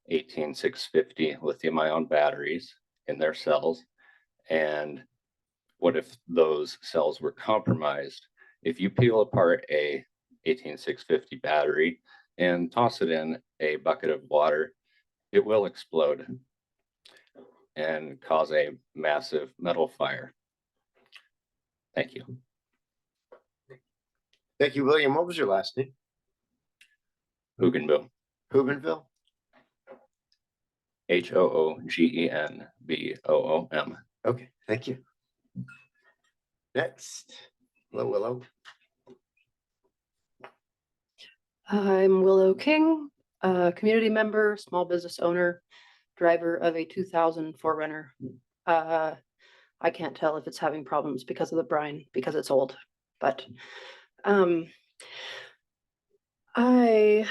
18650 lithium ion batteries in their cells. And what if those cells were compromised? If you peel apart a 18650 battery and toss it in a bucket of water, it will explode and cause a massive metal fire. Thank you. Thank you, William. What was your last name? Hugenboom. Hugenville? Hoogenboom. Okay, thank you. Next, Willow. I'm Willow King, a community member, small business owner, driver of a 2000 4Runner. I can't tell if it's having problems because of the brine, because it's old, but I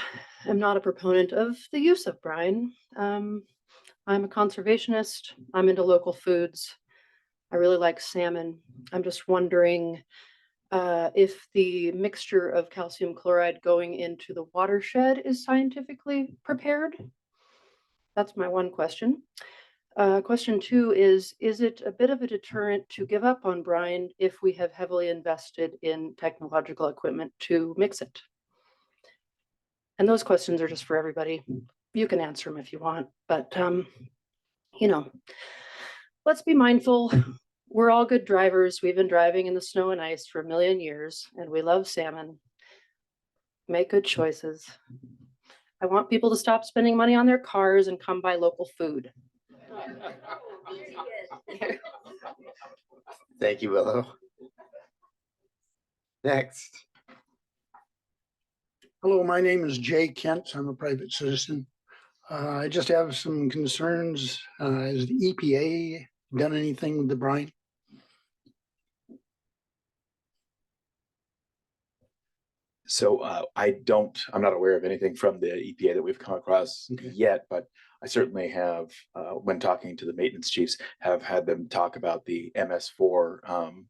am not a proponent of the use of brine. I'm a conservationist. I'm into local foods. I really like salmon. I'm just wondering if the mixture of calcium chloride going into the watershed is scientifically prepared. That's my one question. Question 2 is it a bit of a deterrent to give up on brine if we have heavily invested in technological equipment to mix it? And those questions are just for everybody. You can answer them if you want, but you know, let's be mindful. We're all good drivers. We've been driving in the snow and ice for a million years, and we love salmon. Make good choices. I want people to stop spending money on their cars and come buy local food. Thank you, Willow. Next. Hello, my name is Jay Kent. I'm a private citizen. I just have some concerns. Has the EPA done anything with the brine? So I'm not aware of anything from the EPA that we've come across yet, but I certainly have, when talking to the maintenance chiefs, have had them talk about the MS4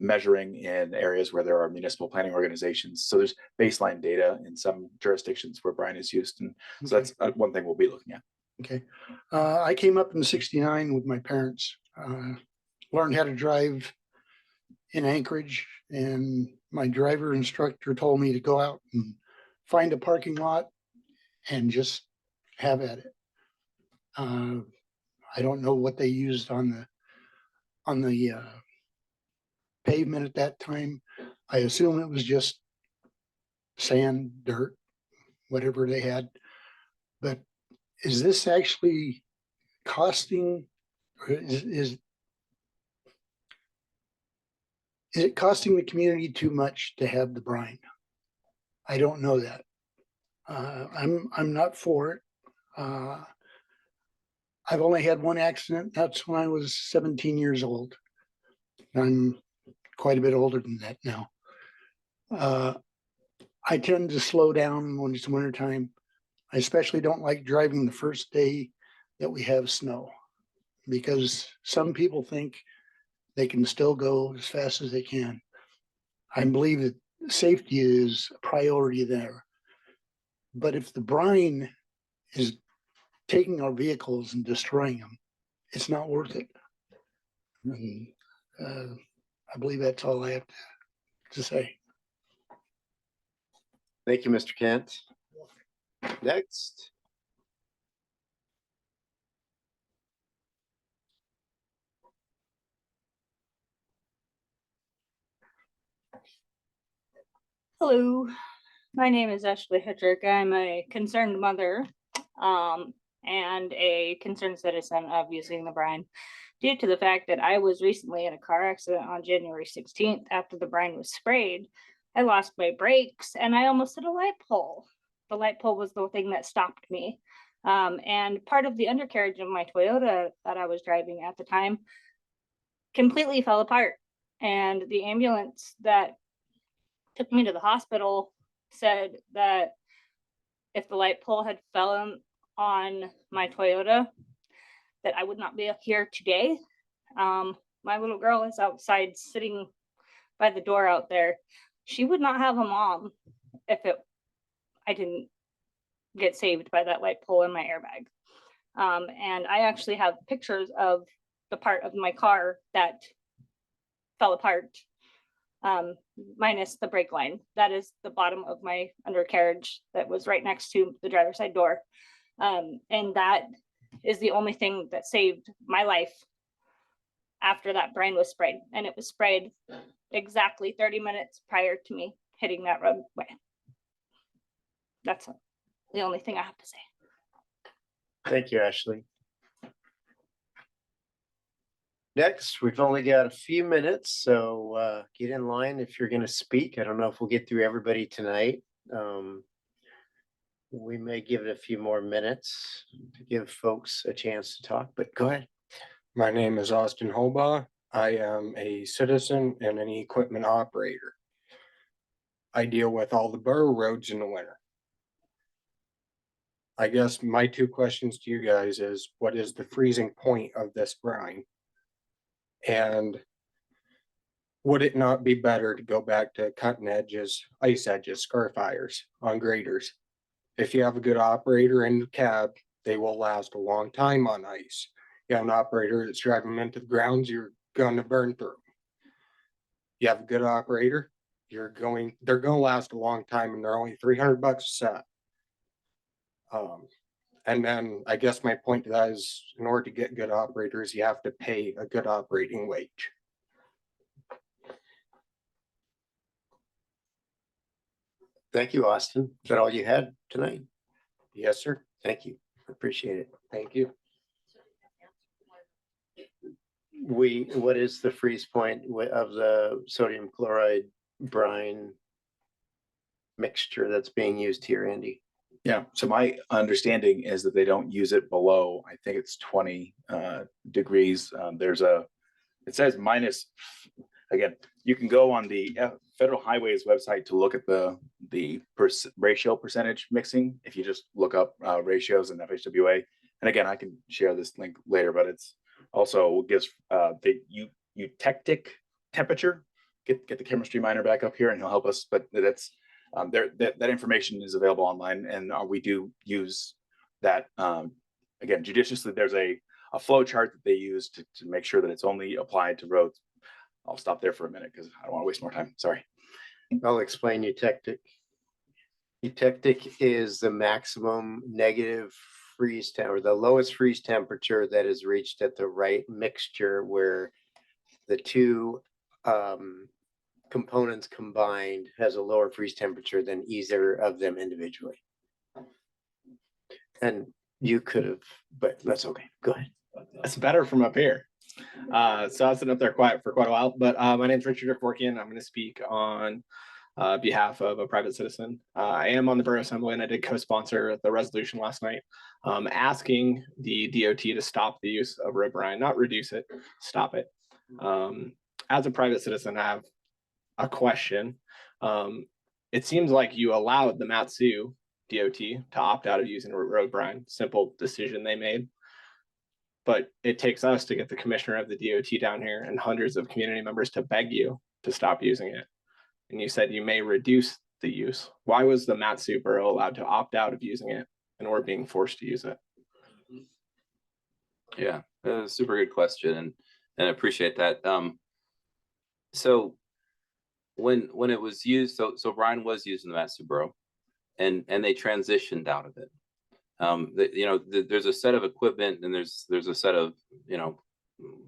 measuring in areas where there are municipal planning organizations. So there's baseline data in some jurisdictions where brine is used. And so that's one thing we'll be looking at. Okay. I came up in '69 with my parents, learned how to drive in Anchorage, and my driver instructor told me to go out and find a parking lot and just have at it. I don't know what they used on the pavement at that time. I assume it was just sand, dirt, whatever they had. But is this actually costing, or is it costing the community too much to have the brine? I don't know that. I'm not for it. I've only had one accident. That's when I was 17 years old. I'm quite a bit older than that now. I tend to slow down when it's wintertime. I especially don't like driving the first day that we have snow, because some people think they can still go as fast as they can. I believe that safety is a priority there. But if the brine is taking our vehicles and destroying them, it's not worth it. And, I believe that's all I have to say. Thank you, Mr. Kent. Next. Hello, my name is Ashley Hedrick. I'm a concerned mother and a concerned citizen of using the brine due to the fact that I was recently in a car accident on January 16th after the brine was sprayed. I lost my brakes and I almost hit a light pole. The light pole was the thing that stopped me. And part of the undercarriage of my Toyota that I was driving at the time completely fell apart. And the ambulance that took me to the hospital said that if the light pole had fallen on my Toyota, that I would not be here today. My little girl is outside sitting by the door out there. She would not have a mom if I didn't get saved by that light pole in my airbag. And I actually have pictures of the part of my car that fell apart, minus the brake line. That is the bottom of my undercarriage that was right next to the driver's side door. And that is the only thing that saved my life after that brine was sprayed. And it was sprayed exactly 30 minutes prior to me hitting that roadway. That's the only thing I have to say. Thank you, Ashley. Next, we've only got a few minutes, so get in line if you're going to speak. I don't know if we'll get through everybody tonight. We may give it a few more minutes to give folks a chance to talk, but go ahead. My name is Austin Hobaugh. I am a citizen and an equipment operator. I deal with all the borough roads in the winter. I guess my two questions to you guys is, what is the freezing point of this brine? And would it not be better to go back to cutting edges, ice edges, scarf irons on graders? If you have a good operator in the cab, they will last a long time on ice. You have an operator that's driving them into the grounds, you're going to burn through them. You have a good operator, they're going to last a long time, and they're only $300 a set. And then I guess my point to that is, in order to get good operators, you have to pay a good operating wage. Thank you, Austin. Is that all you had tonight? Yes, sir. Thank you. Appreciate it. Thank you. What is the freeze point of the sodium chloride brine mixture that's being used here, Andy? Yeah, so my understanding is that they don't use it below, I think it's 20 degrees. It says minus, again, you can go on the Federal Highways website to look at the ratio percentage mixing. If you just look up ratios and FHWA, and again, I can share this link later, but it's also gives the eutectic temperature. Get the chemistry minor back up here and he'll help us, but that's that information is available online, and we do use that again judiciously. There's a flow chart that they use to make sure that it's only applied to roads. I'll stop there for a minute because I don't want to waste more time. Sorry. I'll explain eutectic. Eutectic is the maximum negative freeze or the lowest freeze temperature that is reached at the right mixture where the two components combined has a lower freeze temperature than either of them individually. And you could have, but that's okay. Go ahead. It's better from up here. So I was sitting up there quiet for quite a while, but my name's Richard Dvorkian. I'm going to speak on behalf of a private citizen. I am on the Borough Assembly and I did co-sponsor the resolution last night asking the DOT to stop the use of road brine, not reduce it, stop it. As a private citizen, I have a question. It seems like you allowed the Mat-Su DOT to opt out of using road brine, simple decision they made. But it takes us to get the commissioner of the DOT down here and hundreds of community members to beg you to stop using it. And you said you may reduce the use. Why was the Mat-Su borough allowed to opt out of using it and we're being forced to use it? Yeah, super good question, and I appreciate that. So when it was used, so Brine was used in the Mat-Su borough, and they transitioned out of it. There's a set of equipment and there's a set of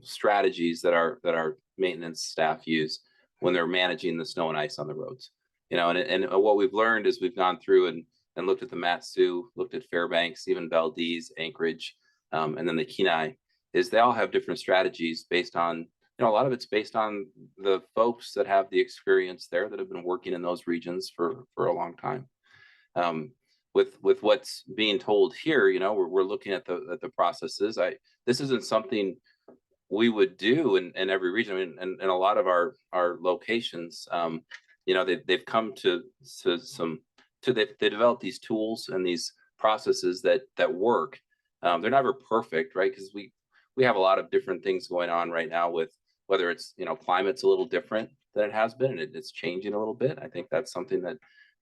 strategies that our maintenance staff use when they're managing the snow and ice on the roads. And what we've learned is we've gone through and looked at the Mat-Su, looked at Fairbanks, even Valdez, Anchorage, and then the Kenai, is they all have different strategies based on, a lot of it's based on the folks that have the experience there that have been working in those regions for a long time. With what's being told here, we're looking at the processes. This isn't something we would do in every region. I mean, and a lot of our locations, they've come they develop these tools and these processes that work. They're never perfect, right? Because we have a lot of different things going on right now with whether it's, climate's a little different than it has been, and it's changing a little bit. I think that's something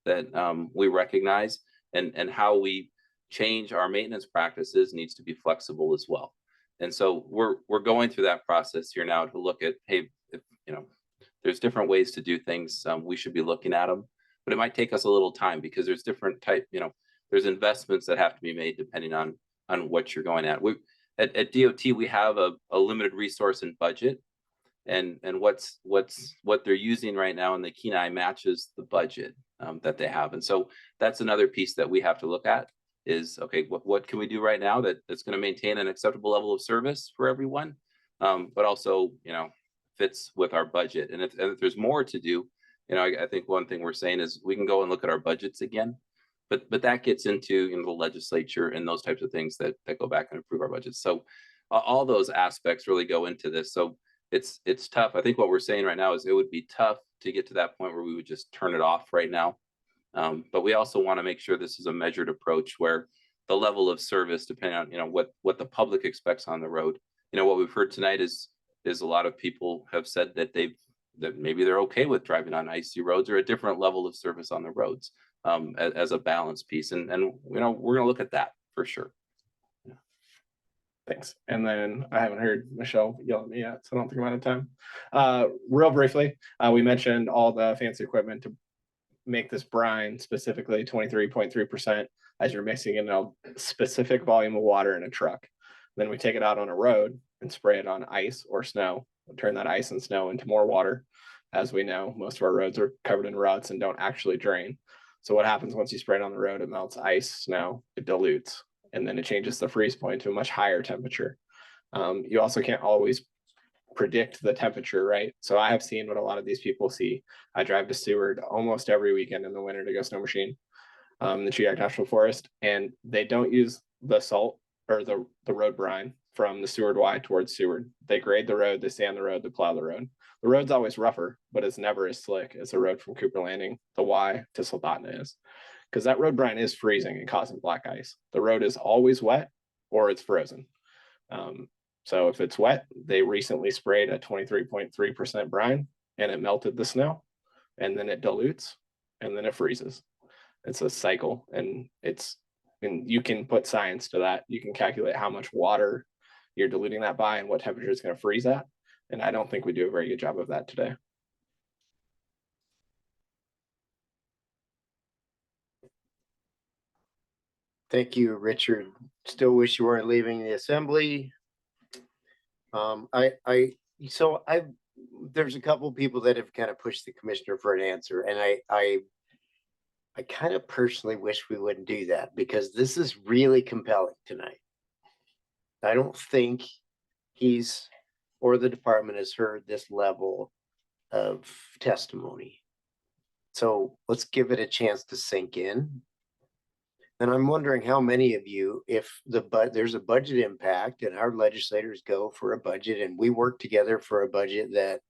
that we recognize, and how we change our maintenance practices needs to be flexible as well. And so we're going through that process here now to look at, hey, if, there's different ways to do things. We should be looking at them, but it might take us a little time because there's different type, there's investments that have to be made depending on what you're going at. At DOT, we have a limited resource and budget, and what they're using right now in the Kenai matches the budget that they have. And so that's another piece that we have to look at is, okay, what can we do right now that's going to maintain an acceptable level of service for everyone, but also, fits with our budget. And if there's more to do, I think one thing we're saying is we can go and look at our budgets again, but that gets into the legislature and those types of things that go back and improve our budgets. So all those aspects really go into this. So it's tough. I think what we're saying right now is it would be tough to get to that point where we would just turn it off right now. But we also want to make sure this is a measured approach where the level of service, depending on, what the public expects on the road. What we've heard tonight is a lot of people have said that that maybe they're okay with driving on icy roads or a different level of service on the roads as a balance piece. And we're going to look at that for sure. Thanks. And then I haven't heard Michelle yell at me yet, so I don't think I'm out of time. Real briefly, we mentioned all the fancy equipment to make this brine specifically 23.3% as you're mixing in a specific volume of water in a truck. Then we take it out on a road and spray it on ice or snow, turn that ice and snow into more water. As we know, most of our roads are covered in ruts and don't actually drain. So what happens once you spray it on the road, it melts ice, snow, it dilutes, and then it changes the freeze point to a much higher temperature. You also can't always predict the temperature, right? So I have seen what a lot of these people see. I drive to Seward almost every weekend in the winter to go snow machine, the Cheatham National Forest, and they don't use the salt or the road brine from the Seward Y towards Seward. They grade the road, they sand the road, they plow the road. The road's always rougher, but it's never as slick as the road from Cooper Landing, the Y to Soldotna is, because that road brine is freezing and causing black ice. The road is always wet or it's frozen. So if it's wet, they recently sprayed a 23.3% brine and it melted the snow, and then it dilutes and then it freezes. It's a cycle, and you can put science to that. You can calculate how much water you're diluting that by and what temperature it's going to freeze at. And I don't think we do a very good job of that today. Thank you, Richard. Still wish you weren't leaving the assembly. There's a couple people that have kind of pushed the commissioner for an answer, and I kind of personally wish we wouldn't do that because this is really compelling tonight. I don't think he's or the department has heard this level of testimony. So let's give it a chance to sink in. And I'm wondering how many of you, if there's a budget impact and our legislators go for a budget and we work together for a budget that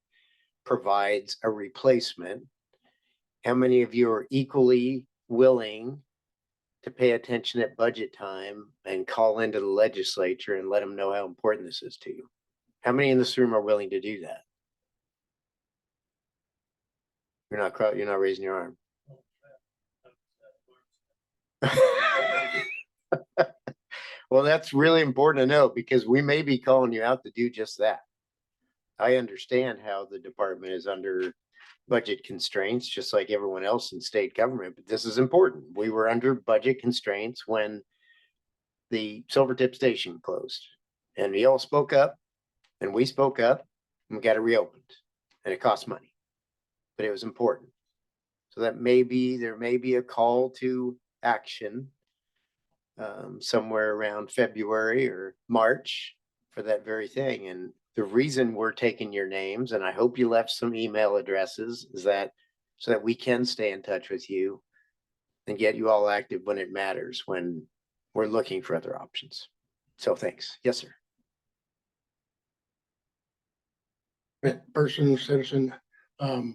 provides a replacement, how many of you are equally willing to pay attention at budget time and call into the legislature and let them know how important this is to you? How many in this room are willing to do that? You're not raising your arm. Well, that's really important to know because we may be calling you out to do just that. I understand how the department is under budget constraints, just like everyone else in state government, but this is important. We were under budget constraints when the Silvertip station closed, and we all spoke up, and we spoke up, and we got it reopened, and it cost money, but it was important. So that there may be a call to action somewhere around February or March for that very thing. And the reason we're taking your names, and I hope you left some email addresses, is that so that we can stay in touch with you and get you all active when it matters, when we're looking for other options. So thanks. Yes, sir. Person, citizen. I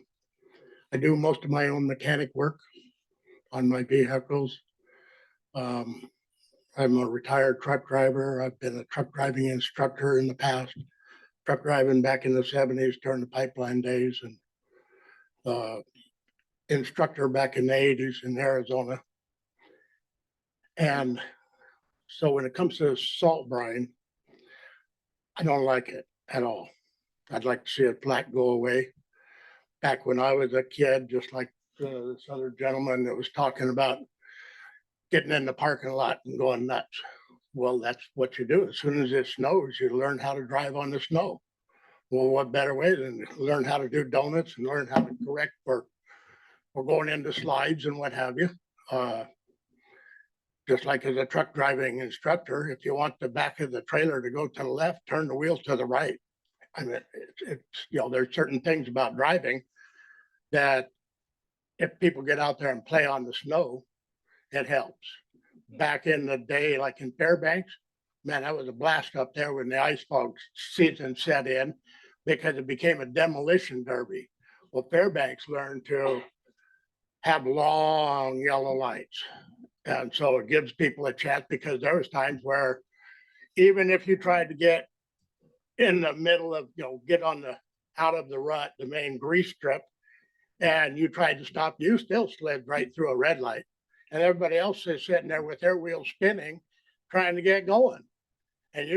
do most of my own mechanic work on my vehicles. I'm a retired truck driver. I've been a truck driving instructor in the past, truck driving back in the 70s during the pipeline days, and instructor back in the 80s in Arizona. And so when it comes to salt brine, I don't like it at all. I'd like to see it flat go away. Back when I was a kid, just like this other gentleman that was talking about getting in the parking lot and going nuts. Well, that's what you do. As soon as it snows, you learn how to drive on the snow. Well, what better way than learn how to do donuts and learn how to correct for going into slides and what have you. Just like as a truck driving instructor, if you want the back of the trailer to go to the left, turn the wheel to the right. I mean, there's certain things about driving that if people get out there and play on the snow, it helps. Back in the day, like in Fairbanks, man, that was a blast up there when the ice fog season set in because it became a demolition derby. Well, Fairbanks learned to have long yellow lights. And so it gives people a chance because there was times where even if you tried to get in the middle of, get on out of the rut, the main grease strip, and you tried to stop, you still slid right through a red light. And everybody else is sitting there with their wheels spinning, trying to get going. And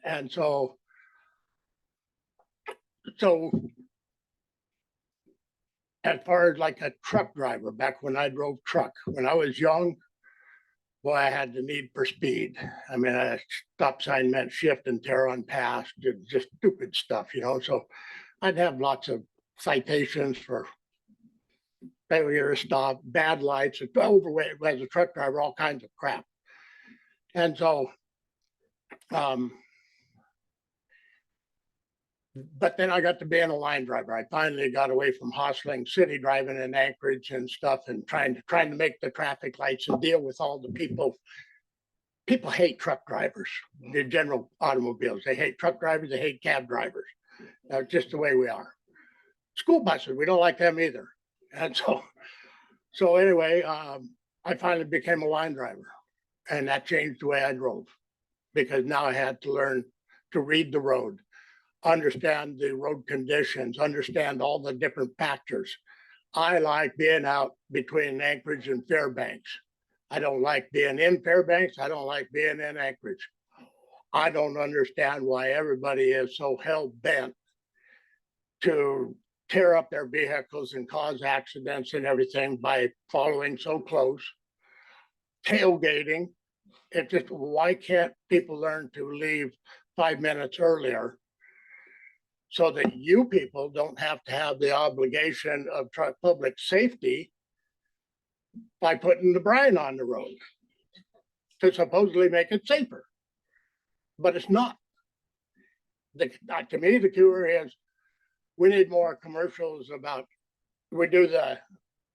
and so as far as like a truck driver, back when I drove truck, when I was young, boy, I had the need for speed. I mean, a stop sign meant shift and tear on pass, just stupid stuff, so I'd have lots of citations for failure to stop, bad lights, overweight as a truck driver, all kinds of crap. And so, but then I got to being a line driver. I finally got away from hustling, city driving in Anchorage and stuff, and trying to make the traffic lights and deal with all the people. People hate truck drivers, the general automobiles. They hate truck drivers. They hate cab drivers. That's just the way we are. School buses, we don't like them either. And so anyway, I finally became a line driver, and that changed the way I drove because now I had to learn to read the road, understand the road conditions, understand all the different factors. I like being out between Anchorage and Fairbanks. I don't like being in Fairbanks. I don't like being in Anchorage. I don't understand why everybody is so hell-bent to tear up their vehicles and cause accidents and everything by following so close, tailgating. It's just, why can't people learn to leave 5 minutes earlier? So that you people don't have to have the obligation of public safety by putting the brine on the road to supposedly make it safer. But it's not. To me, the cure is we need more commercials about, we do the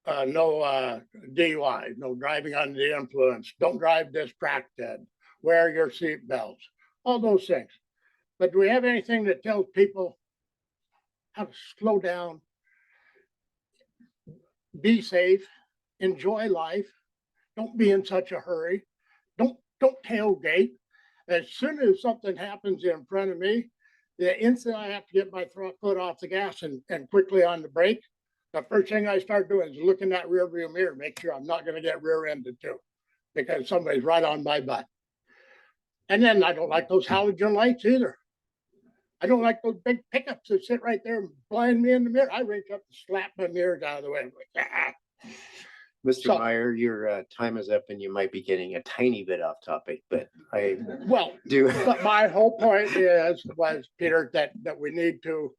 no DUI, no driving under the influence, don't drive distracted, wear your seat belts, all those things. But do we have anything that tells people how to slow down, be safe, enjoy life, don't be in such a hurry, don't tailgate. As soon as something happens in front of me, the instant I have to get my foot off the gas and quickly on the brake, the first thing I start doing is look in that rear view mirror, make sure I'm not going to get rear-ended too, because somebody's right on my butt. And then I don't like those halogen lights either. I don't like those big pickups that sit right there and blind me in the mirror. I reach up and slap my mirrors out of the way. I'm like, ah. Mr. Meyer, your time is up and you might be getting a tiny bit off topic, but I do. But my whole point was, Peter, that we need to,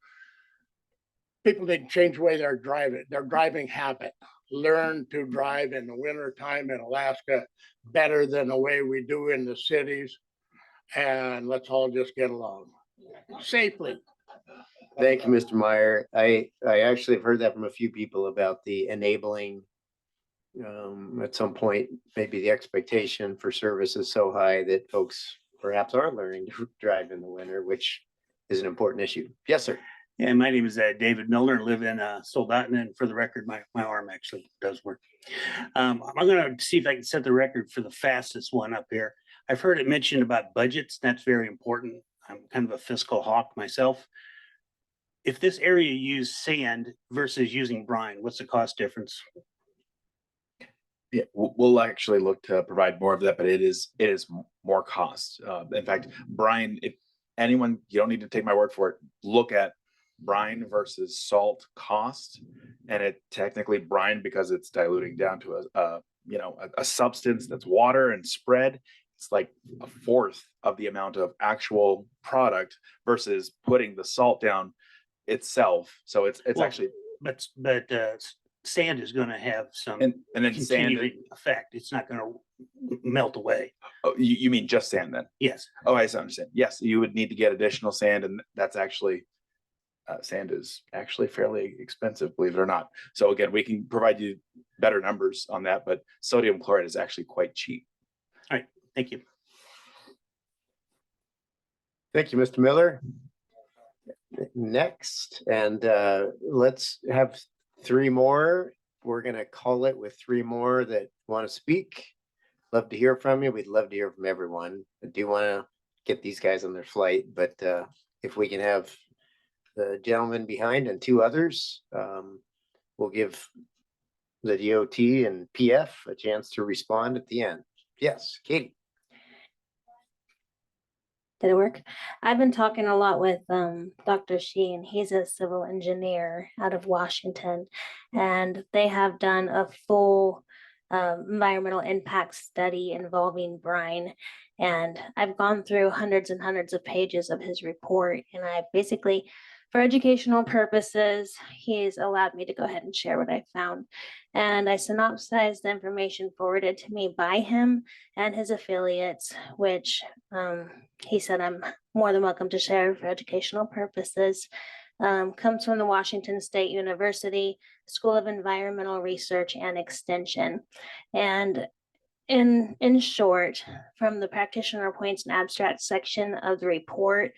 people need to change the way they're driving, their driving habit. Learn to drive in the winter time in Alaska better than the way we do in the cities. And let's all just get along safely. Thank you, Mr. Meyer. I actually have heard that from a few people about the enabling. At some point, maybe the expectation for service is so high that folks perhaps are learning to drive in the winter, which is an important issue. Yes, sir. Yeah, my name is David Milner, live in Soldaten, and for the record, my arm actually does work. I'm going to see if I can set the record for the fastest one up here. I've heard it mentioned about budgets. That's very important. I'm kind of a fiscal hawk myself. If this area used sand versus using brine, what's the cost difference? Yeah, we'll actually look to provide more of that, but it is more cost. In fact, brine, if anyone, you don't need to take my word for it, look at brine versus salt cost, and it technically brine, because it's diluting down to a substance that's water and spread. It's like a fourth of the amount of actual product versus putting the salt down itself. So it's actually, but sand is going to have some and then continuing effect. It's not going to melt away. Oh, you mean just sand then? Yes. Oh, I understand. Yes, you would need to get additional sand, and that's actually sand is actually fairly expensive, believe it or not. So again, we can provide you better numbers on that, but sodium chloride is actually quite cheap. All right, thank you. Thank you, Mr. Miller. Next, and let's have 3 more. We're going to call it with 3 more that want to speak. Love to hear from you. We'd love to hear from everyone. I do want to get these guys on their flight, but if we can have the gentleman behind and 2 others, we'll give the DOT and PF a chance to respond at the end. Yes, Katie. Did it work? I've been talking a lot with Dr. Sheen. He's a civil engineer out of Washington, and they have done a full environmental impact study involving brine. And I've gone through hundreds and hundreds of pages of his report, and I basically, for educational purposes, he's allowed me to go ahead and share what I found. And I synopsized the information forwarded to me by him and his affiliates, which he said I'm more than welcome to share for educational purposes. Comes from the Washington State University School of Environmental Research and Extension. And in short, from the practitioner points and abstract section of the report,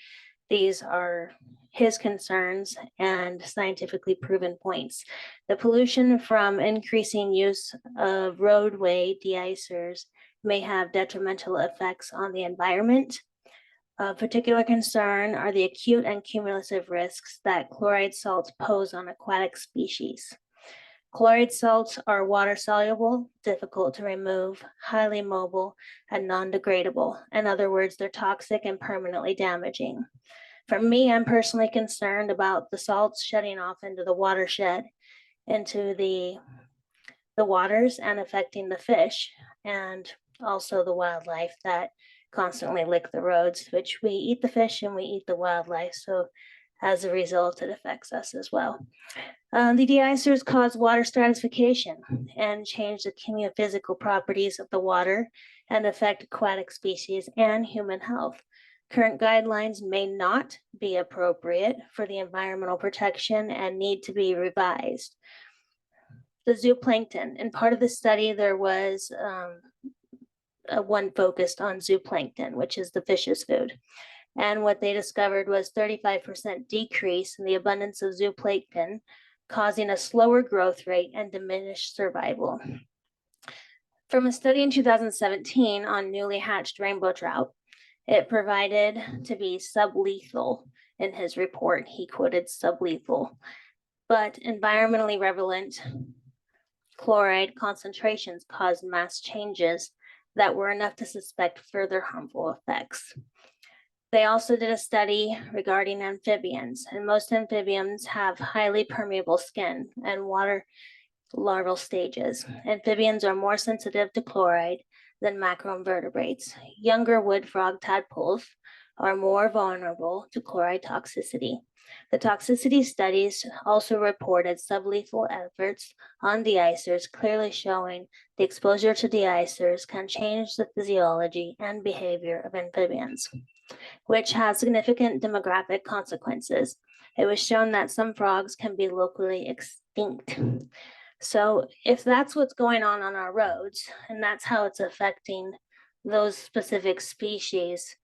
these are his concerns and scientifically proven points. The pollution from increasing use of roadway de-icers may have detrimental effects on the environment. Of particular concern are the acute and cumulative risks that chloride salts pose on aquatic species. Chloride salts are water soluble, difficult to remove, highly mobile, and non-degradable. In other words, they're toxic and permanently damaging. For me, I'm personally concerned about the salts shedding off into the watershed, into the waters, and affecting the fish. And also the wildlife that constantly lick the roads, which we eat the fish and we eat the wildlife. So as a result, it affects us as well. The deicers cause water stratification and change the chemiophysical properties of the water and affect aquatic species and human health. Current guidelines may not be appropriate for the environmental protection and need to be revised. The zooplankton, in part of the study, there was one focused on zooplankton, which is the fish's food. And what they discovered was 35% decrease in the abundance of zooplankton, causing a slower growth rate and diminished survival. From a study in 2017 on newly hatched rainbow trout, it provided to be sublethal. In his report, he quoted sublethal, but environmentally relevant chloride concentrations caused mass changes that were enough to suspect further harmful effects. They also did a study regarding amphibians, and most amphibians have highly permeable skin and water larval stages. Amphibians are more sensitive to chloride than macroinvertebrates. Younger wood frog tadpoles are more vulnerable to chloride toxicity. The toxicity studies also reported sublethal efforts on deicers, clearly showing the exposure to deicers can change the physiology and behavior of amphibians, which has significant demographic consequences. It was shown that some frogs can be locally extinct. So if that's what's going on our roads, and that's how it's affecting those specific species,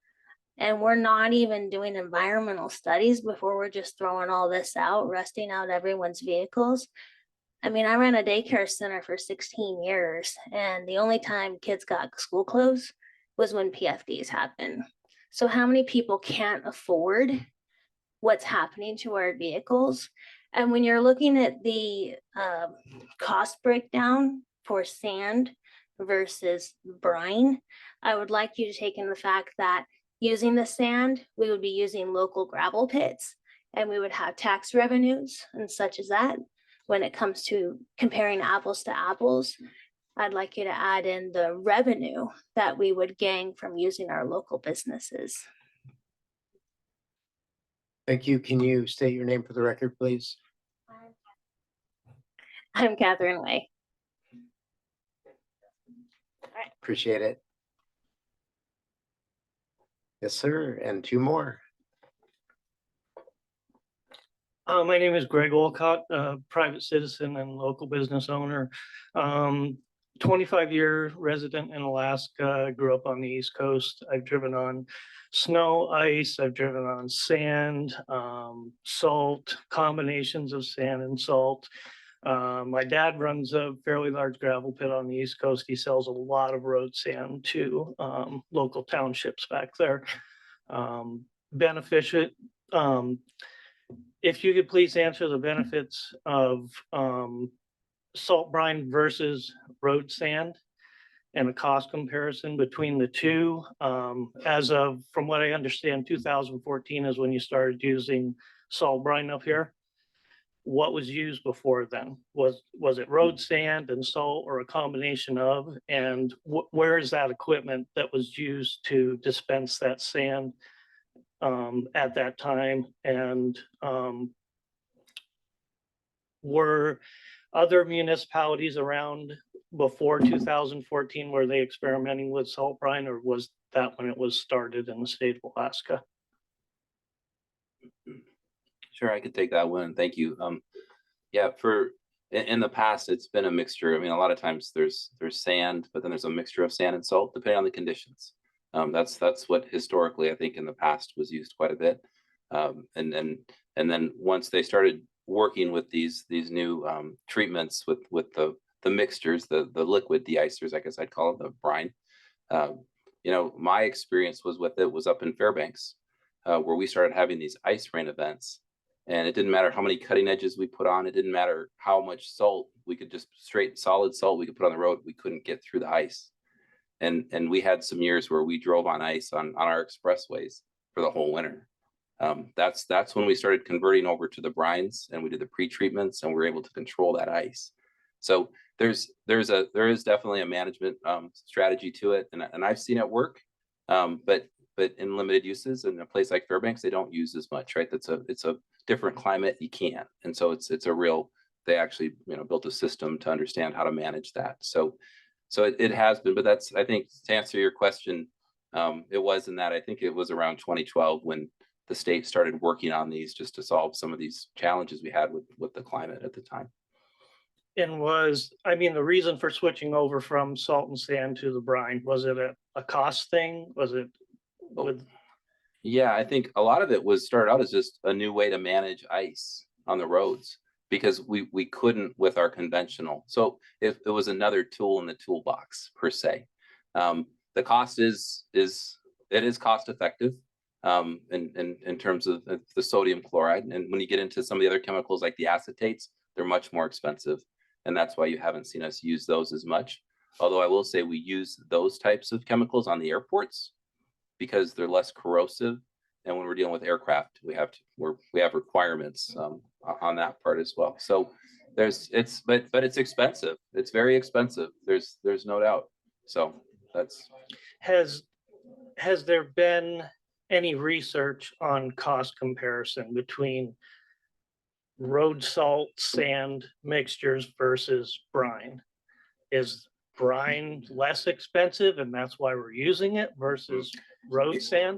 and we're not even doing environmental studies before we're just throwing all this out, rusting out everyone's vehicles. I mean, I ran a daycare center for 16 years, and the only time kids got school clothes was when PFDs happened. So how many people can't afford what's happening to our vehicles? And when you're looking at the cost breakdown for sand versus brine, I would like you to take in the fact that using the sand, we would be using local gravel pits, and we would have tax revenues and such as that. When it comes to comparing apples to apples, I'd like you to add in the revenue that we would gain from using our local businesses. Thank you. Can you state your name for the record, please? I'm Catherine Way. Appreciate it. Yes, sir. And two more. My name is Greg Olcott, private citizen and local business owner. 25-year resident in Alaska. Grew up on the East Coast. I've driven on snow, ice. I've driven on sand, salt, combinations of sand and salt. My dad runs a fairly large gravel pit on the East Coast. He sells a lot of road sand to local townships back there. Beneficent. If you could please answer the benefits of salt brine versus road sand and a cost comparison between the two. As of, from what I understand, 2014 is when you started using salt brine up here. What was used before then? Was it road sand and salt, or a combination of? And where is that equipment that was used to dispense that sand at that time? And were other municipalities around before 2014, were they experimenting with salt brine, or was that when it was started in the state of Alaska? Sure, I could take that one. Thank you. Yeah, in the past, it's been a mixture. I mean, a lot of times there's sand, but then there's a mixture of sand and salt depending on the conditions. That's what historically I think in the past was used quite a bit. And then once they started working with these new treatments with the mixtures, the liquid deicers, I guess I'd call it, the brine. You know, my experience was with it was up in Fairbanks, where we started having these ice rain events. And it didn't matter how many cutting edges we put on. It didn't matter how much salt we could just straight solid salt we could put on the road. We couldn't get through the ice. And we had some years where we drove on ice on our expressways for the whole winter. That's when we started converting over to the brines, and we did the pre-treatments, and we were able to control that ice. So there is definitely a management strategy to it, and I've seen it work. But in limited uses, in a place like Fairbanks, they don't use as much, right? It's a different climate. You can't, and so it's a real. They actually built a system to understand how to manage that. So it has been, but that's, I think, to answer your question, it was in that, I think it was around 2012 when the state started working on these just to solve some of these challenges we had with the climate at the time. And the reason for switching over from salt and sand to the brine, was it a cost thing? Was it with? Yeah, I think a lot of it started out as just a new way to manage ice on the roads, because we couldn't with our conventional. So it was another tool in the toolbox per se. The cost is cost effective in terms of the sodium chloride. And when you get into some of the other chemicals like the acetates, they're much more expensive. And that's why you haven't seen us use those as much. Although I will say we use those types of chemicals on the airports because they're less corrosive. And when we're dealing with aircraft, we have requirements on that part as well. So but it's expensive. It's very expensive. There's no doubt. So that's. Has there been any research on cost comparison between road salt sand mixtures versus brine? Is brine less expensive and that's why we're using it versus road sand?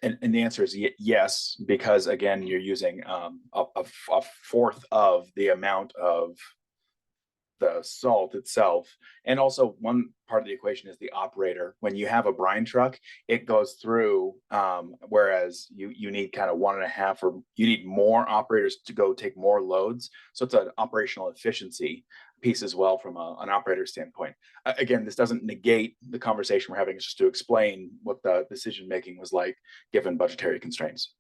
And the answer is yes, because again, you're using a fourth of the amount of the salt itself. And also one part of the equation is the operator. When you have a brine truck, it goes through, whereas you need kind of 1.5, or you need more operators to go take more loads. So it's an operational efficiency piece as well from an operator standpoint. Again, this doesn't negate the conversation we're having. It's just to explain what the decision-making was like given budgetary constraints.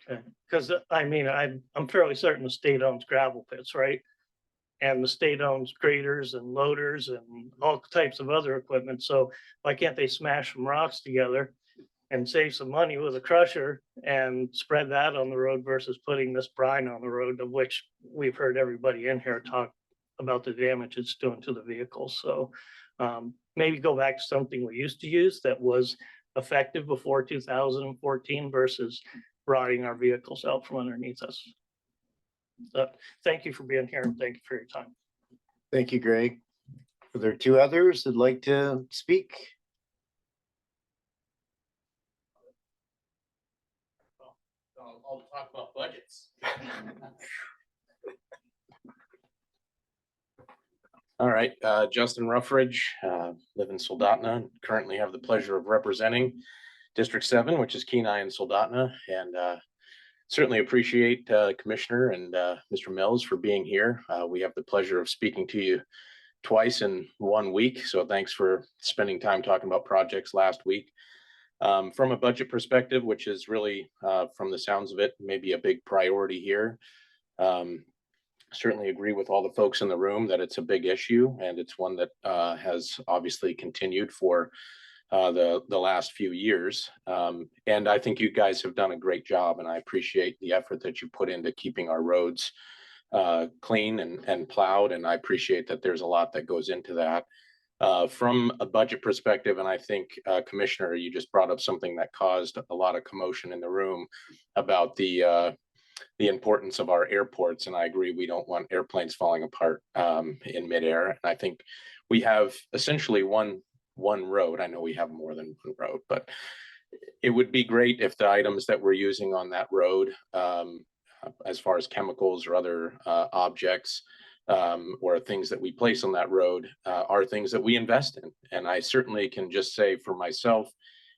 Okay, because I'm fairly certain the state owns gravel pits, right? And the state owns graders and loaders and all types of other equipment. So why can't they smash some rocks together and save some money with a crusher and spread that on the road versus putting this brine on the road, of which we've heard everybody in here talk about the damage it's doing to the vehicles. So maybe go back to something we used to use that was effective before 2014 versus rotting our vehicles out from underneath us. So thank you for being here and thank you for your time. Thank you, Greg. Are there two others that'd like to speak? I'll talk about budgets. All right, Justin Ruffridge, live in Soldotna, currently have the pleasure of representing District 7, which is Kenai and Soldotna, and certainly appreciate Commissioner and Mr. Mills for being here. We have the pleasure of speaking to you twice in 1 week, so thanks for spending time talking about projects last week. From a budget perspective, which is really, from the sounds of it, maybe a big priority here. Certainly agree with all the folks in the room that it's a big issue, and it's one that has obviously continued for the last few years. And I think you guys have done a great job, and I appreciate the effort that you put into keeping our roads clean and plowed, and I appreciate that there's a lot that goes into that. From a budget perspective, and I think Commissioner, you just brought up something that caused a lot of commotion in the room about the importance of our airports, and I agree, we don't want airplanes falling apart in midair. And I think we have essentially one road. I know we have more than one road, but it would be great if the items that we're using on that road, as far as chemicals or other objects, or things that we place on that road, are things that we invest in. And I certainly can just say for myself,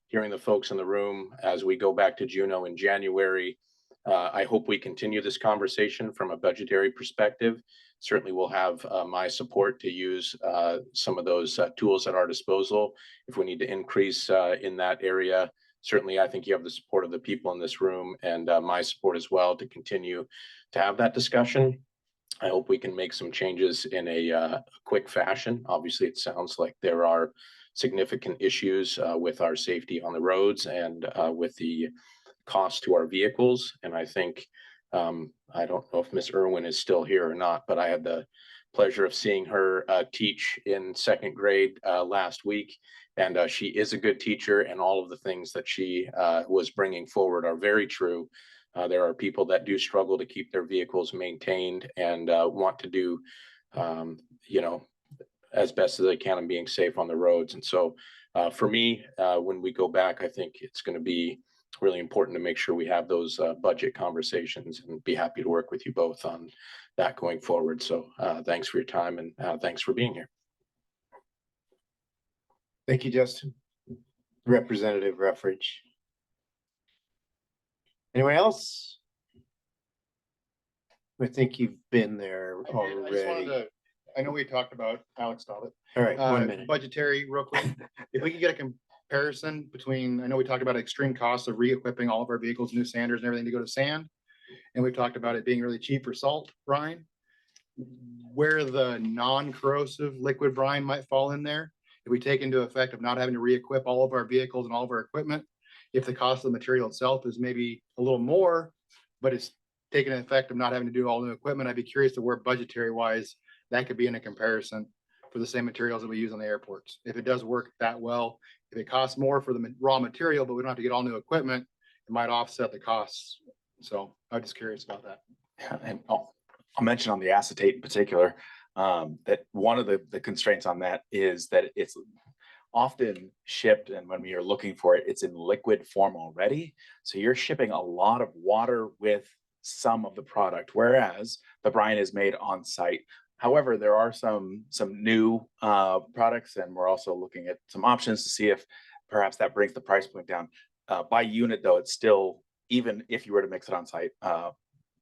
hearing the folks in the room as we go back to Juneau in January, I hope we continue this conversation from a budgetary perspective. Certainly we'll have my support to use some of those tools at our disposal. If we need to increase in that area, certainly I think you have the support of the people in this room and my support as well to continue to have that discussion. I hope we can make some changes in a quick fashion. Obviously, it sounds like there are significant issues with our safety on the roads and with the cost to our vehicles. And I think I don't know if Miss Irwin is still here or not, but I had the pleasure of seeing her teach in second grade last week. And she is a good teacher, and all of the things that she was bringing forward are very true. There are people that do struggle to keep their vehicles maintained and want to do, you know, as best as they can and being safe on the roads. And so for me, when we go back, I think it's going to be really important to make sure we have those budget conversations, and be happy to work with you both on that going forward. So thanks for your time, and thanks for being here. Thank you, Justin. Representative Ruffridge. Anyone else? I think you've been there I just wanted already. to, I know we talked about Alex Dobbit. All right, 1 minute. Budgetary, real quick. If we could get a comparison between, I know we talked about extreme costs of re-equipping all of our vehicles, new sanders and everything to go to sand. And we've talked about it being really cheap for salt brine. Where the non-corrosive liquid brine might fall in there. If we take into effect of not having to re-equip all of our vehicles and all of our equipment, if the cost of the material itself is maybe a little more, but it's taking an effect of not having to do all new equipment, I'd be curious to where budgetary wise that could be in a comparison for the same materials that we use on the airports. If it does work that well, if it costs more for the raw material, but we don't have to get all new equipment, it might offset the costs. So I'm just curious about that. Yeah, and I'll mention on the acetate in particular, that one of the constraints on that is that it's often shipped, and when we are looking for it, it's in liquid form already. So you're shipping a lot of water with some of the product, whereas the brine is made on site. However, there are some new products, and we're also looking at some options to see if perhaps that brings the price point down. By unit though, it's still, even if you were to mix it on site,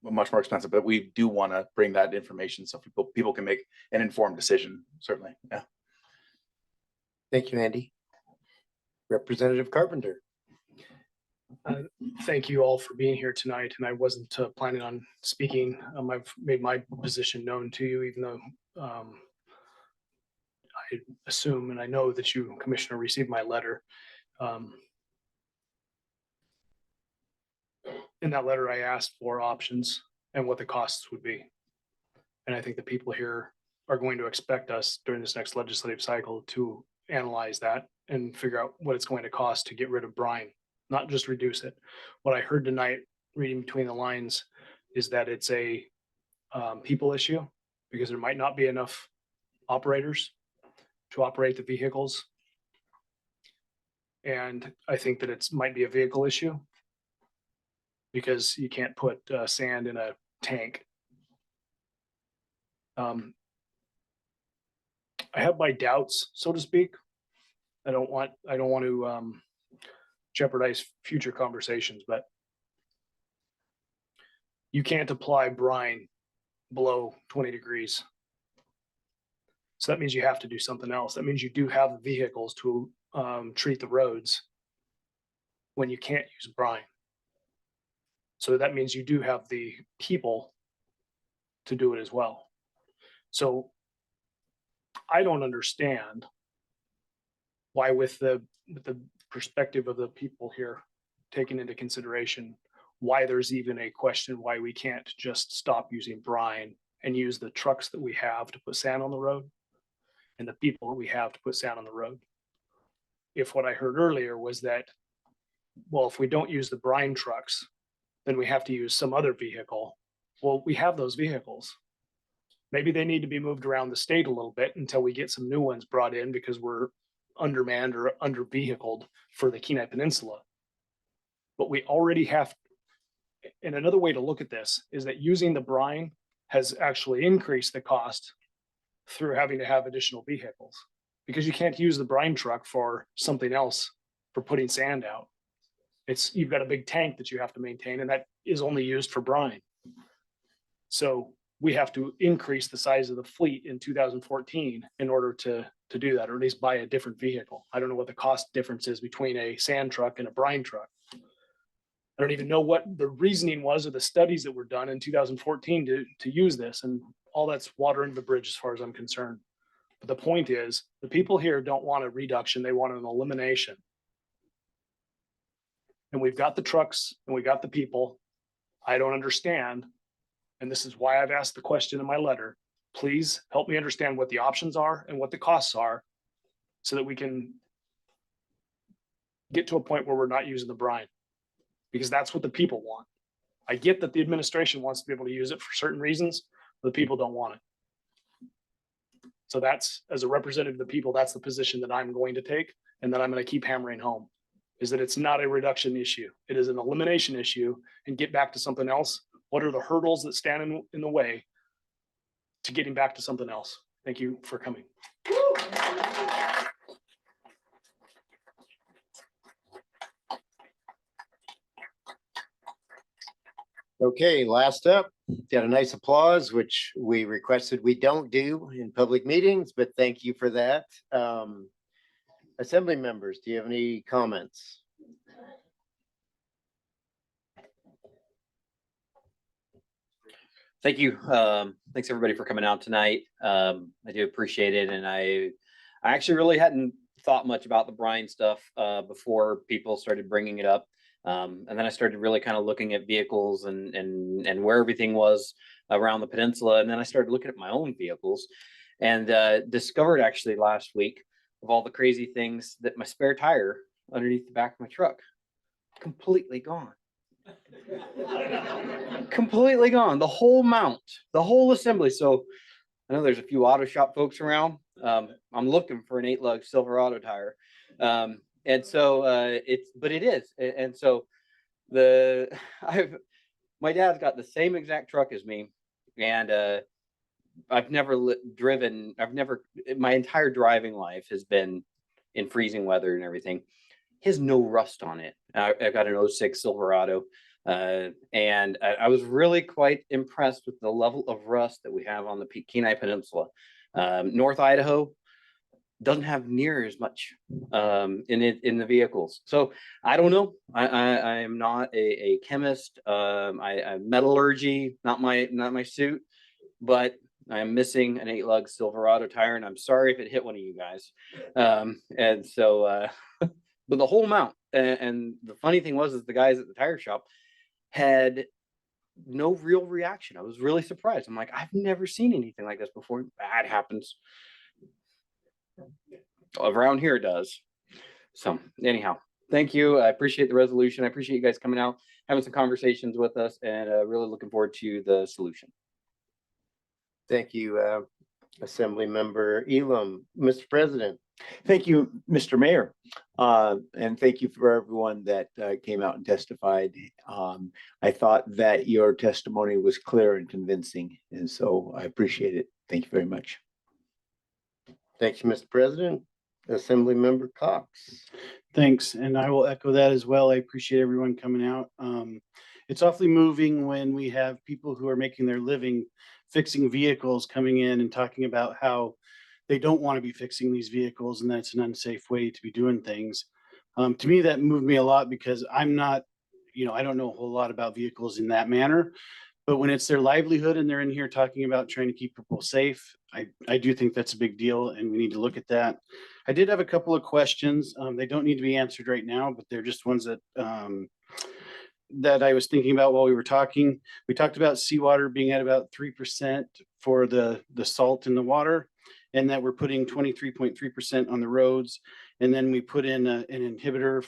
much more expensive, but we do want to bring that information so people can make an informed decision, certainly. Yeah. Thank you, Andy. Representative Carpenter. Thank you all for being here tonight, and I wasn't planning on speaking. I've made my position known to you, even though I assume and I know that you, Commissioner, received my letter. In that letter, I asked for options and what the costs would be. And I think the people here are going to expect us during this next legislative cycle to analyze that and figure out what it's going to cost to get rid of brine, not just reduce it. What I heard tonight, reading between the lines, is that it's a people issue because there might not be enough operators to operate the vehicles. And I think that it might be a vehicle issue because you can't put sand in a tank. I have my doubts, so to speak. I don't want to jeopardize future conversations, but you can't apply brine below 20 degrees. So that means you have to do something else. That means you do have the vehicles to treat the roads when you can't use brine. So that means you do have the people to do it as well. So I don't understand why, with the perspective of the people here taken into consideration, why there's even a question why we can't just stop using brine and use the trucks that we have to put sand on the road and the people that we have to put sand on the road. If what I heard earlier was that, well, if we don't use the brine trucks, then we have to use some other vehicle. Well, we have those vehicles. Maybe they need to be moved around the state a little bit until we get some new ones brought in because we're undermanned or under-vehicled for the Kenai Peninsula. But we already have, and another way to look at this is that using the brine has actually increased the cost through having to have additional vehicles because you can't use the brine truck for something else for putting sand out. You've got a big tank that you have to maintain, and that is only used for brine. So we have to increase the size of the fleet in 2014 in order to do that, or at least buy a different vehicle. I don't know what the cost difference is between a sand truck and a brine truck. I don't even know what the reasoning was or the studies that were done in 2014 to use this, and all that's water under the bridge as far as I'm concerned. But the point is, the people here don't want a reduction, they want an elimination. And we've got the trucks and we got the people. I don't understand. And this is why I've asked the question in my letter. Please help me understand what the options are and what the costs are so that we can get to a point where we're not using the brine. Because that's what the people want. I get that the administration wants to be able to use it for certain reasons, but the people don't want it. So that's, as a representative of the people, that's the position that I'm going to take, and that I'm going to keep hammering home, is that it's not a reduction issue. It is an elimination issue, and get back to something else. What are the hurdles that stand in the way to getting back to something else? Thank you for coming. Okay, last up, got a nice applause, which we requested we don't do in public meetings, but thank you for that. Assembly members, do you have any comments? Thank you. Thanks everybody for coming out tonight. I do appreciate it. And I actually really hadn't thought much about the brine stuff before people started bringing it up. And then I started really kind of looking at vehicles and where everything was around the peninsula. And then I started looking at my own vehicles and discovered actually last week of all the crazy things that my spare tire underneath the back of my truck, completely gone. Completely gone. The whole mount, the whole assembly. So I know there's a few auto shop folks around. I'm looking for an 8-lug Silverado tire. And so it is. And so my dad's got the same exact truck as me. And I've never driven, my entire driving life has been in freezing weather and everything. He has no rust on it. I've got an 06 Silverado. And I was really quite impressed with the level of rust that we have on the Kenai Peninsula. North Idaho doesn't have near as much in the vehicles. So I don't know. I am not a chemist. I'm metallurgy, not my suit, but I'm missing an 8-lug Silverado tire, and I'm sorry if it hit one of you guys. And so, but the whole mount. And the funny thing was, is the guys at the tire shop had no real reaction. I was really surprised. I'm like, I've never seen anything like this before. That happens. Around here it does. So anyhow, thank you. I appreciate the resolution. I appreciate you guys coming out, having some conversations with us, and really looking forward to the solution. Thank you, Assembly Member Elam. Mr. President. Thank you, Mr. Mayor. And thank you for everyone that came out and testified. I thought that your testimony was clear and convincing, and so I appreciate it. Thank you very much. Thank you, Mr. President. Assembly Member Cox. Thanks, and I will echo that as well. I appreciate everyone coming out. It's awfully moving when we have people who are making their living fixing vehicles coming in and talking about how they don't want to be fixing these vehicles and that's an unsafe way to be doing things. To me, that moved me a lot because I'm not, I don't know a whole lot about vehicles in that manner, but when it's their livelihood and they're in here talking about trying to keep people safe, I do think that's a big deal and we need to look at that. I did have a couple of questions. They don't need to be answered right now, but they're just ones that that I was thinking about while we were talking. We talked about seawater being at about 3% for the salt in the water, and that we're putting 23.3% on the roads. And then we put in an inhibitor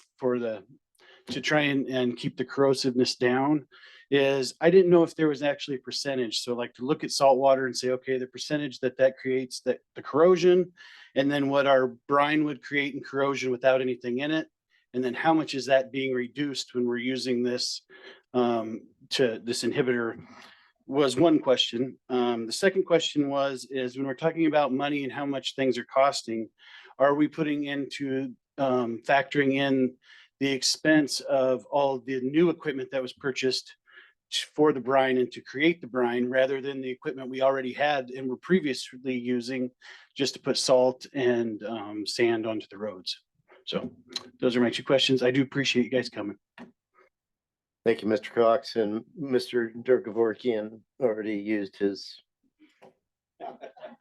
to try and keep the corrosiveness down. I didn't know if there was actually a percentage. So like to look at salt water and say, okay, the percentage that creates the corrosion, and then what our brine would create in corrosion without anything in it. And then how much is that being reduced when we're using this this inhibitor was one question. The second question is when we're talking about money and how much things are costing, are we putting into factoring in the expense of all the new equipment that was purchased for the brine and to create the brine rather than the equipment we already had and were previously using just to put salt and sand onto the roads? So those are my two questions. I do appreciate you guys coming. Thank you, Mr. Cox, and Mr. Durgavorkian already used his.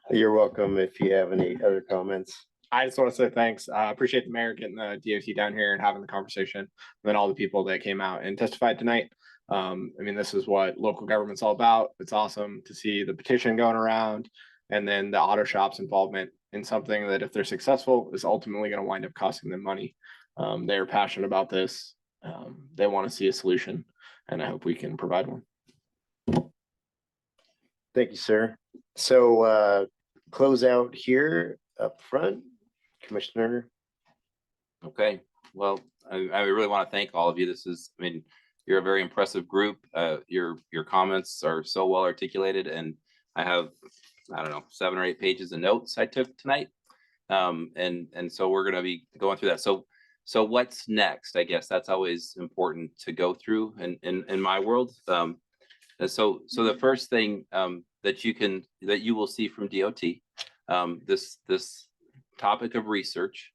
You're welcome if you have any other comments. I just want to say thanks. I appreciate the mayor getting the DOT down here and having the conversation, and then all the people that came out and testified tonight. I mean, this is what local government's all about. It's awesome to see the petition going around and then the auto shop's involvement in something that if they're successful is ultimately going to wind up costing them money. They're passionate about this. They want to see a solution, and I hope we can provide one. Thank you, sir. So close out here up front, Commissioner. Okay, well, I really want to thank all of you. This is, I mean, you're a very impressive group. Your comments are so well articulated, and I have, I don't know, 7 or 8 pages of notes I took tonight. And so we're going to be going through that. So what's next? I guess that's always important to go through in my world. And so the first thing that you will see from DOT, this topic of research.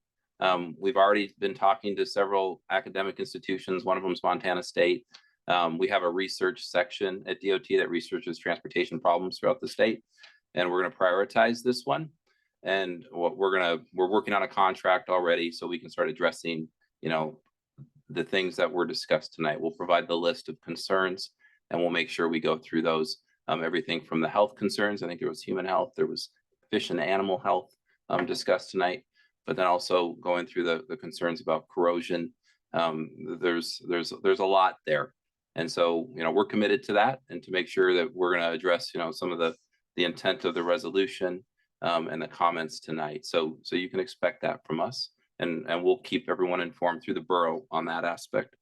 We've already been talking to several academic institutions. One of them is Montana State. We have a research section at DOT that researches transportation problems throughout the state, and we're going to prioritize this one. And what we're working on a contract already, so we can start addressing, the things that were discussed tonight. We'll provide the list of concerns, and we'll make sure we go through those. Everything from the health concerns. I think there was human health, there was fish and animal health discussed tonight, but then also going through the concerns about corrosion. There's a lot there. And so, we're committed to that and to make sure that we're going to address, some of the intent of the resolution and the comments tonight. So you can expect that from us, and we'll keep everyone informed through the borough on that aspect.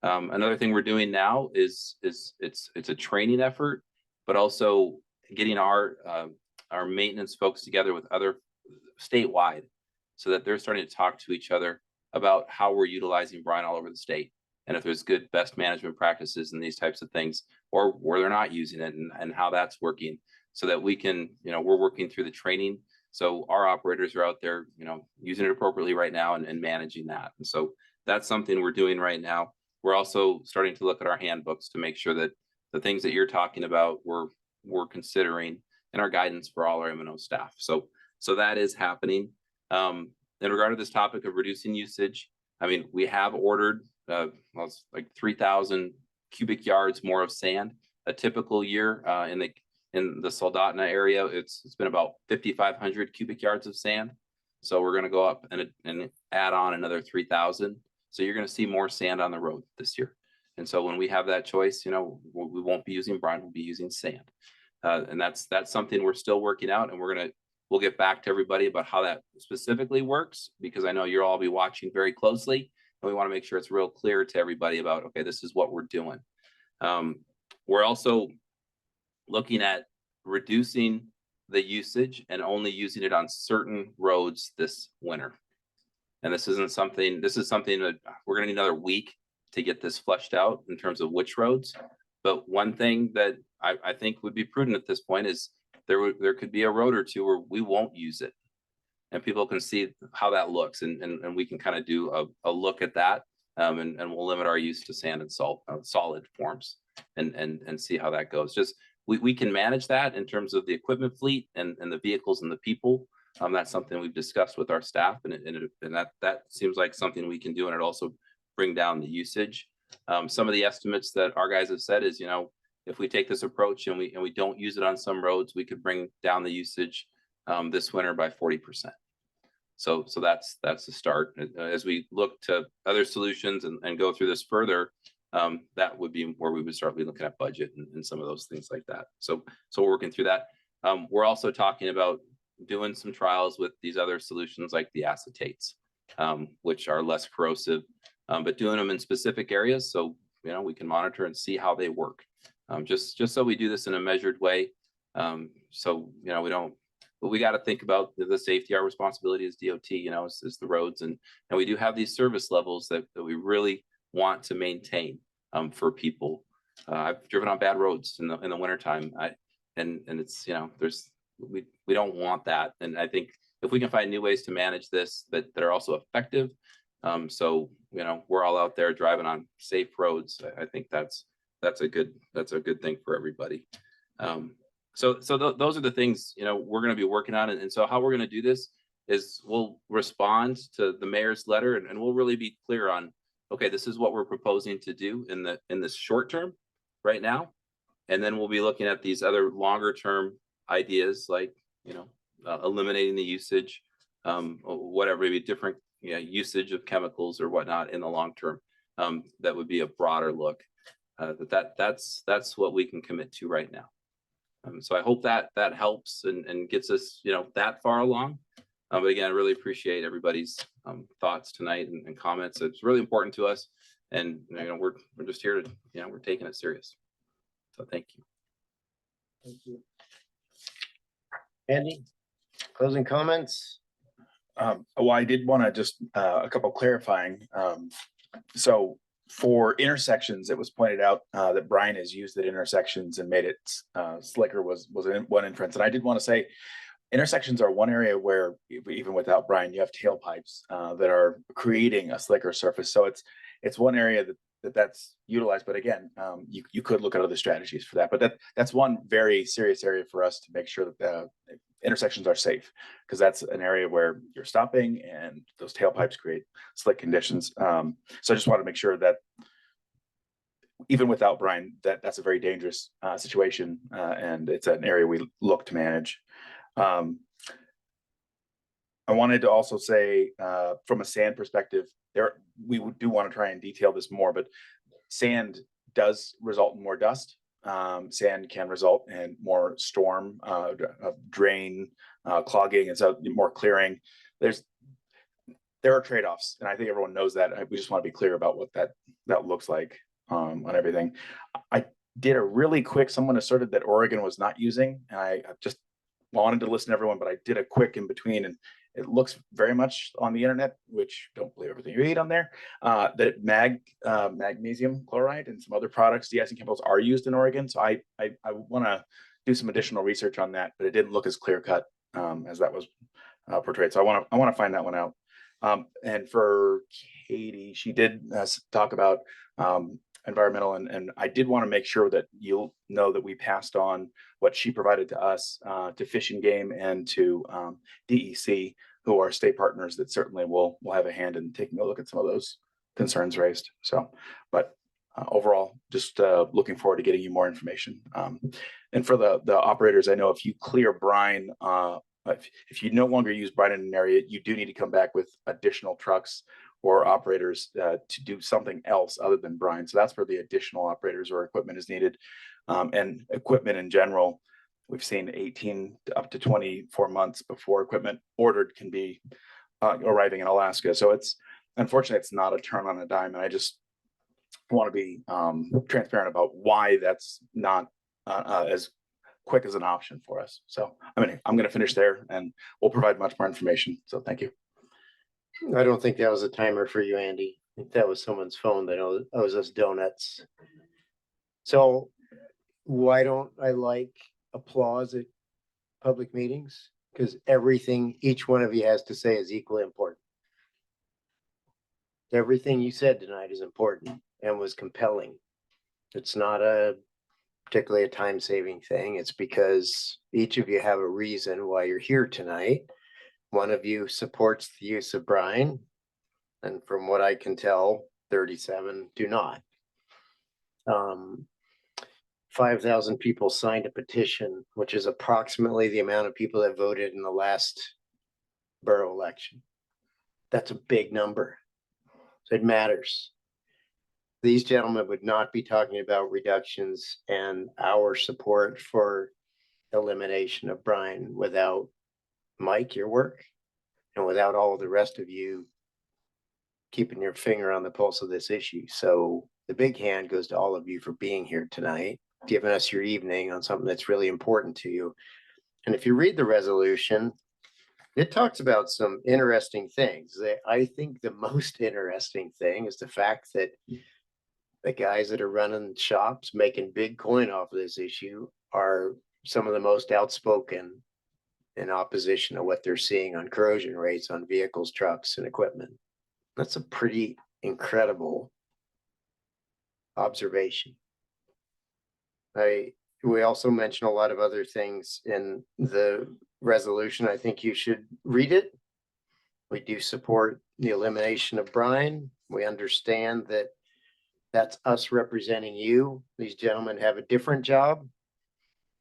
Another thing we're doing now is it's a training effort, but also getting our maintenance folks together with other statewide, so that they're starting to talk to each other about how we're utilizing brine all over the state, and if there's good best management practices and these types of things, or where they're not using it, and how that's working, so that we can, we're working through the training. So our operators are out there, using it appropriately right now and managing that. And so that's something we're doing right now. We're also starting to look at our handbooks to make sure that the things that you're talking about, we're considering in our guidance for all our M&O staff. So that is happening. In regard to this topic of reducing usage, I mean, we have ordered it's like 3,000 cubic yards more of sand. A typical year in the Soldotna area, it's been about 5,500 cubic yards of sand. So we're going to go up and add on another 3,000. So you're going to see more sand on the road this year. And so when we have that choice, we won't be using brine, we'll be using sand. And that's something we're still working out, and we'll get back to everybody about how that specifically works, because I know you'll all be watching very closely, and we want to make sure it's real clear to everybody about, okay, this is what we're doing. We're also looking at reducing the usage and only using it on certain roads this winter. And this is something that we're going to need another week to get this fleshed out in terms of which roads. But one thing that I think would be prudent at this point is there could be a road or two where we won't use it, and people can see how that looks, and we can kind of do a look at that, and we'll limit our use to sand and salt, solid forms, and see how that goes. Just we can manage that in terms of the equipment fleet and the vehicles and the people. That's something we've discussed with our staff, and that seems like something we can do, and it also bring down the usage. Some of the estimates that our guys have said is, if we take this approach and we don't use it on some roads, we could bring down the usage this winter by 40%. So that's the start. As we look to other solutions and go through this further, that would be where we would start looking at budget and some of those things like that. So we're working through that. We're also talking about doing some trials with these other solutions like the acetates, which are less corrosive, but doing them in specific areas so we can monitor and see how they work. Just so we do this in a measured way. So we don't, but we got to think about the safety. Our responsibility as DOT, is the roads, and we do have these service levels that we really want to maintain for people. I've driven on bad roads in the wintertime. And it's, we don't want that. And I think if we can find new ways to manage this that are also effective, so we're all out there driving on safe roads, I think that's a good thing for everybody. So those are the things we're going to be working on, and so how we're going to do this is we'll respond to the mayor's letter, and we'll really be clear on okay, this is what we're proposing to do in this short term right now. And then we'll be looking at these other longer term ideas like, eliminating the usage, or whatever, maybe different usage of chemicals or whatnot in the long term. That would be a broader look. That's what we can commit to right now. So I hope that helps and gets us, that far along. But again, I really appreciate everybody's thoughts tonight and comments. It's really important to us, and we're just here to, we're taking it serious. So thank you. Thank you. Andy, closing comments? Well, I did want to just a couple clarifying. So for intersections, it was pointed out that Brine has used at intersections and made it slicker was one inference. And I did want to say intersections are one area where even without Brine, you have tailpipes that are creating a slicker surface. So it's one area that's utilized. But again, you could look at other strategies for that. But that's one very serious area for us to make sure that the intersections are safe, because that's an area where you're stopping and those tailpipes create slick conditions. So I just want to make sure that even without Brine, that's a very dangerous situation, and it's an area we look to manage. I wanted to also say, from a sand perspective, we do want to try and detail this more, but sand does result in more dust. Sand can result in more storm, drain, clogging, and so more clearing. There are trade-offs, and I think everyone knows that. We just want to be clear about what that looks like on everything. I did a really quick, someone asserted that Oregon was not using, and I just wanted to listen to everyone, but I did a quick in between, and it looks very much on the internet, which don't believe everything you read on there, that magnesium chloride and some other products, de-icing chemicals, are used in Oregon. So I want to do some additional research on that, but it didn't look as clear cut as that was portrayed. So I want to find that one out. And for Katie, she did talk about environmental, and I did want to make sure that you'll know that we passed on what she provided to us, to Fish and Game and to DEC, who are state partners that certainly will have a hand in taking a look at some of those concerns raised. So, but overall, just looking forward to getting you more information. And for the operators, I know if you clear brine, if you no longer use brine in an area, you do need to come back with additional trucks or operators to do something else other than brine. So that's where the additional operators or equipment is needed. And equipment in general, we've seen 18 up to 24 months before equipment ordered can be arriving in Alaska. So unfortunately, it's not a turn on a dime. And I just want to be transparent about why that's not as quick as an option for us. So I'm going to finish there, and we'll provide much more information. So thank you. I don't think that was a timer for you, Andy. I think that was someone's phone that owes us donuts. So why don't I like applause at public meetings? Because everything each one of you has to say is equally important. Everything you said tonight is important and was compelling. It's not particularly a time-saving thing. It's because each of you have a reason why you're here tonight. One of you supports the use of brine, and from what I can tell, 37 do not. 5,000 people signed a petition, which is approximately the amount of people that voted in the last borough election. That's a big number. So it matters. These gentlemen would not be talking about reductions and our support for elimination of brine without Mike, your work, and without all of the rest of you keeping your finger on the pulse of this issue. So the big hand goes to all of you for being here tonight, giving us your evening on something that's really important to you. And if you read the resolution, it talks about some interesting things. I think the most interesting thing is the fact that the guys that are running shops making big coin off of this issue are some of the most outspoken in opposition to what they're seeing on corrosion rates on vehicles, trucks, and equipment. That's a pretty incredible observation. We also mention a lot of other things in the resolution. I think you should read it. We do support the elimination of Brine. We understand that that's us representing you. These gentlemen have a different job.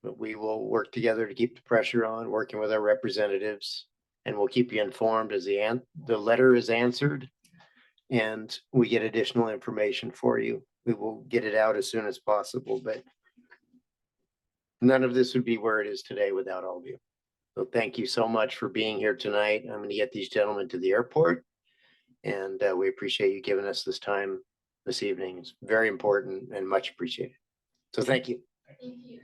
But we will work together to keep the pressure on, working with our representatives. And we'll keep you informed as the letter is answered. And we get additional information for you. We will get it out as soon as possible, but none of this would be where it is today without all of you. So thank you so much for being here tonight. I'm going to get these gentlemen to the airport. And we appreciate you giving us this time this evening. It's very important and much appreciated. So thank you. Thank you.